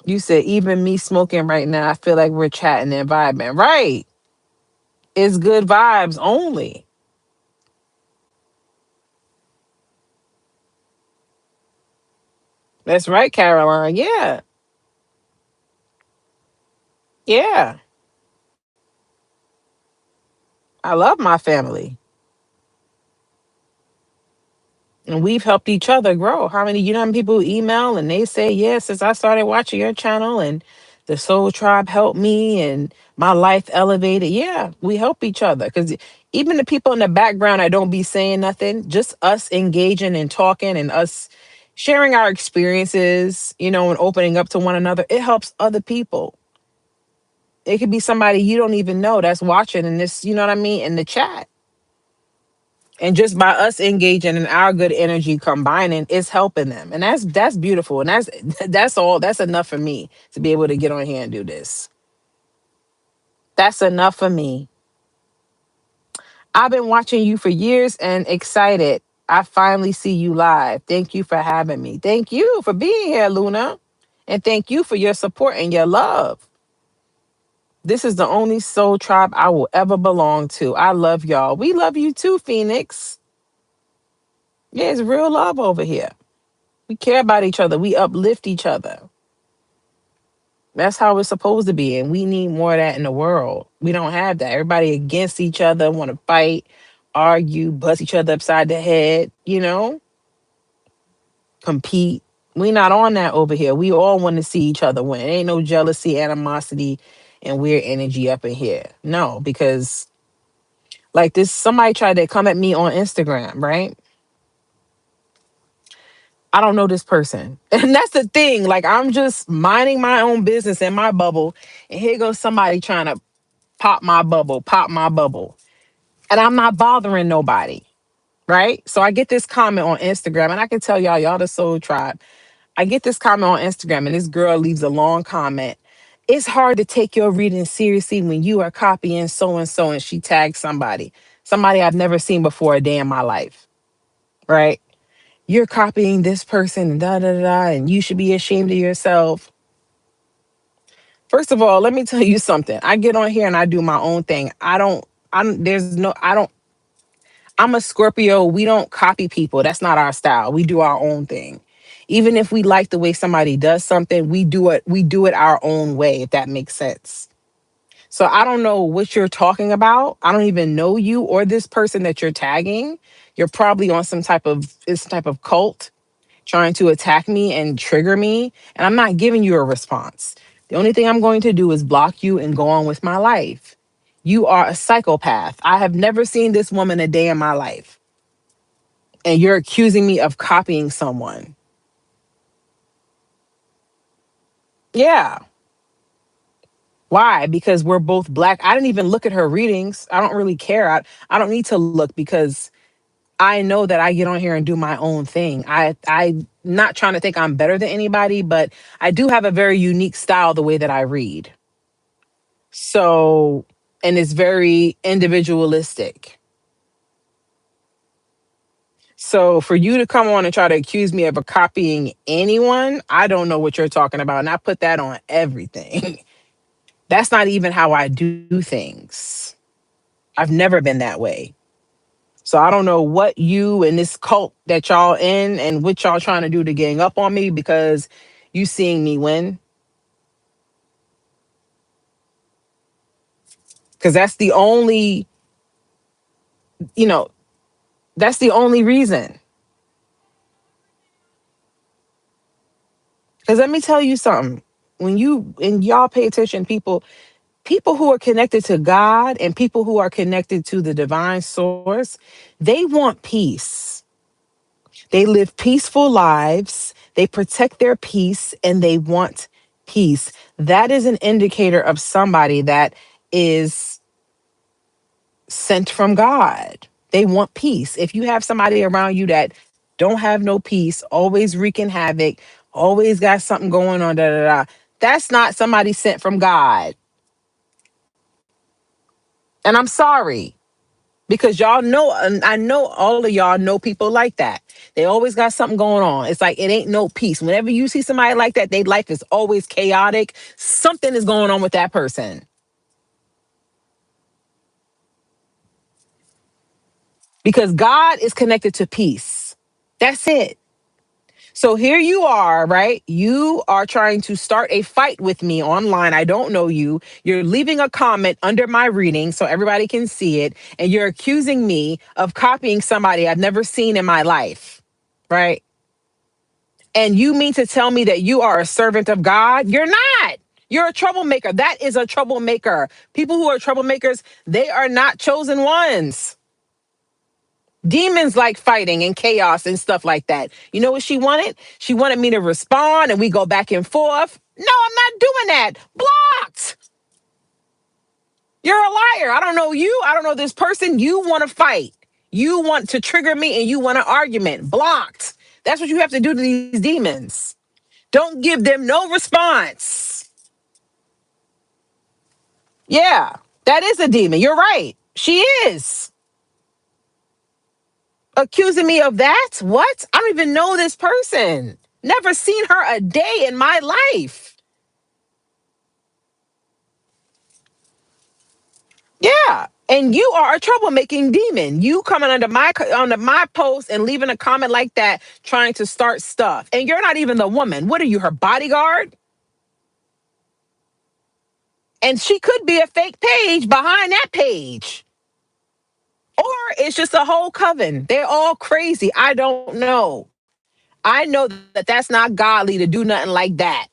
You said even me smoking right now, I feel like we're chatting and vibing. Right. It's good vibes only. That's right, Caroline. Yeah. Yeah, I love my family. And we've helped each other grow. How many, you know, how many people email and they say, yeah, since I started watching your channel and the Soul Tribe helped me and my life elevated. Yeah, we help each other. Because even the people in the background that don't be saying nothing, just us engaging and talking and us sharing our experiences, you know, and opening up to one another, it helps other people. It could be somebody you don't even know that's watching in this, you know what I mean, in the chat. And just by us engaging and our good energy combining, it's helping them. And that's beautiful. And that's all, that's enough for me to be able to get on here and do this. That's enough for me. I've been watching you for years and excited. I finally see you live. Thank you for having me. Thank you for being here, Luna. And thank you for your support and your love. This is the only soul tribe I will ever belong to. I love y'all. We love you too, Phoenix. Yeah, it's real love over here. We care about each other. We uplift each other. That's how it's supposed to be. And we need more of that in the world. We don't have that. Everybody against each other, want to fight, argue, bust each other upside the head, you know, compete. We not on that over here. We all want to see each other win. Ain't no jealousy, animosity, and weird energy up in here. No, because like this, somebody tried to come at me on Instagram, right? I don't know this person. And that's the thing. Like I'm just minding my own business in my bubble. And here goes somebody trying to pop my bubble, pop my bubble. And I'm not bothering nobody. Right. So I get this comment on Instagram, and I can tell y'all the soul tribe. I get this comment on Instagram, and this girl leaves a long comment. It's hard to take your reading seriously when you are copying so and so, and she tagged somebody I've never seen before a day in my life. Right. You're copying this person and da da da, da, and you should be ashamed of yourself. First of all, let me tell you something. I get on here and I do my own thing. There's no, I don't, I'm a Scorpio. We don't copy people. That's not our style. We do our own thing. Even if we like the way somebody does something, we do it our own way, if that makes sense. So I don't know what you're talking about. I don't even know you or this person that you're tagging. You're probably on some type of cult trying to attack me and trigger me, and I'm not giving you a response. The only thing I'm going to do is block you and go on with my life. You are a psychopath. I have never seen this woman a day in my life, and you're accusing me of copying someone. Yeah. Why? Because we're both black. I didn't even look at her readings. I don't really care. I don't need to look because I know that I get on here and do my own thing. I not trying to think I'm better than anybody, but I do have a very unique style the way that I read. So, and it's very individualistic. So, for you to come on and try to accuse me of copying anyone, I don't know what you're talking about. And I put that on everything. That's not even how I do things. I've never been that way. So, I don't know what you and this cult that y'all in and what y'all trying to do to gang up on me because you seeing me win. Because you know, that's the only reason. Because let me tell you something. When you and y'all pay attention, people who are connected to God and people who are connected to the divine source, they want peace. They live peaceful lives. They protect their peace and they want peace. That is an indicator of somebody that is sent from God. They want peace. If you have somebody around you that don't have no peace, always wreaking havoc, always got something going on, da da da, that's not somebody sent from God. And I'm sorry because y'all know, and I know all of y'all know people like that. They always got something going on. It's like it ain't no peace. Whenever you see somebody like that, their life is always chaotic. Something is going on with that person because God is connected to peace. That's it. So here you are, right? You are trying to start a fight with me online. I don't know you. You're leaving a comment under my reading so everybody can see it. And you're accusing me of copying somebody I've never seen in my life, right? And you mean to tell me that you are a servant of God? You're not. You're a troublemaker. That is a troublemaker. People who are troublemakers, they are not chosen ones. Demons like fighting and chaos and stuff like that. You know what she wanted? She wanted me to respond and we go back and forth. No, I'm not doing that. Blocked. You're a liar. I don't know you. I don't know this person. You want to fight. You want to trigger me and you want an argument. Blocked. That's what you have to do to these demons. Don't give them no response. Yeah, that is a demon. You're right. She is. Accusing me of that? What? I don't even know this person. Never seen her a day in my life. Yeah. And you are a troublemaking demon. You coming under my post and leaving a comment like that, trying to start stuff. And you're not even the woman. What are you, her bodyguard? And she could be a fake page behind that page. Or it's just a whole coven. They're all crazy. I don't know. I know that that's not godly to do nothing like that.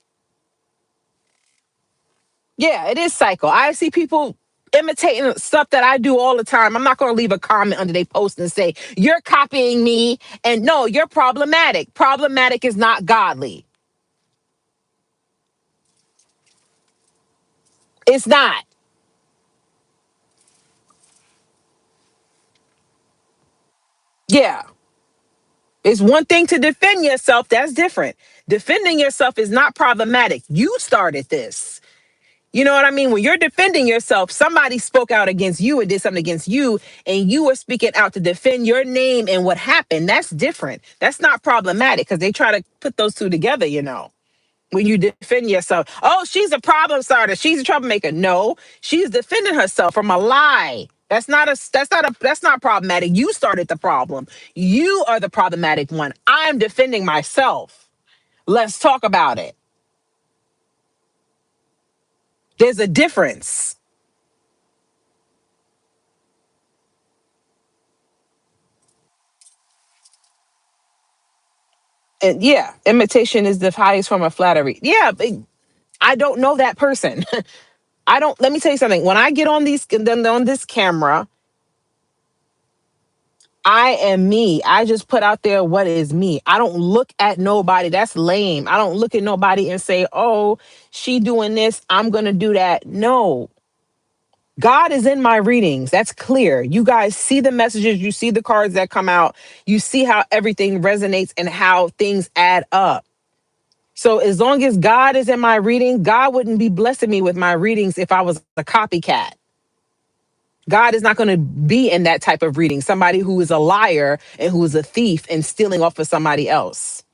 Yeah, it is psycho. I see people imitating stuff that I do all the time. I'm not going to leave a comment under their post and say, you're copying me. And no, you're problematic. Problematic is not godly. It's not. Yeah. It's one thing to defend yourself. That's different. Defending yourself is not problematic. You started this. You know what I mean? When you're defending yourself, somebody spoke out against you and did something against you, and you were speaking out to defend your name and what happened. That's different. That's not problematic because they try to put those two together, you know. When you defend yourself, oh, she's a problem starter. She's a troublemaker. No, she's defending herself from a lie. That's not problematic. You started the problem. You are the problematic one. I'm defending myself. Let's talk about it. There's a difference. And yeah, imitation is the highest form of flattery. Yeah, but I don't know that person. I don't. Let me tell you something. When I get on this camera, I am me. I just put out there what is me. I don't look at nobody. That's lame. I don't look at nobody and say, "Oh, she doing this. I'm gonna do that." No, God is in my readings. That's clear. You guys see the messages. You see the cards that come out. You see how everything resonates and how things add up. So as long as God is in my reading, God wouldn't be blessing me with my readings if I was a copycat. God is not going to be in that type of reading. Somebody who is a liar and who is a thief and stealing off of somebody else.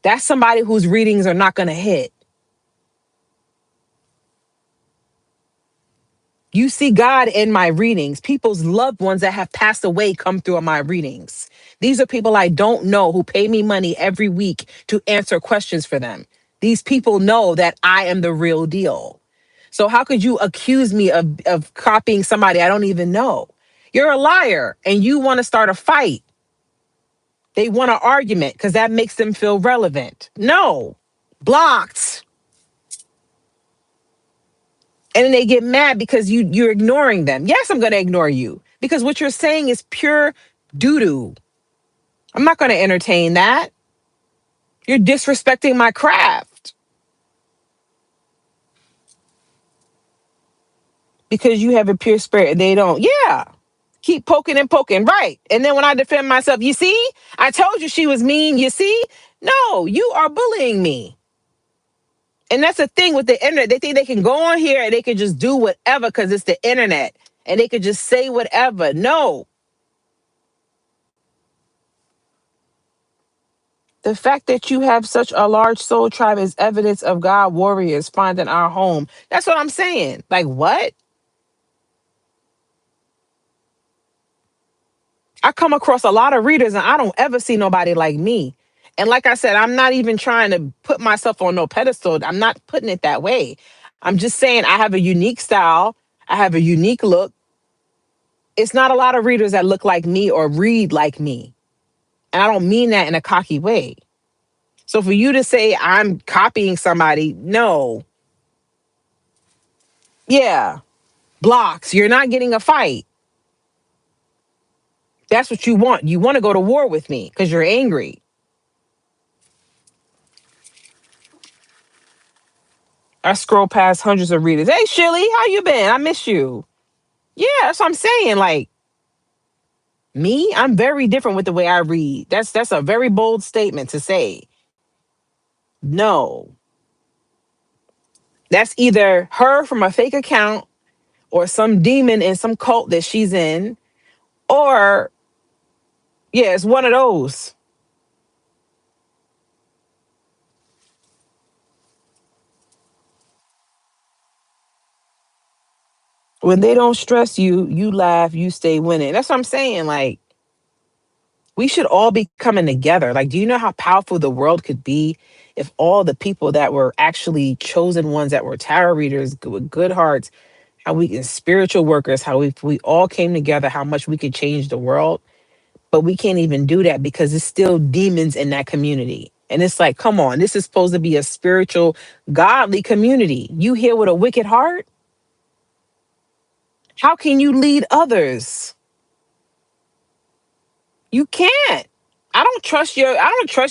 That's somebody whose readings are not going to hit. You see God in my readings. People's loved ones that have passed away come through my readings. These are people I don't know who pay me money every week to answer questions for them. These people know that I am the real deal. So how could you accuse me of copying somebody I don't even know? You're a liar and you want to start a fight. They want an argument because that makes them feel relevant. No, blocked. And then they get mad because you're ignoring them. Yes, I'm going to ignore you because what you're saying is pure doo doo. I'm not going to entertain that. You're disrespecting my craft because you have a pure spirit and they don't. Yeah. Keep poking and poking. Right. And then when I defend myself, you see, I told you she was mean. You see, no, you are bullying me. And that's the thing with the internet. They think they can go on here and they can just do whatever because it's the internet and they could just say whatever. No, the fact that you have such a large soul tribe is evidence of God warriors finding our home. That's what I'm saying. Like, what? I come across a lot of readers and I don't ever see nobody like me. And like I said, I'm not even trying to put myself on no pedestal. I'm not putting it that way. I'm just saying I have a unique style. I have a unique look. It's not a lot of readers that look like me or read like me. And I don't mean that in a cocky way. So for you to say I'm copying somebody, no. Yeah. Blocks. You're not getting a fight. That's what you want. You want to go to war with me because you're angry. I scroll past hundreds of readers. Hey, Shilly, how you been? I miss you. Yeah, that's what I'm saying. Like me, I'm very different with the way I read. That's a very bold statement to say. No, that's either her from a fake account or some demon in some cult that she's in, or yeah, it's one of those. When they don't stress you, you laugh, you stay winning. That's what I'm saying. Like we should all be coming together. Like, do you know how powerful the world could be if all the people that were actually chosen ones that were tarot readers with good hearts, how we can spiritual workers, how we all came together, how much we could change the world. But we can't even do that because it's still demons in that community. And it's like, come on, this is supposed to be a spiritual, godly community. You here with a wicked heart? How can you lead others? You can't. I don't trust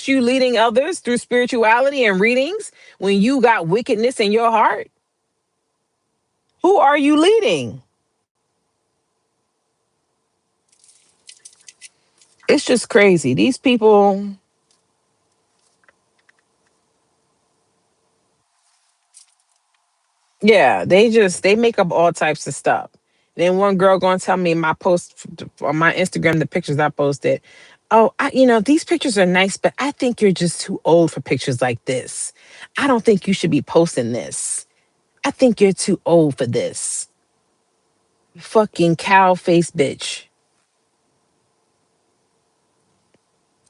you leading others through spirituality and readings when you got wickedness in your heart. Who are you leading? It's just crazy. These people, yeah, they make up all types of stuff. Then one girl gonna tell me my post on my Instagram, the pictures I posted. Oh, these pictures are nice, but I think you're just too old for pictures like this. I don't think you should be posting this. I think you're too old for this. Fucking cow face bitch.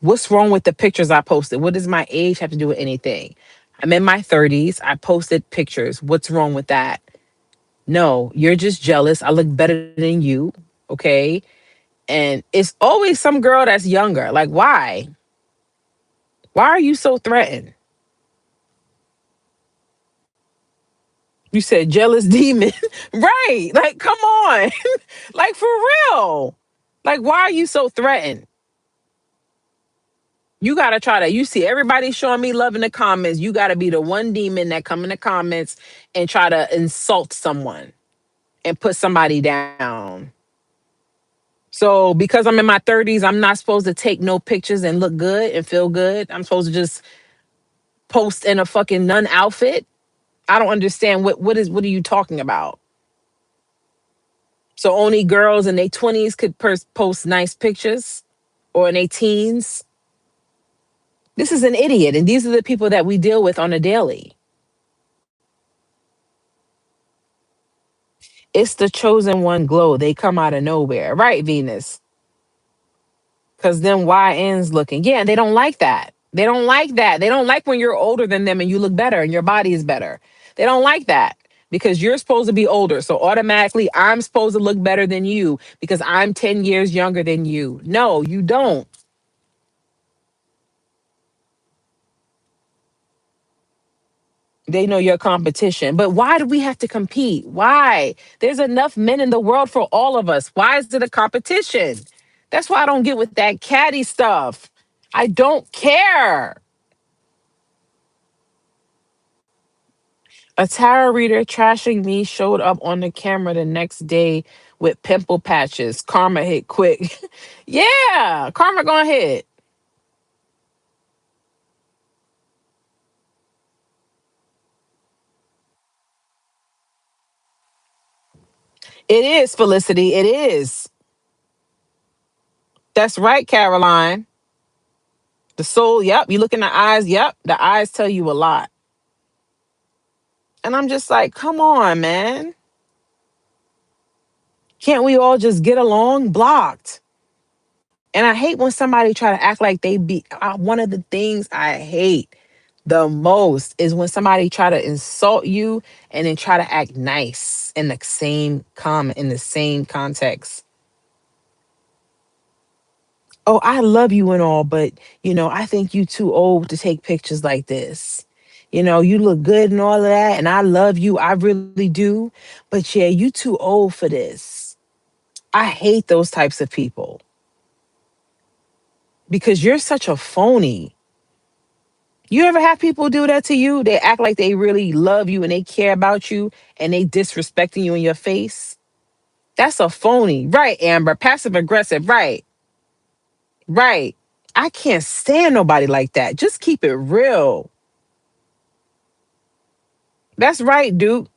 What's wrong with the pictures I posted? What does my age have to do with anything? I'm in my 30s. I posted pictures. What's wrong with that? No, you're just jealous. I look better than you. Okay. And it's always some girl that's younger. Like, why? Why are you so threatened? You said jealous demon. Right. Like, come on. Like, for real. Like, why are you so threatened? You gotta try to. You see everybody showing me love in the comments. You gotta be the one demon that come in the comments and try to insult someone and put somebody down. So because I'm in my 30s, I'm not supposed to take no pictures and look good and feel good. I'm supposed to just post in a fucking nun outfit. I don't understand what are you talking about? So only girls in their 20s could post nice pictures or in their teens. This is an idiot, and these are the people that we deal with on a daily. It's the chosen one glow. They come out of nowhere, right, Venus? Because them YNs looking, yeah, they don't like that. They don't like that. They don't like when you're older than them and you look better and your body is better. They don't like that because you're supposed to be older. So automatically, I'm supposed to look better than you because I'm 10 years younger than you. No, you don't. They know your competition. But why do we have to compete? Why? There's enough men in the world for all of us. Why is it a competition? That's why I don't get with that catty stuff. I don't care. A tarot reader trashing me showed up on the camera the next day with pimple patches. Karma hit quick. Yeah, karma gonna hit. It is, Felicity. It is. That's right, Caroline. The soul, yep. You look in the eyes, yep. The eyes tell you a lot. And I'm just like, come on, man. Can't we all just get along? Blocked. And I hate when somebody try to act like they be one of the things I hate the most is when somebody try to insult you and then try to act nice in the same comment, in the same context. Oh, I love you and all, but I think you too old to take pictures like this. You look good and all of that, and I love you. I really do. But yeah, you too old for this. I hate those types of people because you're such a phony. You ever have people do that to you? They act like they really love you and they care about you and they disrespecting you in your face. That's a phony. Right, Amber. Passive aggressive. Right. Right. I can't stand nobody like that. Just keep it real. That's right, Duke.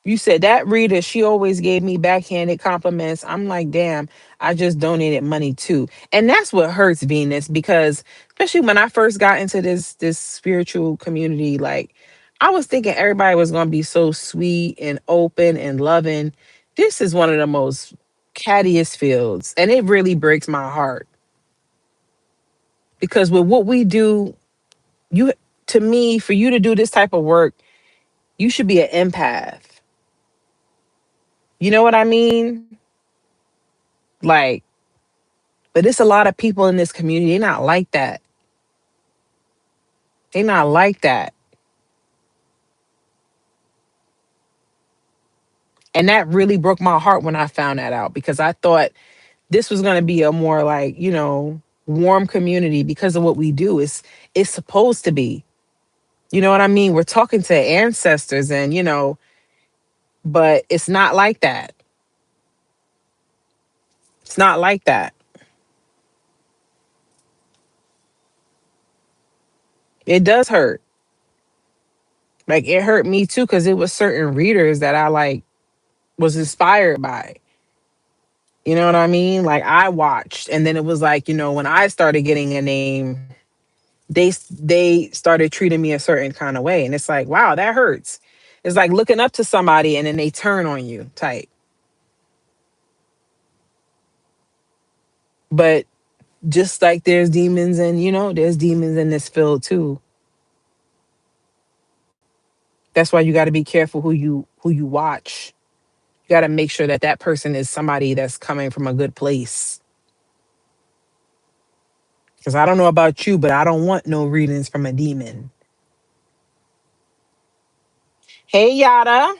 You said that reader, she always gave me backhanded compliments. I'm like, damn, I just donated money too. And that's what hurts, Venus, because especially when I first got into this spiritual community, like I was thinking everybody was gonna be so sweet and open and loving. This is one of the most cattiest fields. And it really breaks my heart. Because with what we do, you to me, for you to do this type of work, you should be an empath. You know what I mean? Like, but it's a lot of people in this community. They're not like that. They're not like that. And that really broke my heart when I found that out because I thought this was going to be a more like, warm community because of what we do. It's supposed to be. You know what I mean? We're talking to ancestors and, but it's not like that. It's not like that. It does hurt. Like it hurt me too cuz it was certain readers that I like was inspired by. You know what I mean? Like I watched, and then it was like, when I started getting a name, they started treating me a certain kind of way, and it's like, wow, that hurts. It's like looking up to somebody and then they turn on you, type. But just like there's demons, and there's demons in this field too. That's why you got to be careful who you watch. You got to make sure that that person is somebody that's coming from a good place. Because I don't know about you, but I don't want no readings from a demon. Hey, Yada.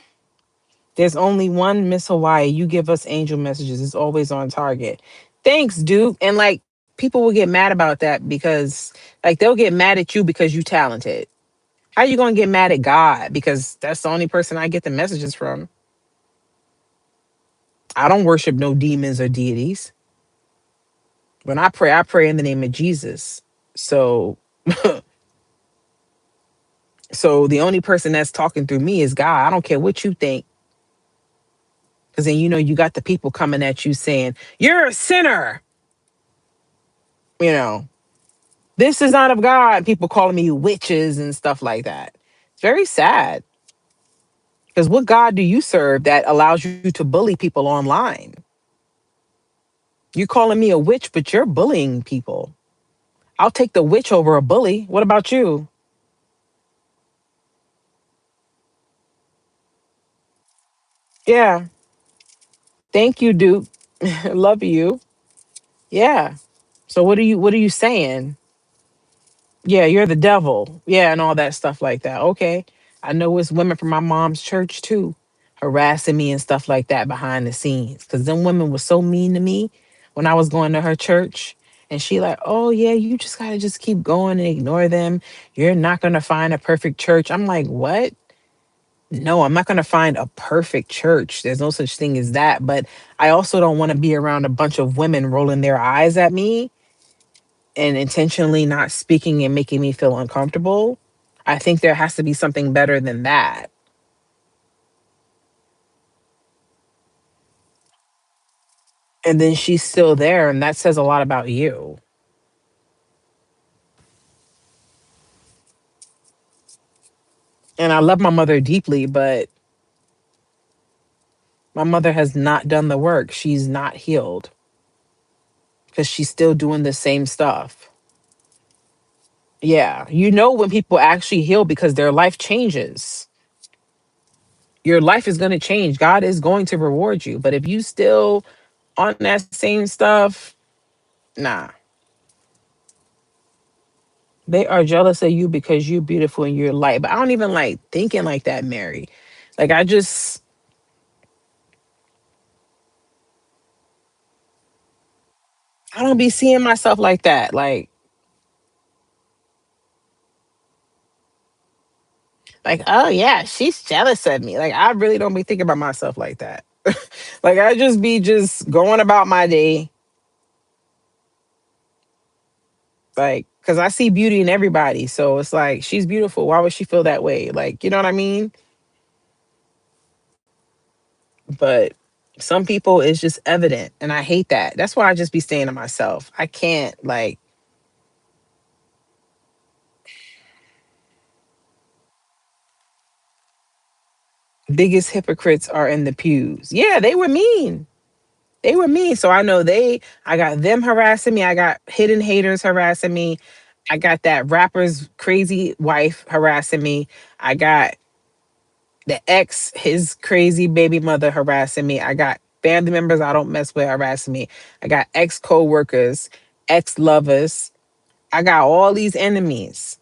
There's only one Miss Hawaii. You give us angel messages. It's always on target. Thanks, Duke. And like people will get mad about that because like they'll get mad at you because you talented. How you gonna get mad at God? Because that's the only person I get the messages from. I don't worship no demons or deities. When I pray in the name of Jesus. So so the only person that's talking through me is God. I don't care what you think. Cause then you got the people coming at you saying, you're a sinner. You know, this is not of God. People calling me witches and stuff like that. It's very sad. Because what God do you serve that allows you to bully people online? You calling me a witch, but you're bullying people. I'll take the witch over a bully. What about you? Yeah. Thank you, Duke. Love you. Yeah. So what are you saying? Yeah, you're the devil. Yeah, and all that stuff like that. Okay. I know it's women from my mom's church too, harassing me and stuff like that behind the scenes. Cause them women were so mean to me when I was going to her church. And she like, oh yeah, you just gotta just keep going and ignore them. You're not gonna find a perfect church. I'm like, what? No, I'm not gonna find a perfect church. There's no such thing as that. But I also don't want to be around a bunch of women rolling their eyes at me and intentionally not speaking and making me feel uncomfortable. I think there has to be something better than that. And then she's still there, and that says a lot about you. And I love my mother deeply, but My mother has not done the work. She's not healed because she's still doing the same stuff. Yeah. You know when people actually heal because their life changes. Your life is going to change. God is going to reward you. But if you still on that same stuff, nah. They are jealous of you because you're beautiful and you're light. But I don't even like thinking like that, Mary. Like I don't be seeing myself like that. Like, oh yeah, she's jealous of me. Like I really don't be thinking about myself like that. Like I just be just going about my day, like, because I see beauty in everybody. So it's like she's beautiful. Why would she feel that way? Like, you know what I mean? But some people it's just evident, and I hate that. That's why I just be staying to myself. I can't like biggest hypocrites are in the pews. Yeah, they were mean. They were mean. So I know I got them harassing me. I got hidden haters harassing me. I got that rapper's crazy wife harassing me. I got the ex, his crazy baby mother harassing me. I got family members I don't mess with harassing me. I got ex co workers, ex lovers. I got all these enemies.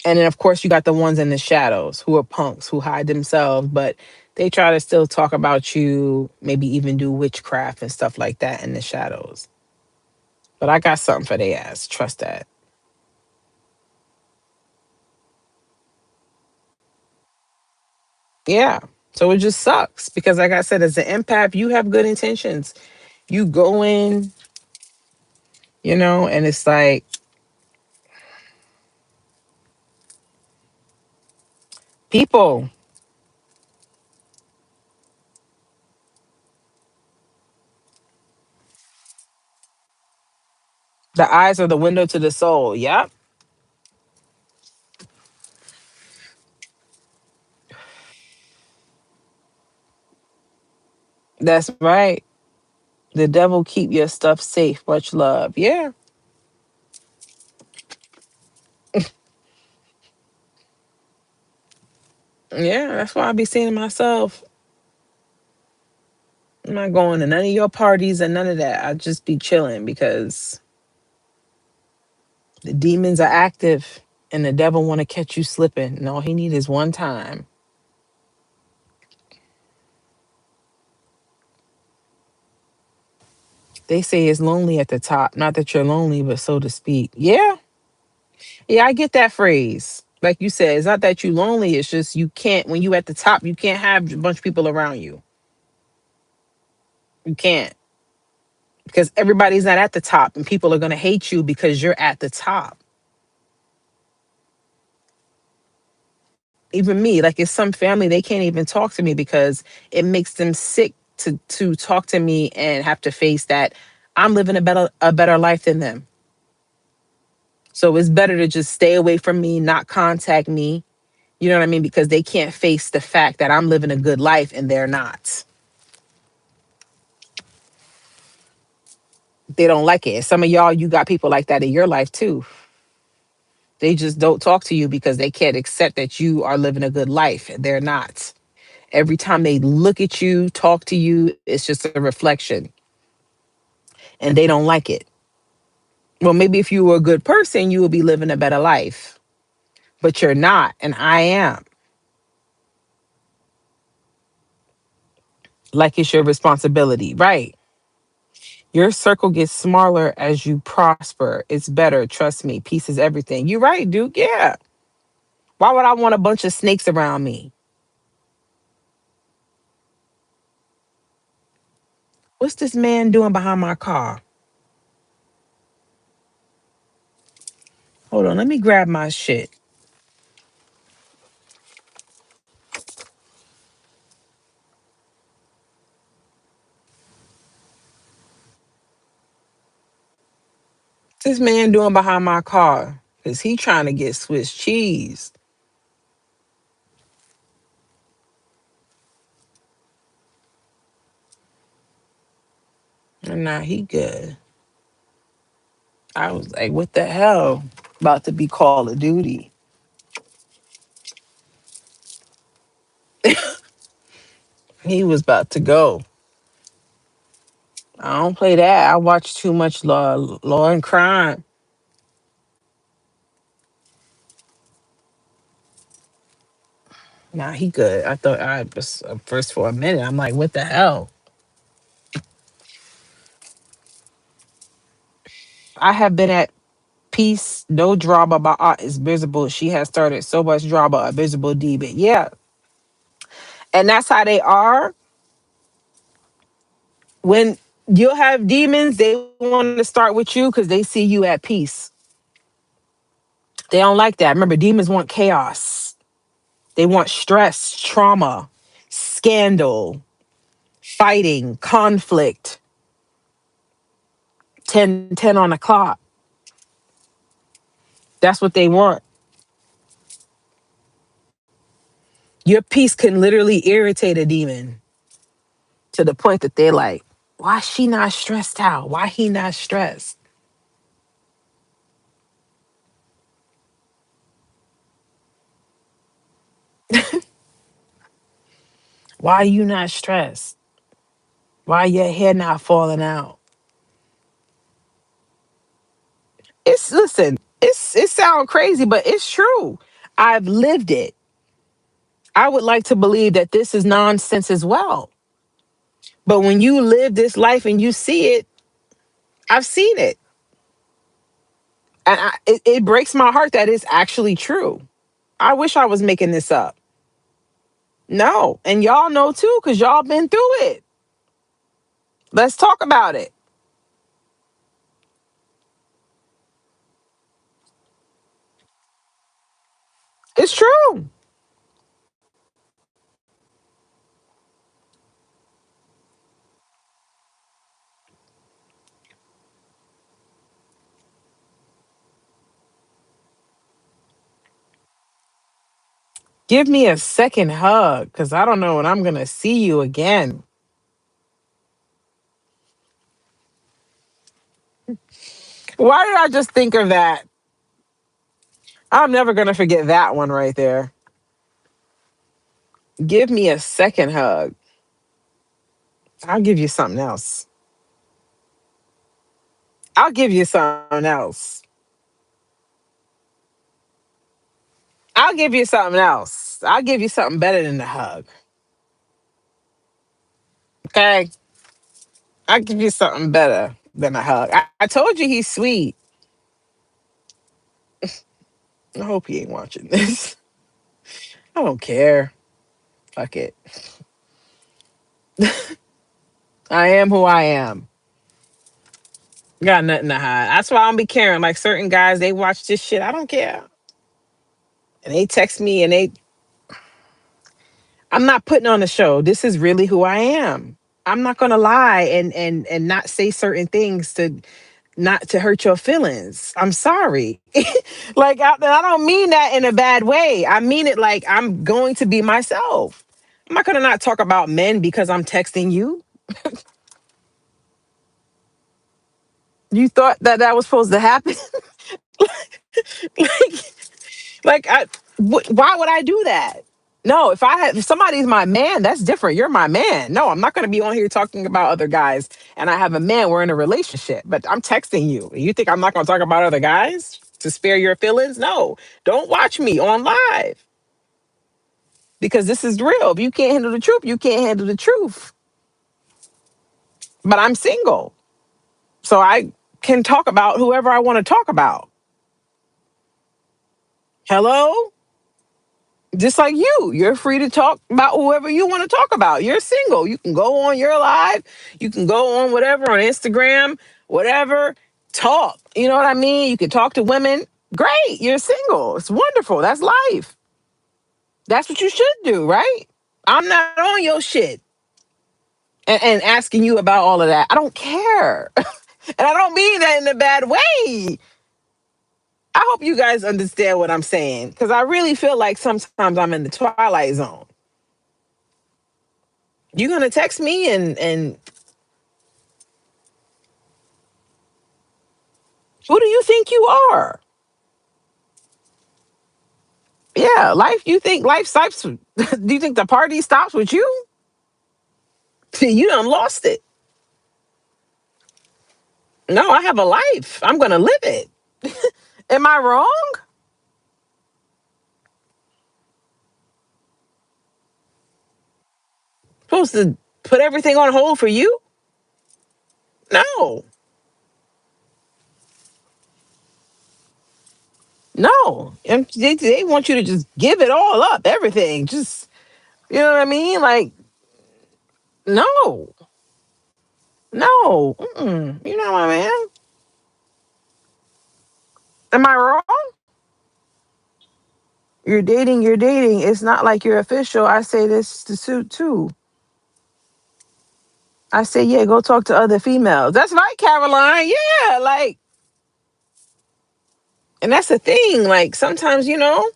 And then, of course, you got the ones in the shadows who are punks who hide themselves, but they try to still talk about you, maybe even do witchcraft and stuff like that in the shadows. But I got something for their ass. Trust that. Yeah. So it just sucks because, like I said, as an empath, you have good intentions. You go in, and it's like people, the eyes are the window to the soul. Yep. That's right. The devil keep your stuff safe. Much love. Yeah. Yeah. That's why I be saying to myself, I'm not going to none of your parties and none of that. I just be chilling because the demons are active and the devil want to catch you slipping. And all he need is one time. They say it's lonely at the top. Not that you're lonely, but so to speak. Yeah. Yeah, I get that phrase. Like you said, it's not that you lonely. It's just you can't, when you at the top, you can't have a bunch of people around you. You can't. Because everybody's not at the top and people are going to hate you because you're at the top. Even me, like it's some family, they can't even talk to me because it makes them sick to talk to me and have to face that I'm living a better life than them. So it's better to just stay away from me, not contact me. You know what I mean? Because they can't face the fact that I'm living a good life and they're not. They don't like it. And some of y'all, you got people like that in your life too. They just don't talk to you because they can't accept that you are living a good life and they're not. Every time they look at you, talk to you, it's just a reflection and they don't like it. Well, maybe if you were a good person, you would be living a better life, but you're not. And I am. Like it's your responsibility. Right. Your circle gets smaller as you prosper. It's better. Trust me. Peace is everything. You're right, Duke. Yeah. Why would I want a bunch of snakes around me? What's this man doing behind my car? Hold on. Let me grab my shit. This man doing behind my car? Because he trying to get Swiss cheese. Nah, he good. I was like, what the hell? About to be Call of Duty. He was about to go. I don't play that. I watch too much law and crime. Nah, he good. I thought I was first for a minute. I'm like, what the hell? I have been at peace, no drama. My aunt is visible. She has started so much drama, a visible demon. Yeah. And that's how they are. When you'll have demons, they want to start with you because they see you at peace. They don't like that. Remember, demons want chaos. They want stress, trauma, scandal, fighting, conflict, 10 on the clock. That's what they want. Your peace can literally irritate a demon to the point that they're like, why she not stressed out? Why he not stressed? Why you not stressed? Why your hair not falling out? It's listen, it sounds crazy, but it's true. I've lived it. I would like to believe that this is nonsense as well. But when you live this life and you see it, I've seen it. And it breaks my heart that it's actually true. I wish I was making this up. No. And y'all know too, because y'all been through it. Let's talk about it. It's true. Give me a second hug because I don't know when I'm going to see you again. Why did I just think of that? I'm never going to forget that one right there. Give me a second hug. I'll give you something else. I'll give you something else. I'll give you something else. I'll give you something better than the hug. Okay? I'll give you something better than a hug. I told you he's sweet. I hope he ain't watching this. I don't care. Fuck it. I am who I am. Got nothing to hide. That's why I don't be caring. Like certain guys, they watch this shit. I don't care. And they text me and I'm not putting on a show. This is really who I am. I'm not gonna lie and not say certain things to not to hurt your feelings. I'm sorry. Like I don't mean that in a bad way. I mean it like I'm going to be myself. I'm not gonna not talk about men because I'm texting you. You thought that that was supposed to happen? like, why would I do that? No, if somebody's my man, that's different. You're my man. No, I'm not going to be on here talking about other guys. And I have a man. We're in a relationship, but I'm texting you. You think I'm not going to talk about other guys to spare your feelings? No, don't watch me on live because this is real. If you can't handle the truth, you can't handle the truth. But I'm single, so I can talk about whoever I want to talk about. Hello? Just like you're free to talk about whoever you want to talk about. You're single. You can go on your live. You can go on whatever on Instagram, whatever. Talk. You know what I mean? You can talk to women. Great. You're single. It's wonderful. That's life. That's what you should do, right? I'm not on your shit and asking you about all of that. I don't care. And I don't mean that in a bad way. I hope you guys understand what I'm saying because I really feel like sometimes I'm in the twilight zone. You're gonna text me and you think you are? Yeah, life. You think life stops? Do you think the party stops with you? You done lost it. No, I have a life. I'm gonna live it. Am I wrong? Supposed to put everything on hold for you? No, no. And they want you to just give it all up, everything. Just you know what I mean? Like no, no. Mm-mm. You know what I mean? Am I wrong? You're dating. You're dating. It's not like you're official. I say this to suit too. I say, yeah, go talk to other females. That's right, Caroline. Yeah, like, and that's the thing. Like, sometimes, the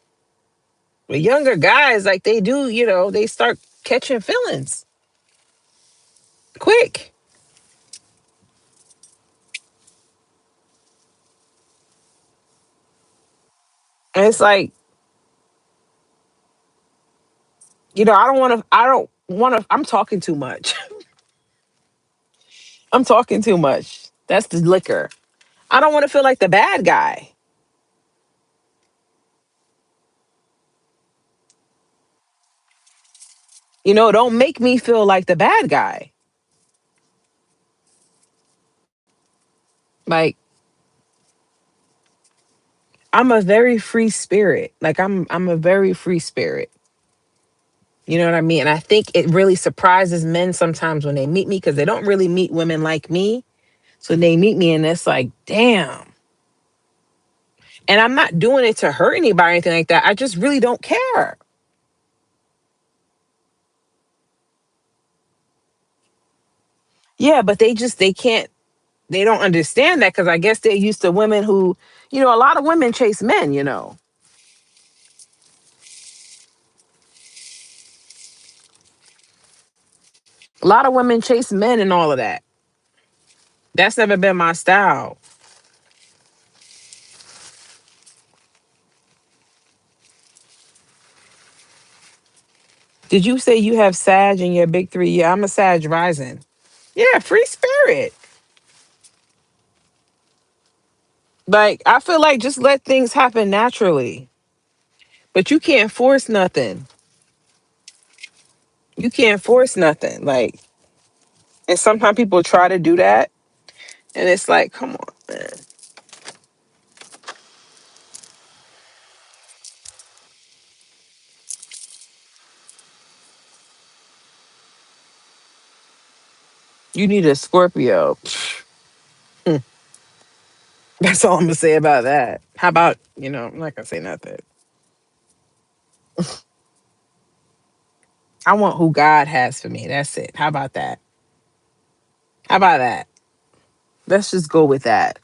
younger guys, like, they do, they start catching feelings quick. And it's like, I don't want to, I'm talking too much. I'm talking too much. That's the liquor. I don't want to feel like the bad guy. Don't make me feel like the bad guy. Like, I'm a very free spirit. Like, I'm a very free spirit. You know what I mean? And I think it really surprises men sometimes when they meet me because they don't really meet women like me. So they meet me and it's like, damn. And I'm not doing it to hurt anybody or anything like that. I just really don't care. Yeah, but they can't, they don't understand that because I guess they're used to women who, a lot of women chase men. A lot of women chase men and all of that. That's never been my style. Did you say you have Sag in your big three? Yeah, I'm a Sag rising. Yeah, free spirit. Like, I feel like just let things happen naturally. But you can't force nothing. You can't force nothing. Like, and sometimes people try to do that. And it's like, come on, man. You need a Scorpio. Hmm. That's all I'm gonna say about that. How about, I'm not gonna say nothing. I want who God has for me. That's it. How about that? How about that? Let's just go with that.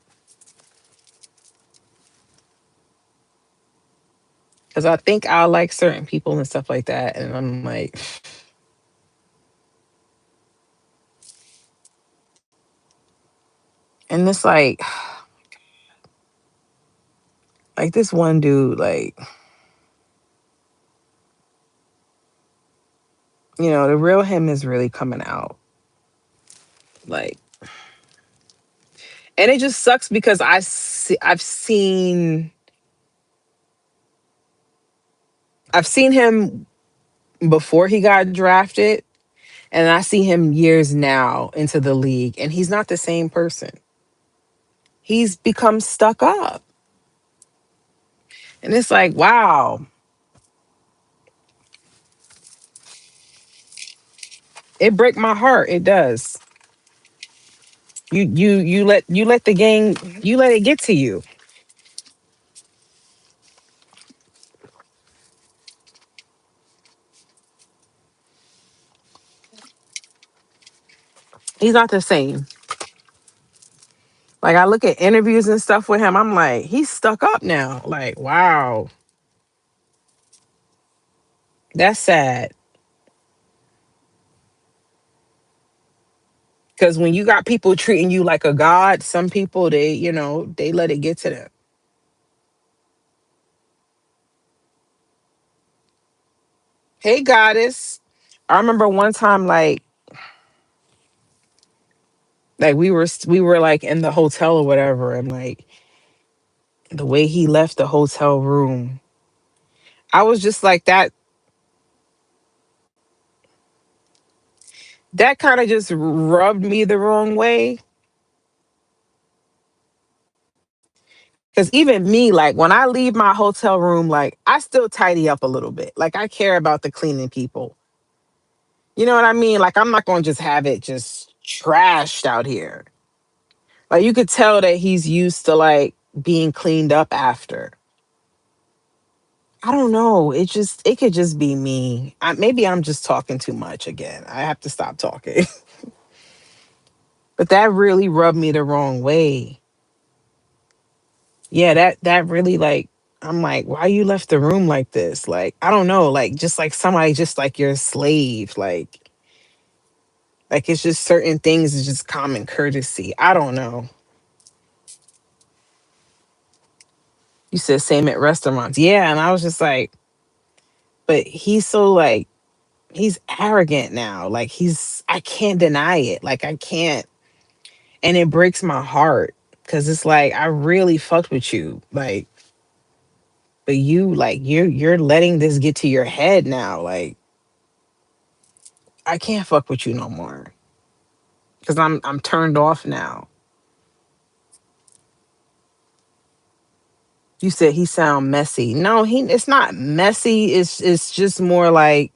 Cause I think I like certain people and stuff like that. And I'm like, and it's like this one dude, like, the real him is really coming out. Like, and it just sucks because I've seen him before he got drafted, and I see him years now into the league, and he's not the same person. He's become stuck up. And it's like, wow, it break my heart. It does. You let the game, you let it get to you. He's not the same. Like, I look at interviews and stuff with him, I'm like, he's stuck up now. Like, wow, that's sad. Because when you got people treating you like a god, some people, they let it get to them. Hey, goddess. I remember one time, like we were like in the hotel or whatever, and like the way he left the hotel room, I was just like that kind of just rubbed me the wrong way. Because even me, like when I leave my hotel room, like I still tidy up a little bit. Like I care about the cleaning people. You know what I mean? Like I'm not going to just have it just trashed out here. Like you could tell that he's used to like being cleaned up after. I don't know. It could just be me. Maybe I'm just talking too much again. I have to stop talking. But that really rubbed me the wrong way. Yeah, that really like I'm like, why you left the room like this? Like, I don't know, like just like somebody just like you're a slave. Like it's just certain things is just common courtesy. I don't know. You said same at restaurants. Yeah, and I was just like, but he's so like he's arrogant now. Like I can't deny it. Like I can't, and it breaks my heart because it's like I really fucked with you. Like, but you're letting this get to your head now. Like I can't fuck with you no more because I'm turned off now. You said he sound messy. No, it's not messy. It's just more like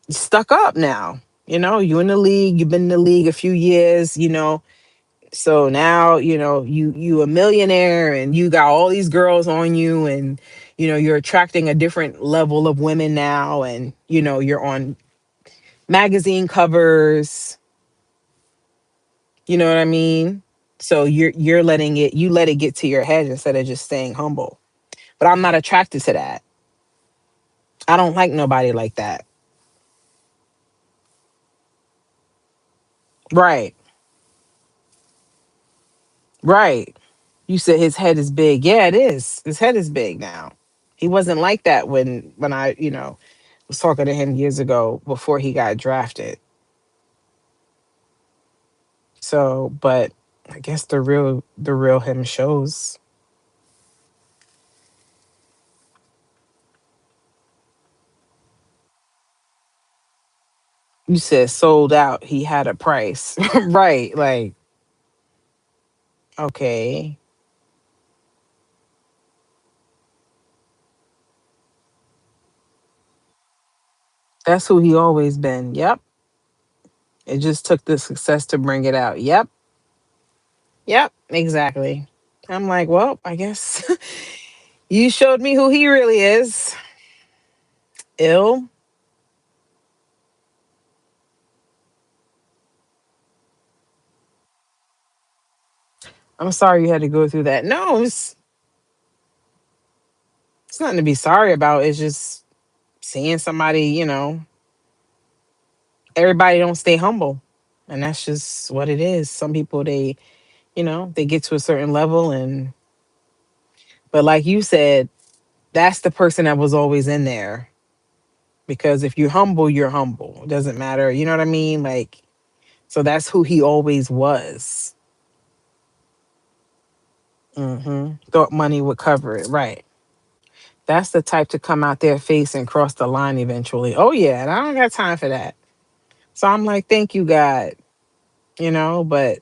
stuck up now. You in the league, you've been in the league a few years, so now, you a millionaire and you got all these girls on you, and you're attracting a different level of women now, and you're on magazine covers, you know what I mean? So you're letting it you let it get to your head instead of just staying humble. But I'm not attracted to that. I don't like nobody like that. Right. Right. You said his head is big. Yeah, it is. His head is big now. He wasn't like that when I, was talking to him years ago before he got drafted. So, but I guess the real him shows. You said sold out, he had a price. Right. Like, okay. That's who he always been. Yep. It just took the success to bring it out. Yep. Yep. Exactly. I'm like, well, I guess you showed me who he really is. Ill. I'm sorry you had to go through that. No, it's nothing to be sorry about. It's just seeing somebody, everybody don't stay humble. And that's just what it is. Some people they get to a certain level, but like you said, that's the person that was always in there. Because if you're humble, you're humble. It doesn't matter. You know what I mean? Like, so that's who he always was. Thought money would cover it. Right. That's the type to come out their face and cross the line eventually. Oh yeah, and I don't got time for that. So I'm like, thank you, God. But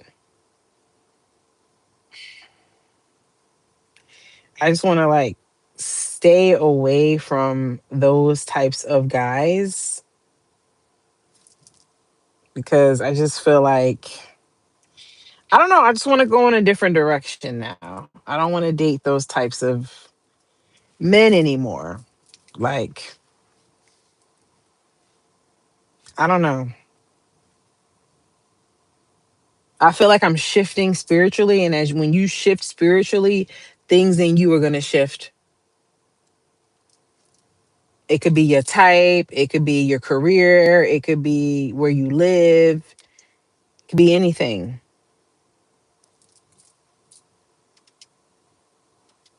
I just want to like stay away from those types of guys because I just feel like I don't know. I just want to go in a different direction now. I don't want to date those types of men anymore. Like, I don't know. I feel like I'm shifting spiritually, and as when you shift spiritually, things in you are gonna shift. It could be your type, it could be your career, it could be where you live. Could be anything.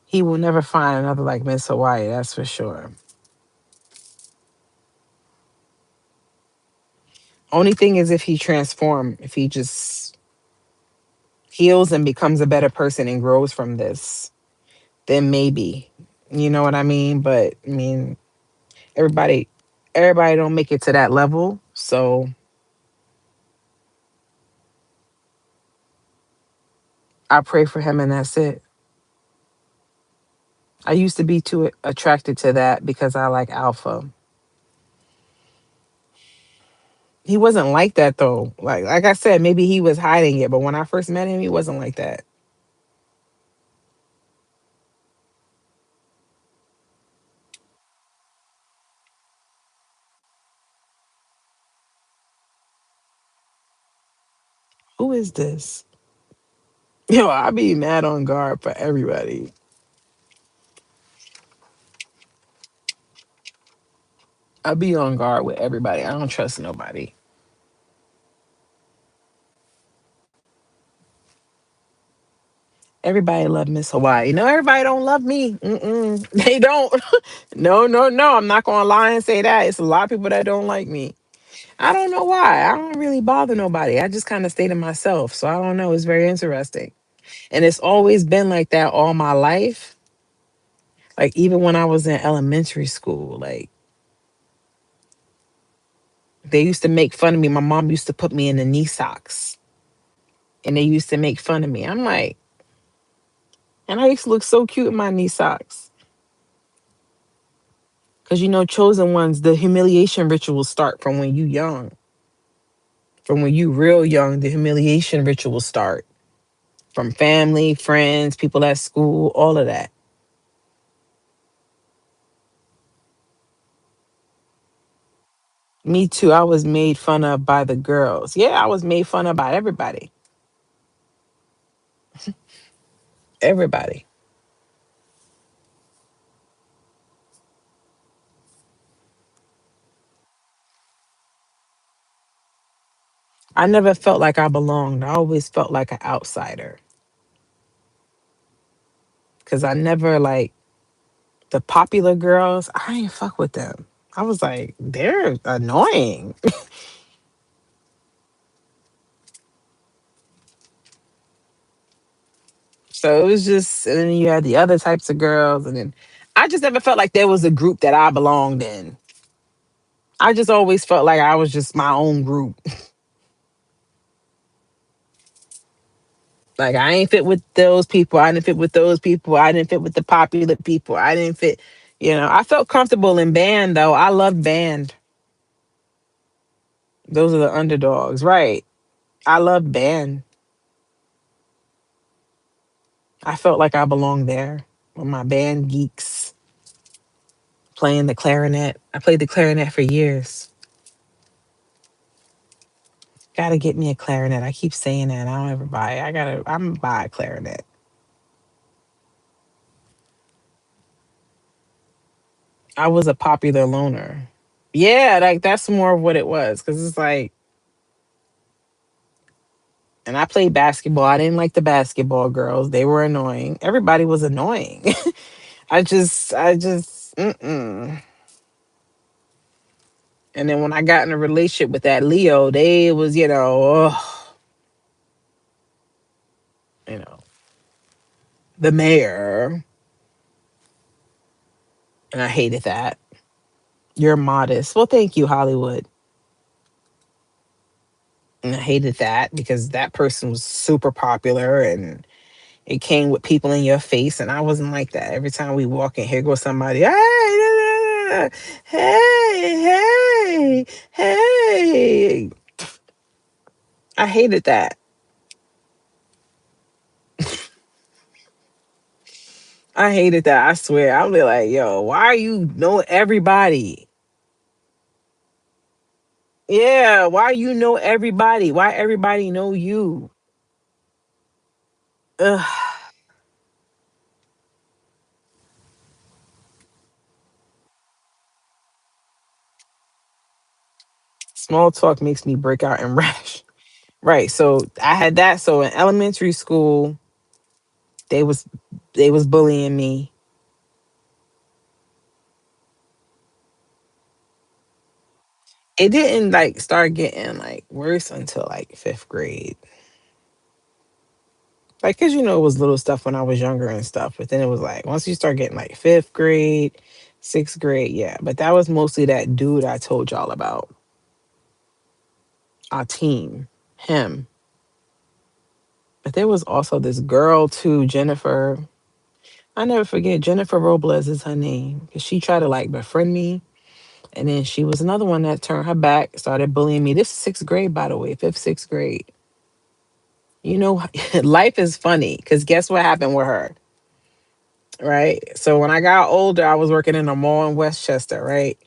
He will never find another like Miss Hawaii, that's for sure. Only thing is if he transform, if he just heals and becomes a better person and grows from this, then maybe. You know what I mean? But I mean, everybody everybody don't make it to that level. So I pray for him and that's it. I used to be too attracted to that because I like alpha. He wasn't like that though. Like I said, maybe he was hiding it, but when I first met him, he wasn't like that. Who is this? Yo, I be mad on guard for everybody. I be on guard with everybody. I don't trust nobody. Everybody love Miss Hawaii. No, everybody don't love me. Mm-mm. They don't. No, no, no. I'm not gonna lie and say that. It's a lot of people that don't like me. I don't know why. I don't really bother nobody. I just kind of stay to myself. So I don't know. It's very interesting. And it's always been like that all my life. Like even when I was in elementary school, like they used to make fun of me. My mom used to put me in the knee socks and they used to make fun of me. I'm like, and I used to look so cute in my knee socks. Cause you know, chosen ones, the humiliation rituals start from when you young. From when you real young, the humiliation rituals start. From family, friends, people at school, all of that. Me too. I was made fun of by the girls. Yeah, I was made fun of by everybody. Everybody. I never felt like I belonged. I always felt like an outsider. Cause I never like the popular girls. I ain't fuck with them. I was like, they're annoying. So it was just, and then you had the other types of girls, and then I just never felt like there was a group that I belonged in. I just always felt like I was just my own group. Like I ain't fit with those people. I didn't fit with those people. I didn't fit with the popular people. I didn't fit, I felt comfortable in band though. I loved band. Those are the underdogs, right? I loved band. I felt like I belonged there with my band geeks playing the clarinet. I played the clarinet for years. Gotta get me a clarinet. I keep saying that. I don't ever buy it. I'm gonna buy a clarinet. I was a popular loner. Yeah, like that's more of what it was. Cause it's like, and I played basketball. I didn't like the basketball girls. They were annoying. Everybody was annoying. Mm-mm. And then when I got in a relationship with that Leo, they was, you know, the mayor. And I hated that. You're modest. Well, thank you, Hollywood. And I hated that because that person was super popular and it came with people in your face. And I wasn't like that. Every time we walk in, here goes somebody, hey, hey, hey. I hated that. I hated that. I swear. I'll be like, yo, why you know everybody? Yeah, why you know everybody? Why everybody know you? Ugh. Small talk makes me break out and rash. Right. So I had that. So in elementary school, they was they was bullying me. It didn't like start getting like worse until like fifth grade. Like, cause it was little stuff when I was younger and stuff. But then it was like once you start getting like fifth grade, sixth grade, yeah. But that was mostly that dude I told y'all about. Our team. Him. But there was also this girl too, Jennifer. I never forget Jennifer Robles is her name. Cause she tried to like befriend me. And then she was another one that turned her back, started bullying me. This is sixth grade, by the way, fifth, sixth grade. Life is funny because guess what happened with her, right? So when I got older, I was working in a mall in Westchester, right?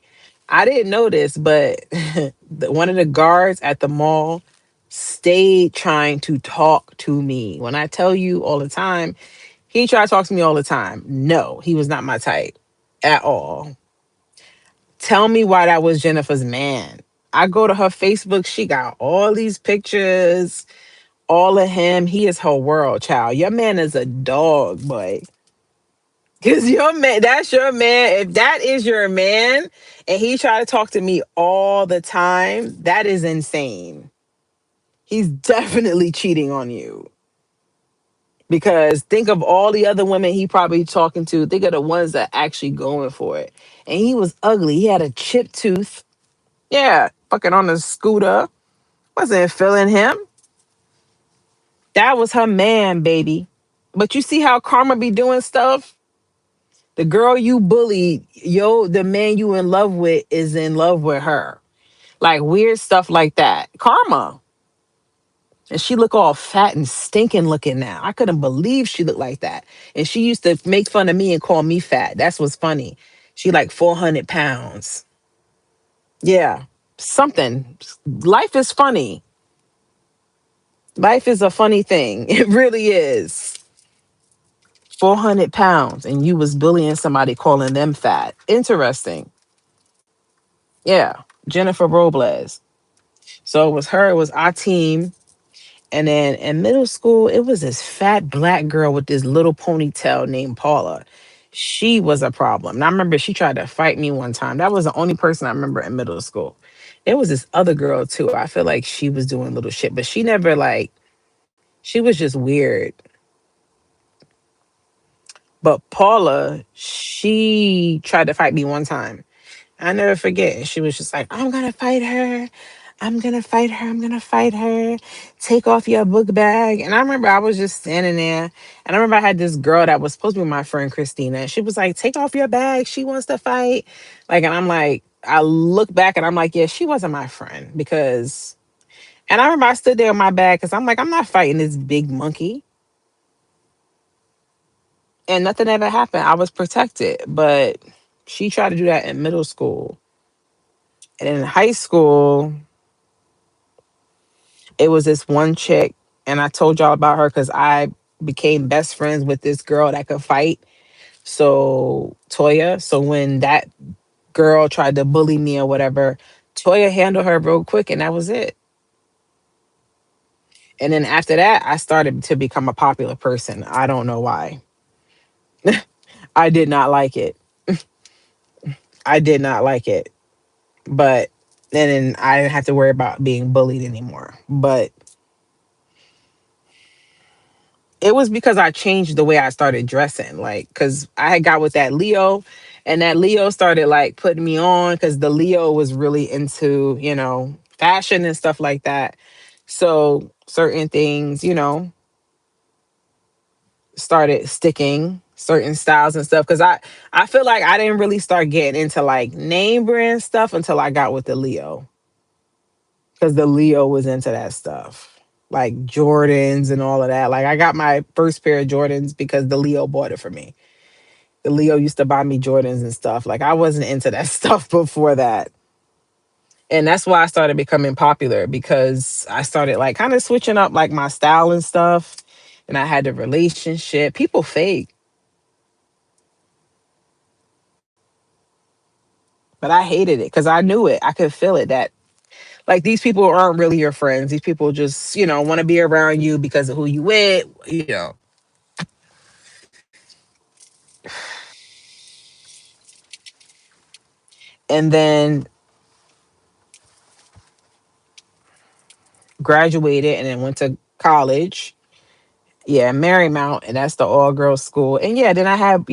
I didn't know this, but one of the guards at the mall stayed trying to talk to me. When I tell you all the time, he tried to talk to me all the time. No, he was not my type at all. Tell me why that was Jennifer's man. I go to her Facebook, she got all these pictures, all of him. He is her world, child. Your man is a dog, boy. Cause your man, that's your man. If that is your man and he try to talk to me all the time, that is insane. He's definitely cheating on you. Because think of all the other women he probably talking to. Think of the ones that actually going for it. And he was ugly. He had a chipped tooth. Yeah, fucking on a scooter. Wasn't feeling him. That was her man, baby. But you see how karma be doing stuff? The girl you bullied, the man you in love with is in love with her. Like weird stuff like that. Karma. And she look all fat and stinking looking now. I couldn't believe she looked like that. And she used to make fun of me and call me fat. That's what's funny. She like 400 pounds. Yeah. Something. Life is funny. Life is a funny thing. It really is. 400 pounds and you was bullying somebody calling them fat. Interesting. Yeah. Jennifer Robles. So it was her, it was our team. And then in middle school, it was this fat black girl with this little ponytail named Paula. She was a problem. And I remember she tried to fight me one time. That was the only person I remember in middle school. There was this other girl too. I feel like she was doing little shit, but she never like, she was just weird. But Paula, she tried to fight me one time. I never forget. She was just like, I'm gonna fight her. I'm gonna fight her. I'm gonna fight her. Take off your book bag. And I remember I was just standing there. And I remember I had this girl that was supposed to be my friend Christina. And she was like, take off your bag. She wants to fight. Like, and I'm like, I look back and I'm like, yeah, she wasn't my friend because, and I remember I stood there with my bag because I'm like, I'm not fighting this big monkey. And nothing ever happened. I was protected. But she tried to do that in middle school. And in high school, it was this one chick, and I told y'all about her because I became best friends with this girl that could fight. So Toya. So when that girl tried to bully me or whatever, Toya handled her real quick, and that was it. And then after that, I started to become a popular person. I don't know why. I did not like it. I did not like it. But then I didn't have to worry about being bullied anymore. But it was because I changed the way I started dressing. Like, because I had got with that Leo, and that Leo started like putting me on because the Leo was really into, fashion and stuff like that. So certain things, started sticking, certain styles and stuff. Because I feel like I didn't really start getting into like name brand stuff until I got with the Leo. Because the Leo was into that stuff. Like Jordans and all of that. Like I got my first pair of Jordans because the Leo bought it for me. The Leo used to buy me Jordans and stuff. Like I wasn't into that stuff before that. And that's why I started becoming popular because I started like kind of switching up like my style and stuff. And I had the relationship. People fake, but I hated it because I knew it. I could feel it that Like these people aren't really your friends. These people just, want to be around you because of who you with, And then graduated and then went to college. Yeah, Marymount, and that's the all girls school. And yeah, then I had,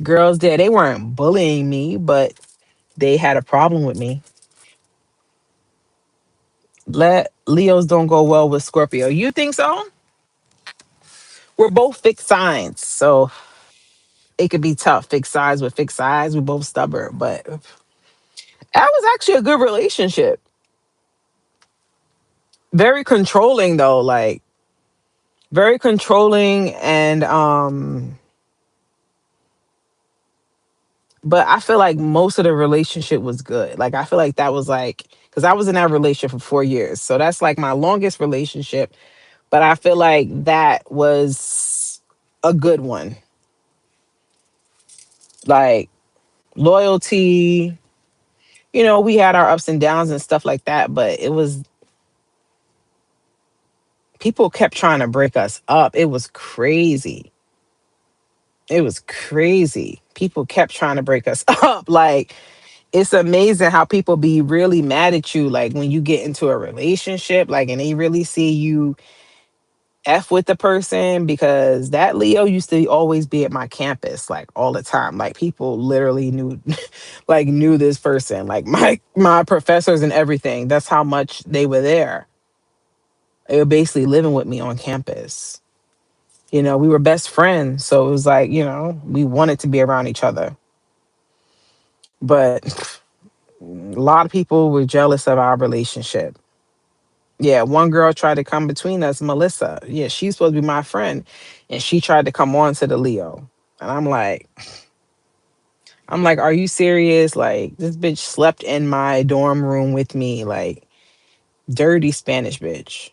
girls there. They weren't bullying me, but they had a problem with me. Let Leos don't go well with Scorpio. You think so? We're both fixed signs, so it could be tough. Fixed signs with fixed signs. We're both stubborn, but that was actually a good relationship. Very controlling though, like very controlling and but I feel like most of the relationship was good. Like I feel like that was like because I was in that relationship for 4 years. So that's like my longest relationship. But I feel like that was a good one. Like loyalty, we had our ups and downs and stuff like that, but it was people kept trying to break us up. It was crazy. It was crazy. People kept trying to break us up. Like it's amazing how people be really mad at you like when you get into a relationship like and they really see you f with the person because that Leo used to always be at my campus like all the time. Like people literally knew like knew this person, like my professors and everything. That's how much they were there. They were basically living with me on campus. We were best friends, so it was like, we wanted to be around each other. But a lot of people were jealous of our relationship. Yeah, one girl tried to come between us, Melissa. Yeah, she's supposed to be my friend. And she tried to come on to the Leo. And I'm like, are you serious? Like, this bitch slept in my dorm room with me, like dirty Spanish bitch.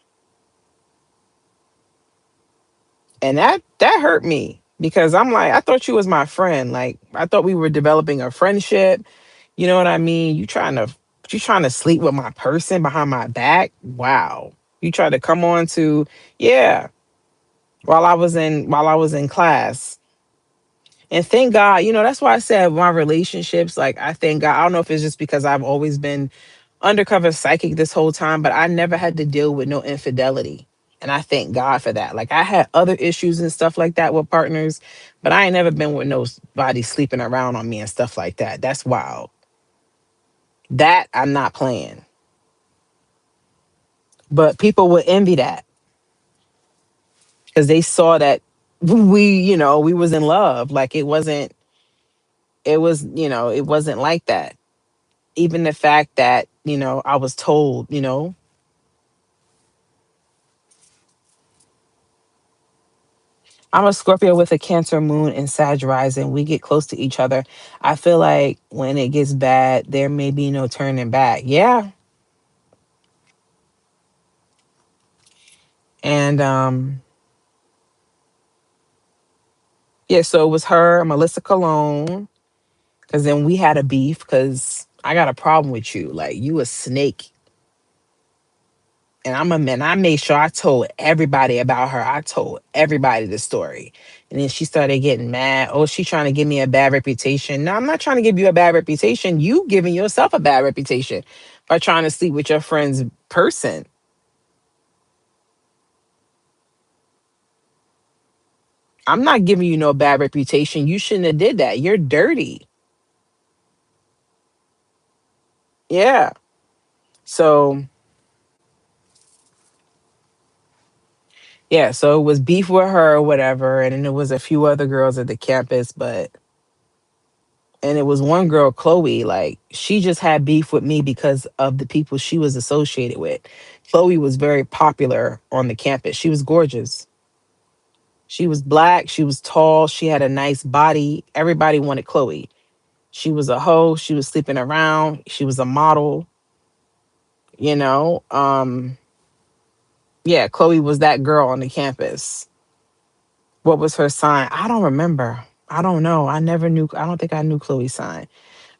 And that hurt me because I'm like, I thought you was my friend. Like, I thought we were developing a friendship. You know what I mean? You trying to sleep with my person behind my back? Wow. You tried to come on to, yeah, while I was in class. And thank God, that's why I said my relationships, like I thank God. I don't know if it's just because I've always been undercover psychic this whole time, but I never had to deal with no infidelity. And I thank God for that. Like I had other issues and stuff like that with partners, but I ain't never been with nobody sleeping around on me and stuff like that. That's wild. That I'm not playing. But people would envy that because they saw that we was in love. Like it wasn't like that. Even the fact that, I was told, I'm a Scorpio with a Cancer moon and Sag rising. We get close to each other. I feel like when it gets bad, there may be no turning back. Yeah. And yeah, so it was her, Melissa Cologne, because then we had a beef because I got a problem with you. Like you a snake. And I'm a man. I made sure I told everybody about her. I told everybody the story. And then she started getting mad. Oh, she trying to give me a bad reputation. No, I'm not trying to give you a bad reputation. You giving yourself a bad reputation by trying to sleep with your friend's person. I'm not giving you no bad reputation. You shouldn't have did that. You're dirty. Yeah. So yeah, so it was beef with her or whatever. And then there was a few other girls at the campus, but and it was one girl, Chloe, like she just had beef with me because of the people she was associated with. Chloe was very popular on the campus. She was gorgeous. She was black, she was tall, she had a nice body. Everybody wanted Chloe. She was a hoe, she was sleeping around, she was a model, you know. Yeah, Chloe was that girl on the campus. What was her sign? I don't remember. I don't know. I never knew. I don't think I knew Chloe's sign.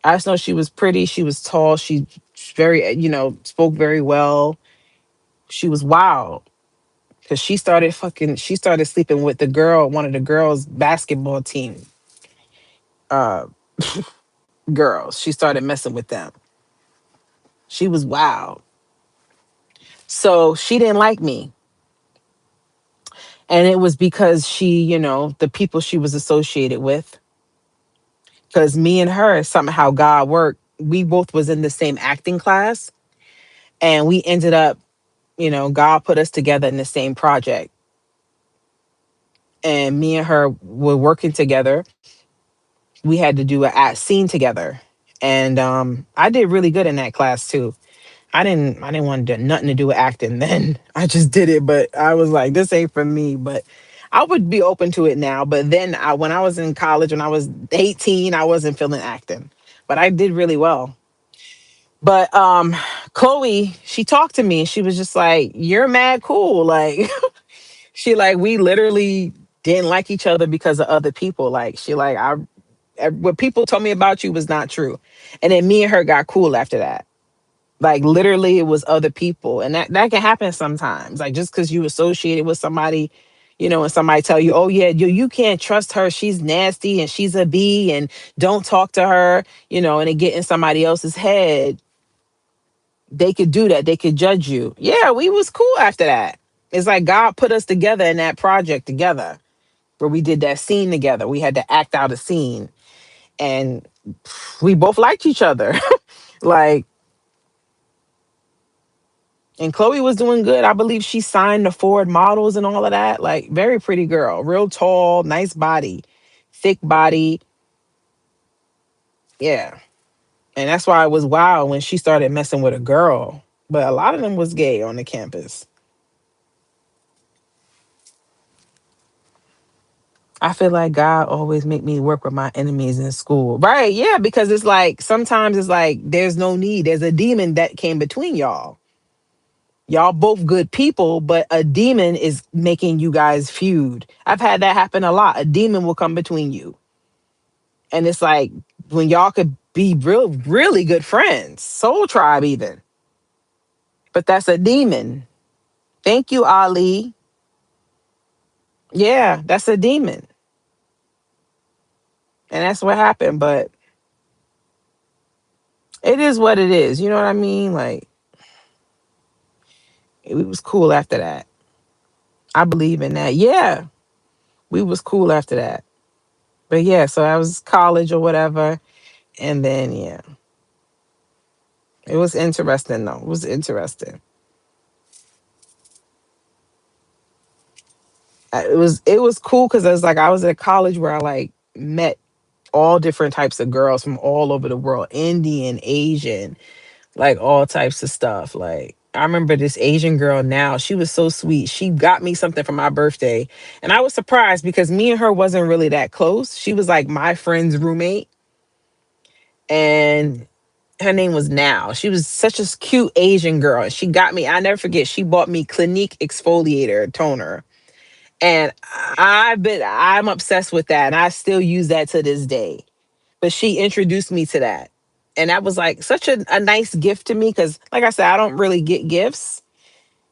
I just know she was pretty. She was tall. She very, spoke very well. She was wild because she started sleeping with the girl, one of the girls' basketball team uh, girls. She started messing with them. She was wild. So she didn't like me. And it was because the people she was associated with, because me and her, somehow God worked. We both was in the same acting class, and we ended up, God put us together in the same project. And me and her were working together. We had to do a scene together. And I did really good in that class too. I didn't want to do nothing to do with acting then. I just did it, but I was like, this ain't for me. But I would be open to it now. But then when I was in college, when I was 18, I wasn't feeling acting. But I did really well. But Chloe, she talked to me and she was just like, you're mad cool. Like she like we literally didn't like each other because of other people. Like she like what people told me about you was not true. And then me and her got cool after that. Like literally it was other people. And that can happen sometimes. Like just because you associated with somebody, and somebody tell you, oh yeah, you can't trust her. She's nasty and she's a bee and don't talk to her, and it get in somebody else's head. They could do that. They could judge you. Yeah, we was cool after that. It's like God put us together in that project together where we did that scene together. We had to act out a scene and we both liked each other. Like, and Chloe was doing good. I believe she signed the Ford models and all of that. Like, very pretty girl, real tall, nice body, thick body. Yeah. And that's why it was wild when she started messing with a girl. But a lot of them was gay on the campus. I feel like God always make me work with my enemies in school. Right. Yeah. Because it's like sometimes it's like there's no need. There's a demon that came between y'all. Y'all both good people, but a demon is making you guys feud. I've had that happen a lot. A demon will come between you. And it's like when y'all could be really good friends, soul tribe even. But that's a demon. Thank you, Ali. Yeah, that's a demon. And that's what happened. But it is what it is. You know what I mean? Like, it was cool after that. I believe in that. Yeah, we was cool after that. But yeah, so I was college or whatever. And then, yeah, it was interesting though. It was interesting. It was cool because I was like, I was at a college where I like met all different types of girls from all over the world, Indian, Asian, like all types of stuff. Like I remember this Asian girl now, she was so sweet. She got me something for my birthday. And I was surprised because me and her wasn't really that close. She was like my friend's roommate. And her name was Now. She was such a cute Asian girl. She got me, I never forget, she bought me Clinique exfoliator toner. And I'm obsessed with that. And I still use that to this day. But she introduced me to that. And that was like such a nice gift to me because, like I said, I don't really get gifts.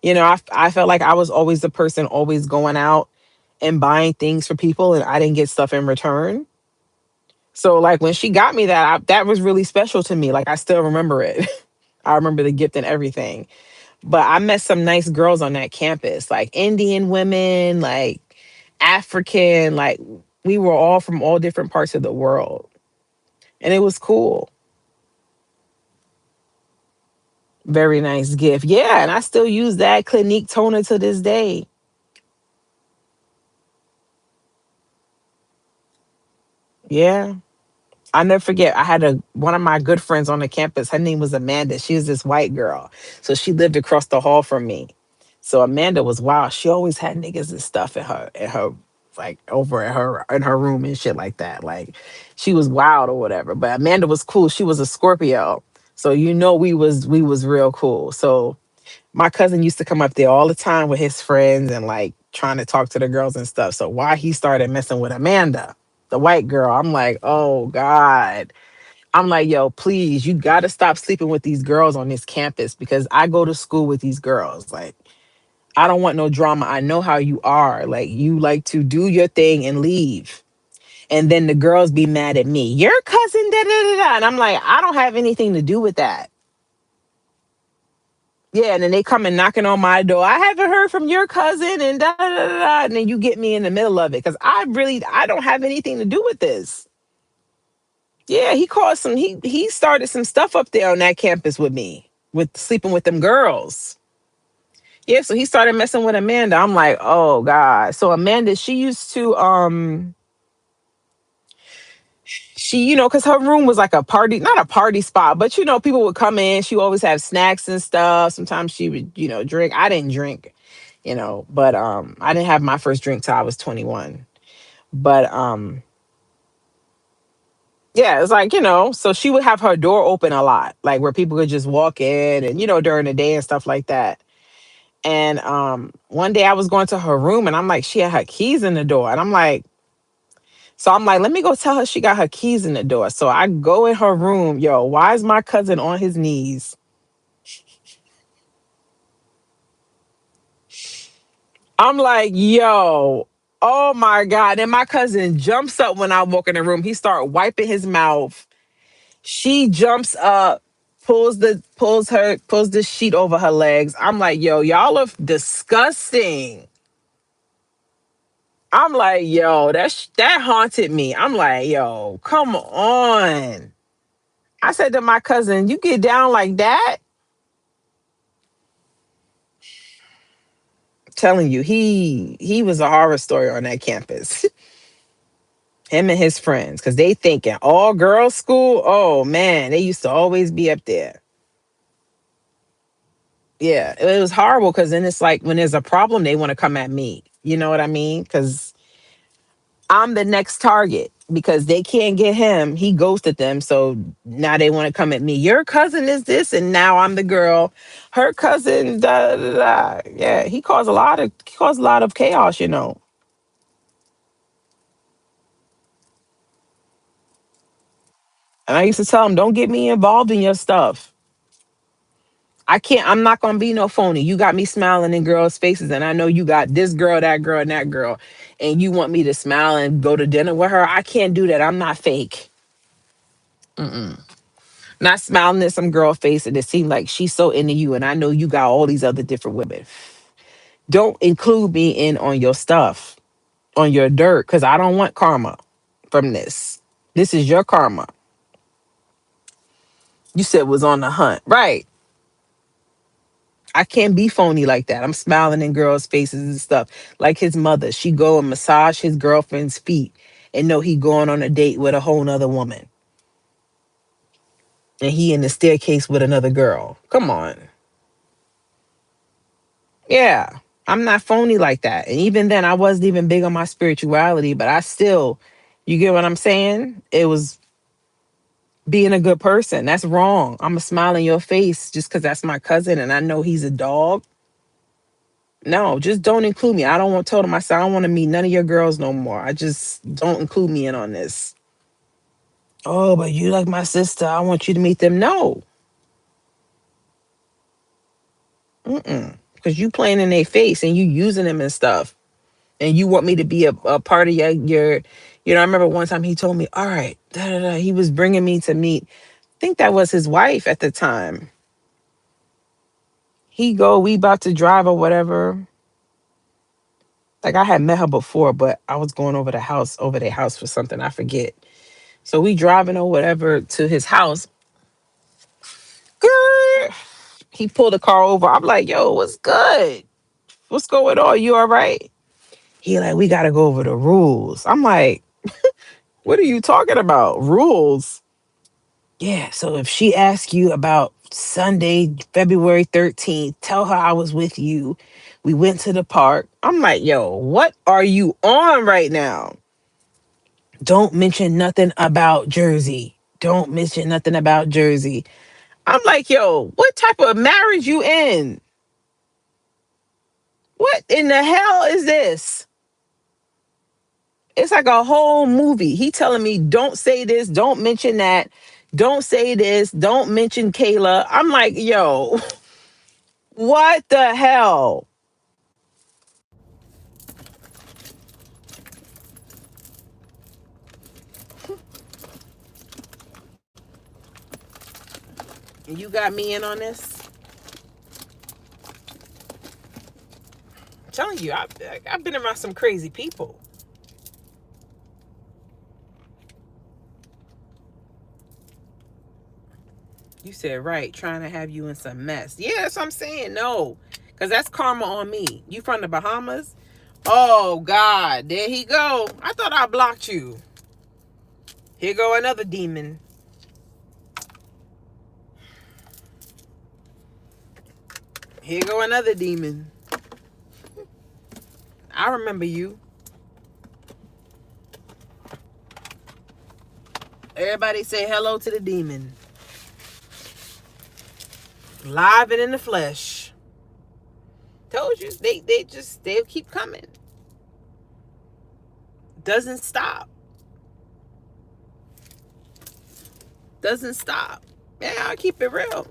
I felt like I was always the person always going out and buying things for people and I didn't get stuff in return. So, like, when she got me that, that was really special to me. Like, I still remember it. I remember the gift and everything. But I met some nice girls on that campus, like Indian women, like African, like we were all from all different parts of the world. And it was cool. Very nice gift. Yeah, and I still use that Clinique toner to this day. Yeah. I never forget. I had one of my good friends on the campus. Her name was Amanda. She was this white girl. So she lived across the hall from me. So Amanda was wild. She always had niggas and stuff in her like over at her in her room and shit like that. Like she was wild or whatever. But Amanda was cool. She was a Scorpio. So we was real cool. So my cousin used to come up there all the time with his friends and like trying to talk to the girls and stuff. So why he started messing with Amanda, the white girl, I'm like, oh God. I'm like, yo, please, you got to stop sleeping with these girls on this campus because I go to school with these girls. Like, I don't want no drama. I know how you are. Like, you like to do your thing and leave. And then the girls be mad at me. Your cousin, da da da da. And I'm like, I don't have anything to do with that. Yeah, and then they come and knocking on my door. I haven't heard from your cousin, and da da da da. And then you get me in the middle of it because I don't have anything to do with this. Yeah, he caused some. He started some stuff up there on that campus with me, with sleeping with them girls. Yeah, so he started messing with Amanda. I'm like, oh God. So Amanda, she used to she, because her room was like a party, not a party spot, but people would come in. She would always have snacks and stuff. Sometimes she would, drink. I didn't drink, but I didn't have my first drink till I was 21. But yeah, it's like, so she would have her door open a lot, like where people could just walk in and, during the day and stuff like that. And one day I was going to her room and I'm like, she had her keys in the door. And I'm like, let me go tell her she got her keys in the door. So I go in her room. Yo, why is my cousin on his knees? I'm like, yo, oh my God. And my cousin jumps up when I walk in the room. He start wiping his mouth. She jumps up, pulls the sheet over her legs. I'm like, yo, y'all are disgusting. I'm like, yo, that haunted me. I'm like, yo, come on. I said to my cousin, you get down like that? Telling you, he was a horror story on that campus. Him and his friends, because they thinking all girls school. Oh man, they used to always be up there. Yeah, it was horrible because then it's like when there's a problem, they want to come at me. You know what I mean? Because I'm the next target because they can't get him. He ghosted them. So now they want to come at me. Your cousin is this, and now I'm the girl. Her cousin, da da da. Yeah, he caused a lot of chaos. And I used to tell him, don't get me involved in your stuff. I'm not gonna be no phony. You got me smiling in girls' faces, and I know you got this girl, that girl, and that girl, and you want me to smile and go to dinner with her. I can't do that. I'm not fake. Not smiling at some girl face and it seemed like she's so into you, and I know you got all these other different women. Don't include me in on your stuff, on your dirt, because I don't want karma from this. This is your karma. You said was on the hunt, right? I can't be phony like that. I'm smiling in girls' faces and stuff. Like his mother, she go and massage his girlfriend's feet and know he going on a date with a whole nother woman. And he in the staircase with another girl. Come on. Yeah. I'm not phony like that. And even then, I wasn't even big on my spirituality, but I still, you get what I'm saying? It was being a good person. That's wrong. I'm a smile in your face just because that's my cousin and I know he's a dog. No, just don't include me. I don't want told him I said I don't want to meet none of your girls no more. I just don't include me in on this. Oh, but you like my sister. I want you to meet them. No. Mm-mm. Because you playing in their face and you using them and stuff. And you want me to be a part of I remember one time he told me, all right, da, da, da. He was bringing me to meet, I think that was his wife at the time. We about to drive or whatever. Like I had met her before, but I was going over their house for something. I forget. So we driving or whatever to his house. Grr. He pulled the car over. I'm like, yo, what's good? What's going on? You all right? He like, we gotta go over the rules. I'm like, what are you talking about? Rules? Yeah. So if she asks you about Sunday, February 13th, tell her I was with you. We went to the park. I'm like, yo, what are you on right now? Don't mention nothing about Jersey. Don't mention nothing about Jersey. I'm like, yo, what type of marriage you in? What in the hell is this? It's like a whole movie. He telling me, don't say this, don't mention that. Don't say this. Don't mention Kayla. I'm like, yo, what the hell? You got me in on this? I'm telling you, I've been around some crazy people. You said right, trying to have you in some mess. Yeah, that's what I'm saying. No, because that's karma on me. You from the Bahamas? Oh, God. There he go. I thought I blocked you. Here go another demon. Here go another demon. I remember you. Everybody say hello to the demon. Live and in the flesh. Told you, they'll keep coming. Doesn't stop. Doesn't stop. Yeah, I'll keep it real.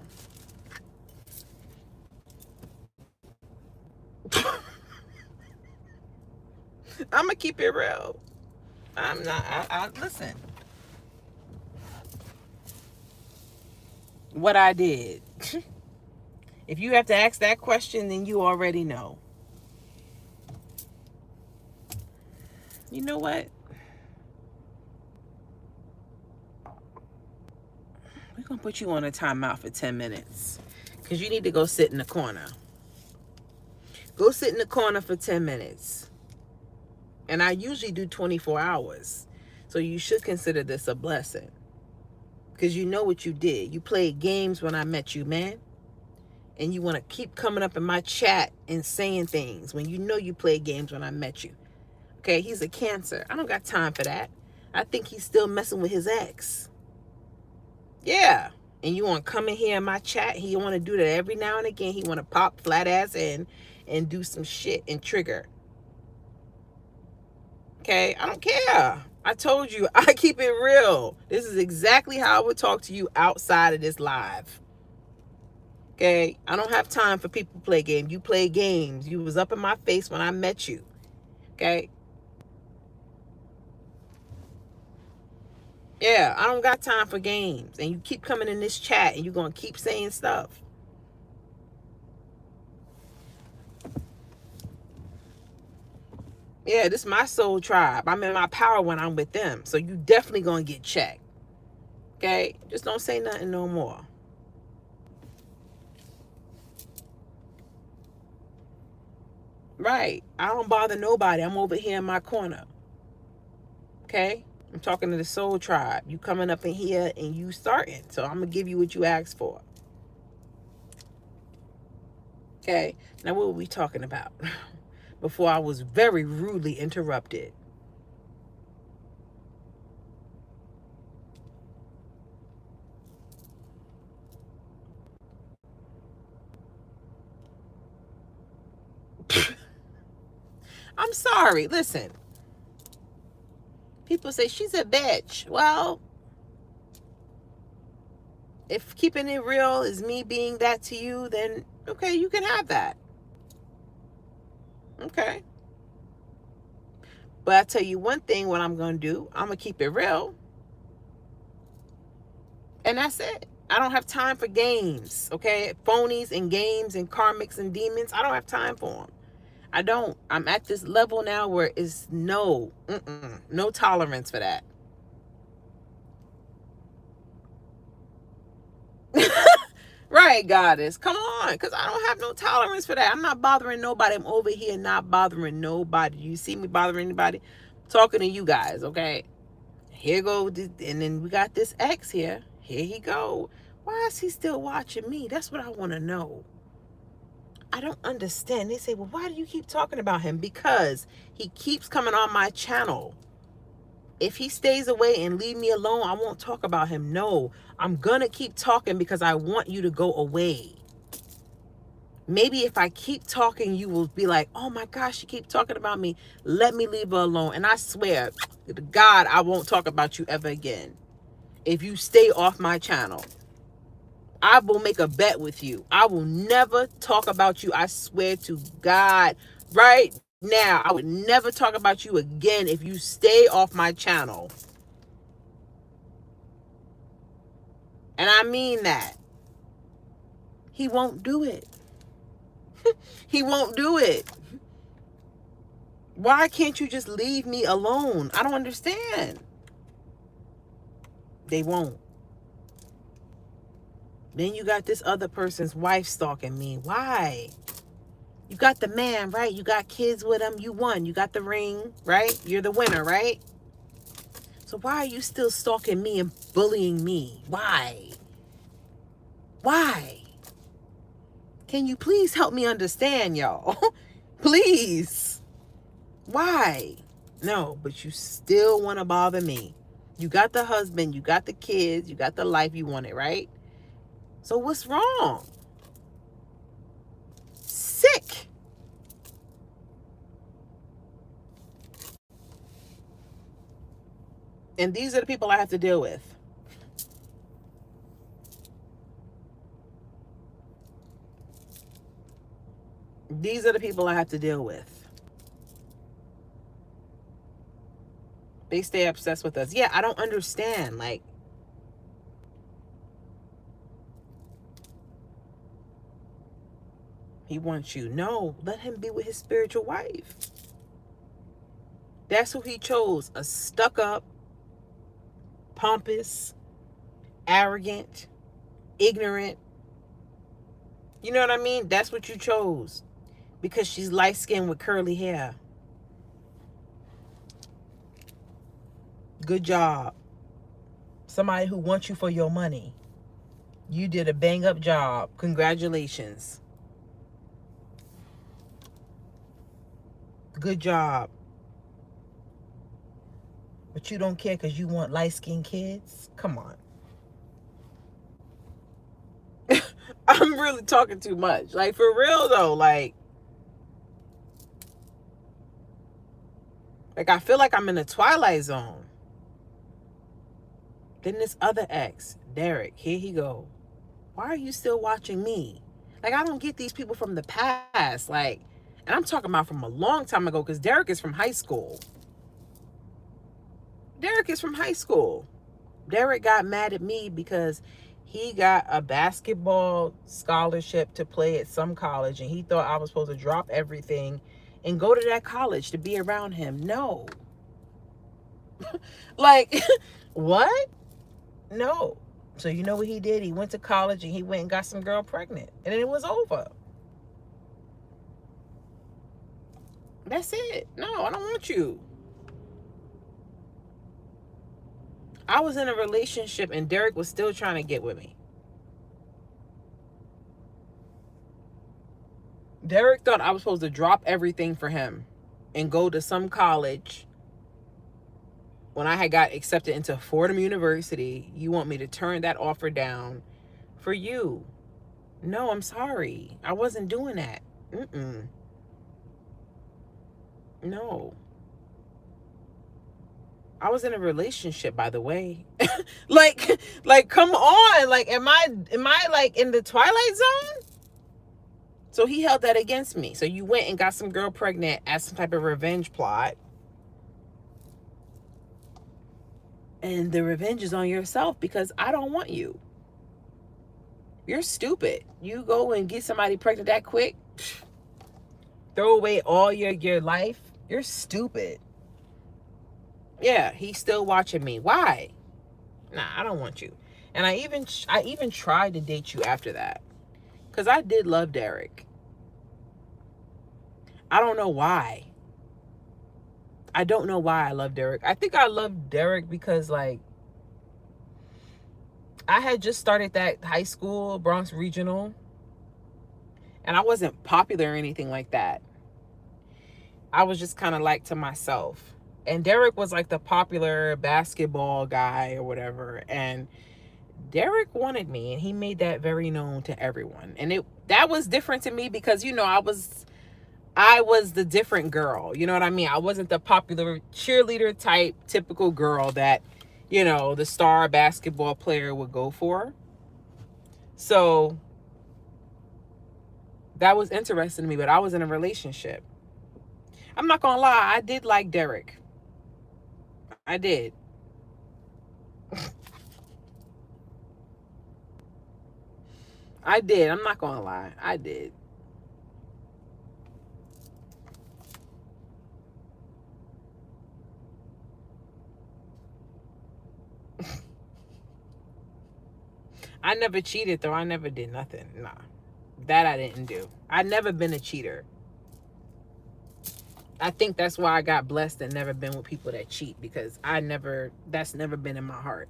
I'm gonna keep it real. I'm not. I listen. What I did. If you have to ask that question, then you already know. You know what? We're gonna put you on a timeout for 10 minutes because you need to go sit in the corner. Go sit in the corner for 10 minutes. And I usually do 24 hours. So you should consider this a blessing. Because you know what you did. You played games when I met you, man. And you want to keep coming up in my chat and saying things when you know you played games when I met you. Okay, he's a Cancer. I don't got time for that. I think he's still messing with his ex. Yeah. And you want to come in here in my chat. He want to do that every now and again. He want to pop flat ass in and do some shit and trigger. Okay, I don't care. I told you, I keep it real. This is exactly how I would talk to you outside of this live. Okay, I don't have time for people to play games. You play games. You was up in my face when I met you. Okay. Yeah, I don't got time for games. And you keep coming in this chat and you're going to keep saying stuff. Yeah, this is my soul tribe. I'm in my power when I'm with them. So you definitely going to get checked. Okay? Just don't say nothing no more. Right. I don't bother nobody. I'm over here in my corner. Okay? I'm talking to the soul tribe. You coming up in here and you starting. So I'm going to give you what you asked for. Okay? Now what were we talking about? Before I was very rudely interrupted. I'm sorry. Listen. People say she's a bitch. Well, if keeping it real is me being that to you, then okay, you can have that. Okay. But I tell you one thing, what I'm going to do, I'm going to keep it real. And that's it. I don't have time for games, okay? Phonies and games and karmics and demons. I don't have time for them. I don't. I'm at this level now where it's no tolerance for that. Right, goddess. Come on, because I don't have no tolerance for that. I'm not bothering nobody. I'm over here not bothering nobody. You see me bothering anybody? I'm talking to you guys, okay? Here go, and then we got this ex here. Here he go. Why is he still watching me? That's what I want to know. I don't understand. They say, well, why do you keep talking about him? Because he keeps coming on my channel. If he stays away and leave me alone, I won't talk about him. No, I'm going to keep talking because I want you to go away. Maybe if I keep talking, you will be like, oh my gosh, you keep talking about me. Let me leave her alone. And I swear to God, I won't talk about you ever again. if you stay off my channel. I will make a bet with you. I will never talk about you. I swear to God, right now, I would never talk about you again if you stay off my channel. And I mean that. He won't do it. He won't do it. Why can't you just leave me alone? I don't understand. They won't. Then you got this other person's wife stalking me. Why? You got the man, right? You got kids with him. You won. You got the ring, right? You're the winner, right? So why are you still stalking me and bullying me? Why? Why? Can you please help me understand, y'all? Please. Why? No, but you still want to bother me. You got the husband, you got the kids, you got the life you wanted, right? So what's wrong? Sick. And these are the people I have to deal with. These are the people I have to deal with. They stay obsessed with us. Yeah, I don't understand. Like, he wants you. No, let him be with his spiritual wife. That's who he chose. A stuck-up, pompous, arrogant, ignorant. You know what I mean? That's what you chose. Because she's light-skinned with curly hair. Good job. Somebody who wants you for your money. You did a bang-up job. Congratulations. Good job. But you don't care because you want light-skinned kids? Come on. I'm really talking too much. Like, for real, though. Like, I feel like I'm in a Twilight Zone. Then this other ex, Derek, here he go. Why are you still watching me? Like, I don't get these people from the past. Like, and I'm talking about from a long time ago because Derek is from high school. Derek is from high school. Derek got mad at me because he got a basketball scholarship to play at some college and he thought I was supposed to drop everything and go to that college to be around him. No. Like, what? No. So you know what he did? He went to college and he went and got some girl pregnant. And then it was over. That's it. No, I don't want you. I was in a relationship and Derek was still trying to get with me. Derek thought I was supposed to drop everything for him and go to some college. When I had got accepted into Fordham University, you want me to turn that offer down for you? No, I'm sorry. I wasn't doing that. No. I was in a relationship, by the way. like, come on. Like, am I like in the Twilight Zone? So he held that against me. So you went and got some girl pregnant as some type of revenge plot. And the revenge is on yourself because I don't want you. You're stupid. You go and get somebody pregnant that quick. Throw away all your life. You're stupid. Yeah, he's still watching me. Why? Nah, I don't want you. And I even tried to date you after that. Because I did love Derek. I don't know why. I don't know why I love Derek. I think I love Derek because, like, I had just started that high school, Bronx Regional. And I wasn't popular or anything like that. I was just kind of like to myself. And Derek was like the popular basketball guy or whatever. And Derek wanted me, and he made that very known to everyone. And that was different to me because, you know, I was the different girl. You know what I mean? I wasn't the popular cheerleader type typical girl that, you know, the star basketball player would go for. So that was interesting to me, but I was in a relationship. I'm not gonna lie, I did like Derek. I did. I did. I'm not gonna lie. I did. I never cheated though. I never did nothing. Nah. That I didn't do. I never been a cheater. I think that's why I got blessed and never been with people that cheat, because that's never been in my heart.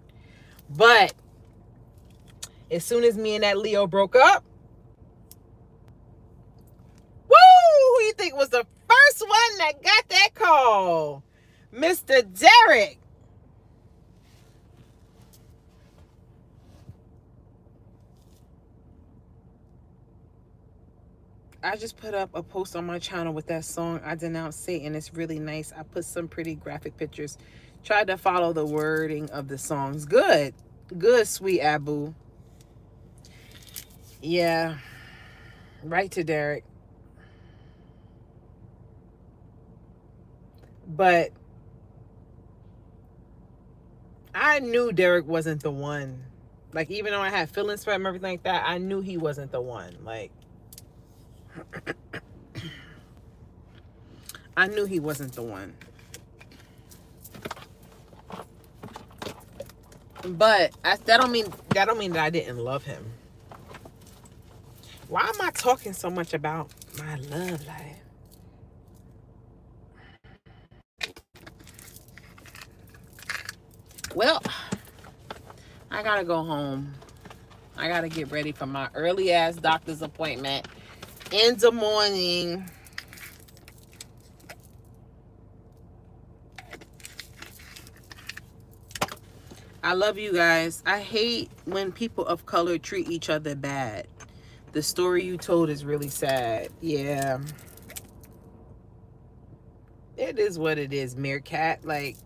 But as soon as me and that Leo broke up, woo, who you think was the first one that got that call? Mr. Derek. I just put up a post on my channel with that song, I Denounce Satan. It's really nice. I put some pretty graphic pictures. Tried to follow the wording of the songs. Good. Good, sweet Abu. Yeah. Right to Derek. But I knew Derek wasn't the one. Like, even though I had feelings for him, everything like that, I knew he wasn't the one. Like, I knew he wasn't the one. But that don't mean that I didn't love him. Why am I talking so much about my love life? Well, I gotta go home. I gotta get ready for my early ass doctor's appointment in the morning. I love you guys. I hate when people of color treat each other bad. The story you told is really sad. Yeah. It is what it is, Meerkat. Like,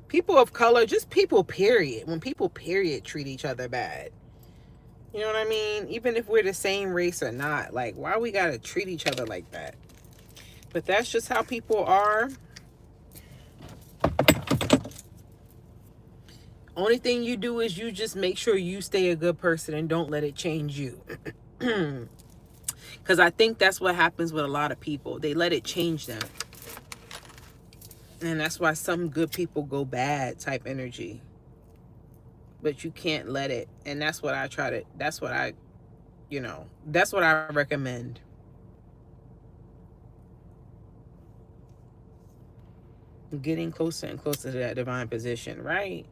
people of color, just people, period. When people, period, treat each other bad. You know what I mean? Even if we're the same race or not. Like, why we gotta treat each other like that? But that's just how people are. Only thing you do is you just make sure you stay a good person and don't let it change you. Because I think that's what happens with a lot of people. They let it change them. And that's why some good people go bad type energy. But you can't let it. And that's what I try to, that's what I recommend. Getting closer and closer to that divine position, right?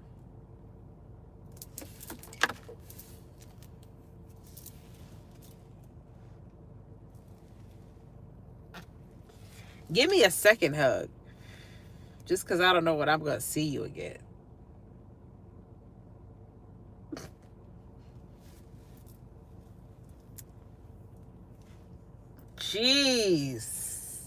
Give me a second hug. Just because I don't know when I'm going to see you again. Jeez.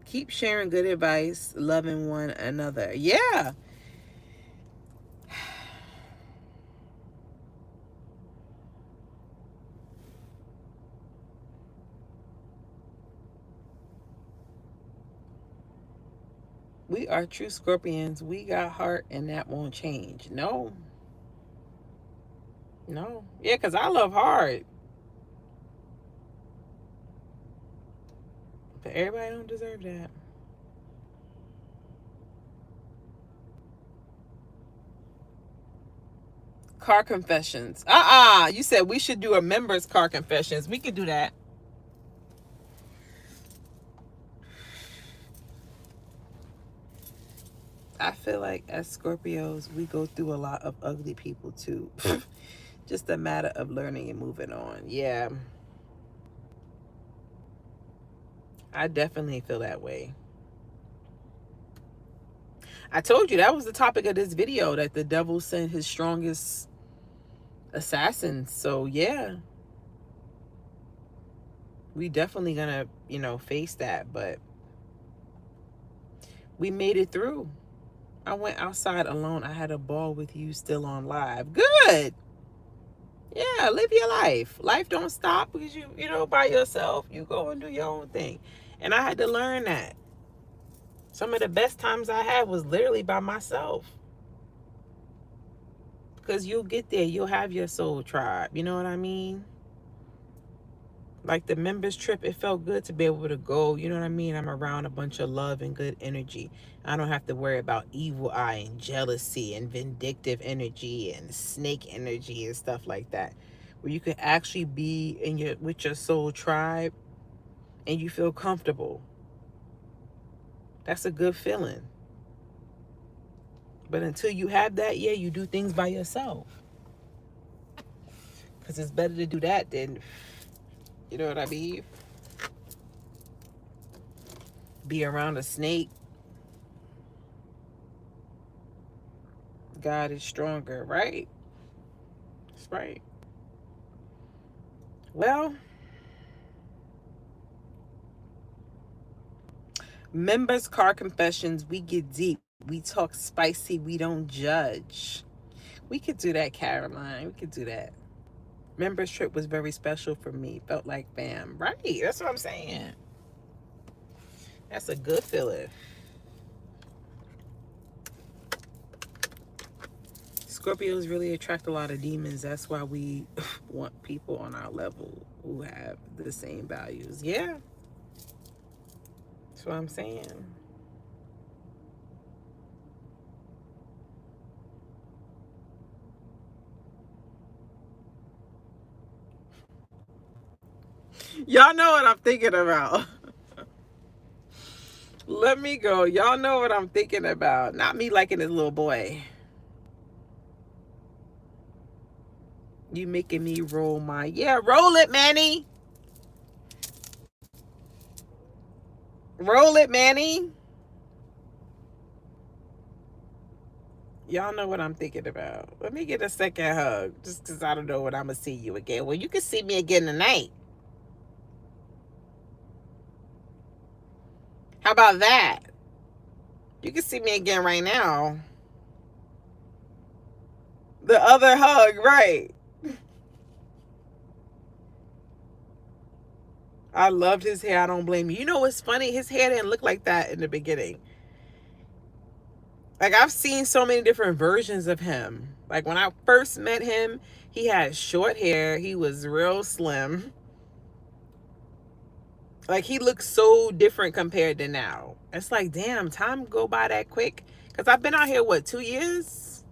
Keep sharing good advice, loving one another. Yeah. We are true Scorpions. We got heart and that won't change. No. No. Yeah, because I love hard. But everybody don't deserve that. Car confessions. You said we should do a members car confessions. We could do that. I feel like as Scorpios, we go through a lot of ugly people too. Just a matter of learning and moving on. Yeah. I definitely feel that way. I told you that was the topic of this video, that the devil sent his strongest assassins. So yeah. We definitely gonna, you know, face that, but we made it through. I went outside alone. I had a ball with you still on live. Good. Yeah, live your life. Life don't stop because you know, by yourself. You go and do your own thing. And I had to learn that. Some of the best times I had was literally by myself. Because you'll get there. You'll have your soul tribe. You know what I mean? Like the members trip, it felt good to be able to go. You know what I mean? I'm around a bunch of love and good energy. I don't have to worry about evil eye and jealousy and vindictive energy and snake energy and stuff like that. Where you can actually be in your with your soul tribe and you feel comfortable. That's a good feeling. But until you have that, yeah, you do things by yourself. Because it's better to do that than, you know what I mean? Be around a snake. God is stronger, right? That's right. Well, members car confessions, we get deep. We talk spicy. We don't judge. We could do that, Caroline. We could do that. Members trip was very special for me. Felt like fam. Right. That's what I'm saying. That's a good feeling. Scorpios really attract a lot of demons. That's why we want people on our level who have the same values. Yeah. That's what I'm saying. Y'all know what I'm thinking about. Let me go. Y'all know what I'm thinking about. Not me liking this little boy. You making me roll my... Yeah, roll it, Manny. Roll it, Manny. Y'all know what I'm thinking about. Let me get a second hug. Just because I don't know when I'm going to see you again. Well, you can see me again tonight. How about that? You can see me again right now. The other hug, right. I loved his hair. I don't blame you. You know what's funny? His hair didn't look like that in the beginning. Like, I've seen so many different versions of him. Like, when I first met him, he had short hair. He was real slim. Like, he looks so different compared to now. It's like, damn, time go by that quick. Because I've been out here, what, 2 years?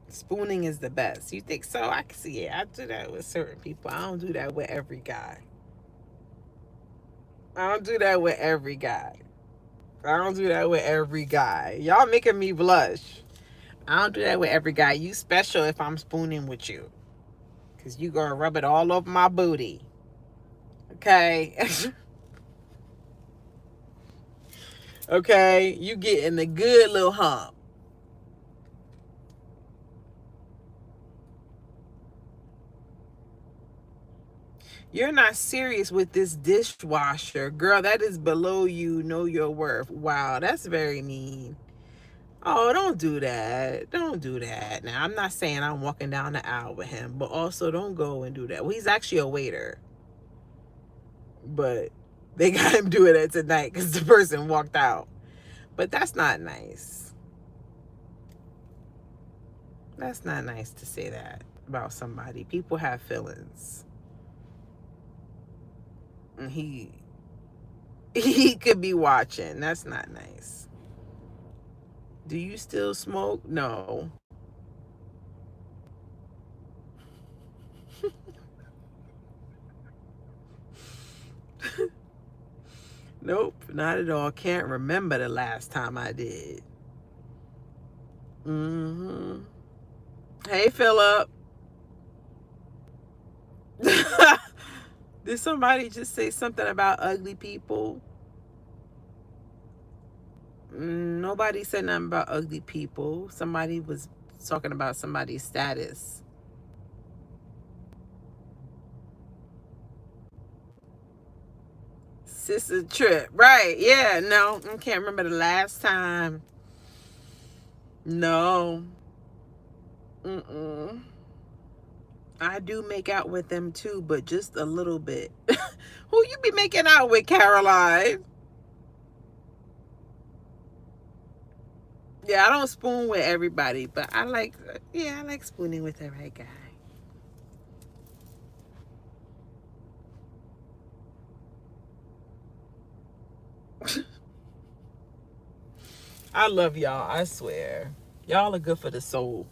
Spooning is the best. You think so? I can see it. I do that with certain people. I don't do that with every guy. I don't do that with every guy. I don't do that with every guy. Y'all making me blush. I don't do that with every guy. You special if I'm spooning with you. Because you gonna rub it all over my booty. Okay? Okay? You getting a good little hump. You're not serious with this dishwasher. Girl, that is below you. Know your worth. Wow, that's very mean. Oh, don't do that. Don't do that. Now, I'm not saying I'm walking down the aisle with him, but also don't go and do that. Well, he's actually a waiter. But they got him doing it tonight because the person walked out. But that's not nice. That's not nice to say that about somebody. People have feelings. And he could be watching. That's not nice. Do you still smoke? No. Nope, not at all. Can't remember the last time I did. Mm-hmm. Hey, Philip. Did somebody just say something about ugly people? Nobody said nothing about ugly people. Somebody was talking about somebody's status. Sister trip. Right. Yeah. No. I can't remember the last time. No. I do make out with them too, but just a little bit. Who you be making out with, Caroline? Yeah, I don't spoon with everybody, but I like spooning with the right guy. I love y'all, I swear. Y'all are good for the soul.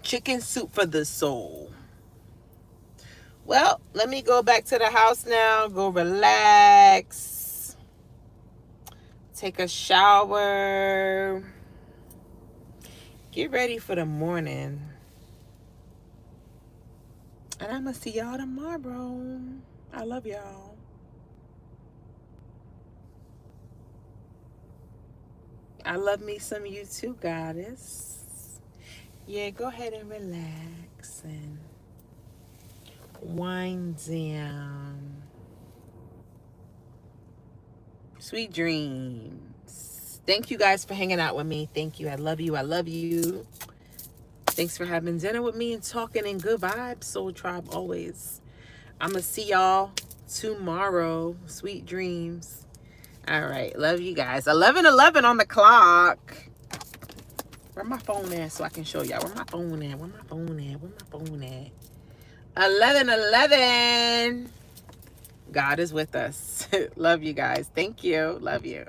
Chicken soup for the soul. Well, let me go back to the house now. Go relax. Take a shower. Get ready for the morning. And I'm going to see y'all tomorrow. I love y'all. I love me some you too, goddess. Yeah, go ahead and relax and wind down. Sweet dreams. Thank you guys for hanging out with me. Thank you. I love you. I love you. Thanks for having dinner with me and talking in good vibes. Soul Tribe always. I'm going to see y'all tomorrow. Sweet dreams. All right. Love you guys. 11:11 on the clock. Where my phone at so I can show y'all? Where my phone at? Where my phone at? Where my phone at? 11:11. God is with us. Love you guys. Thank you. Love you.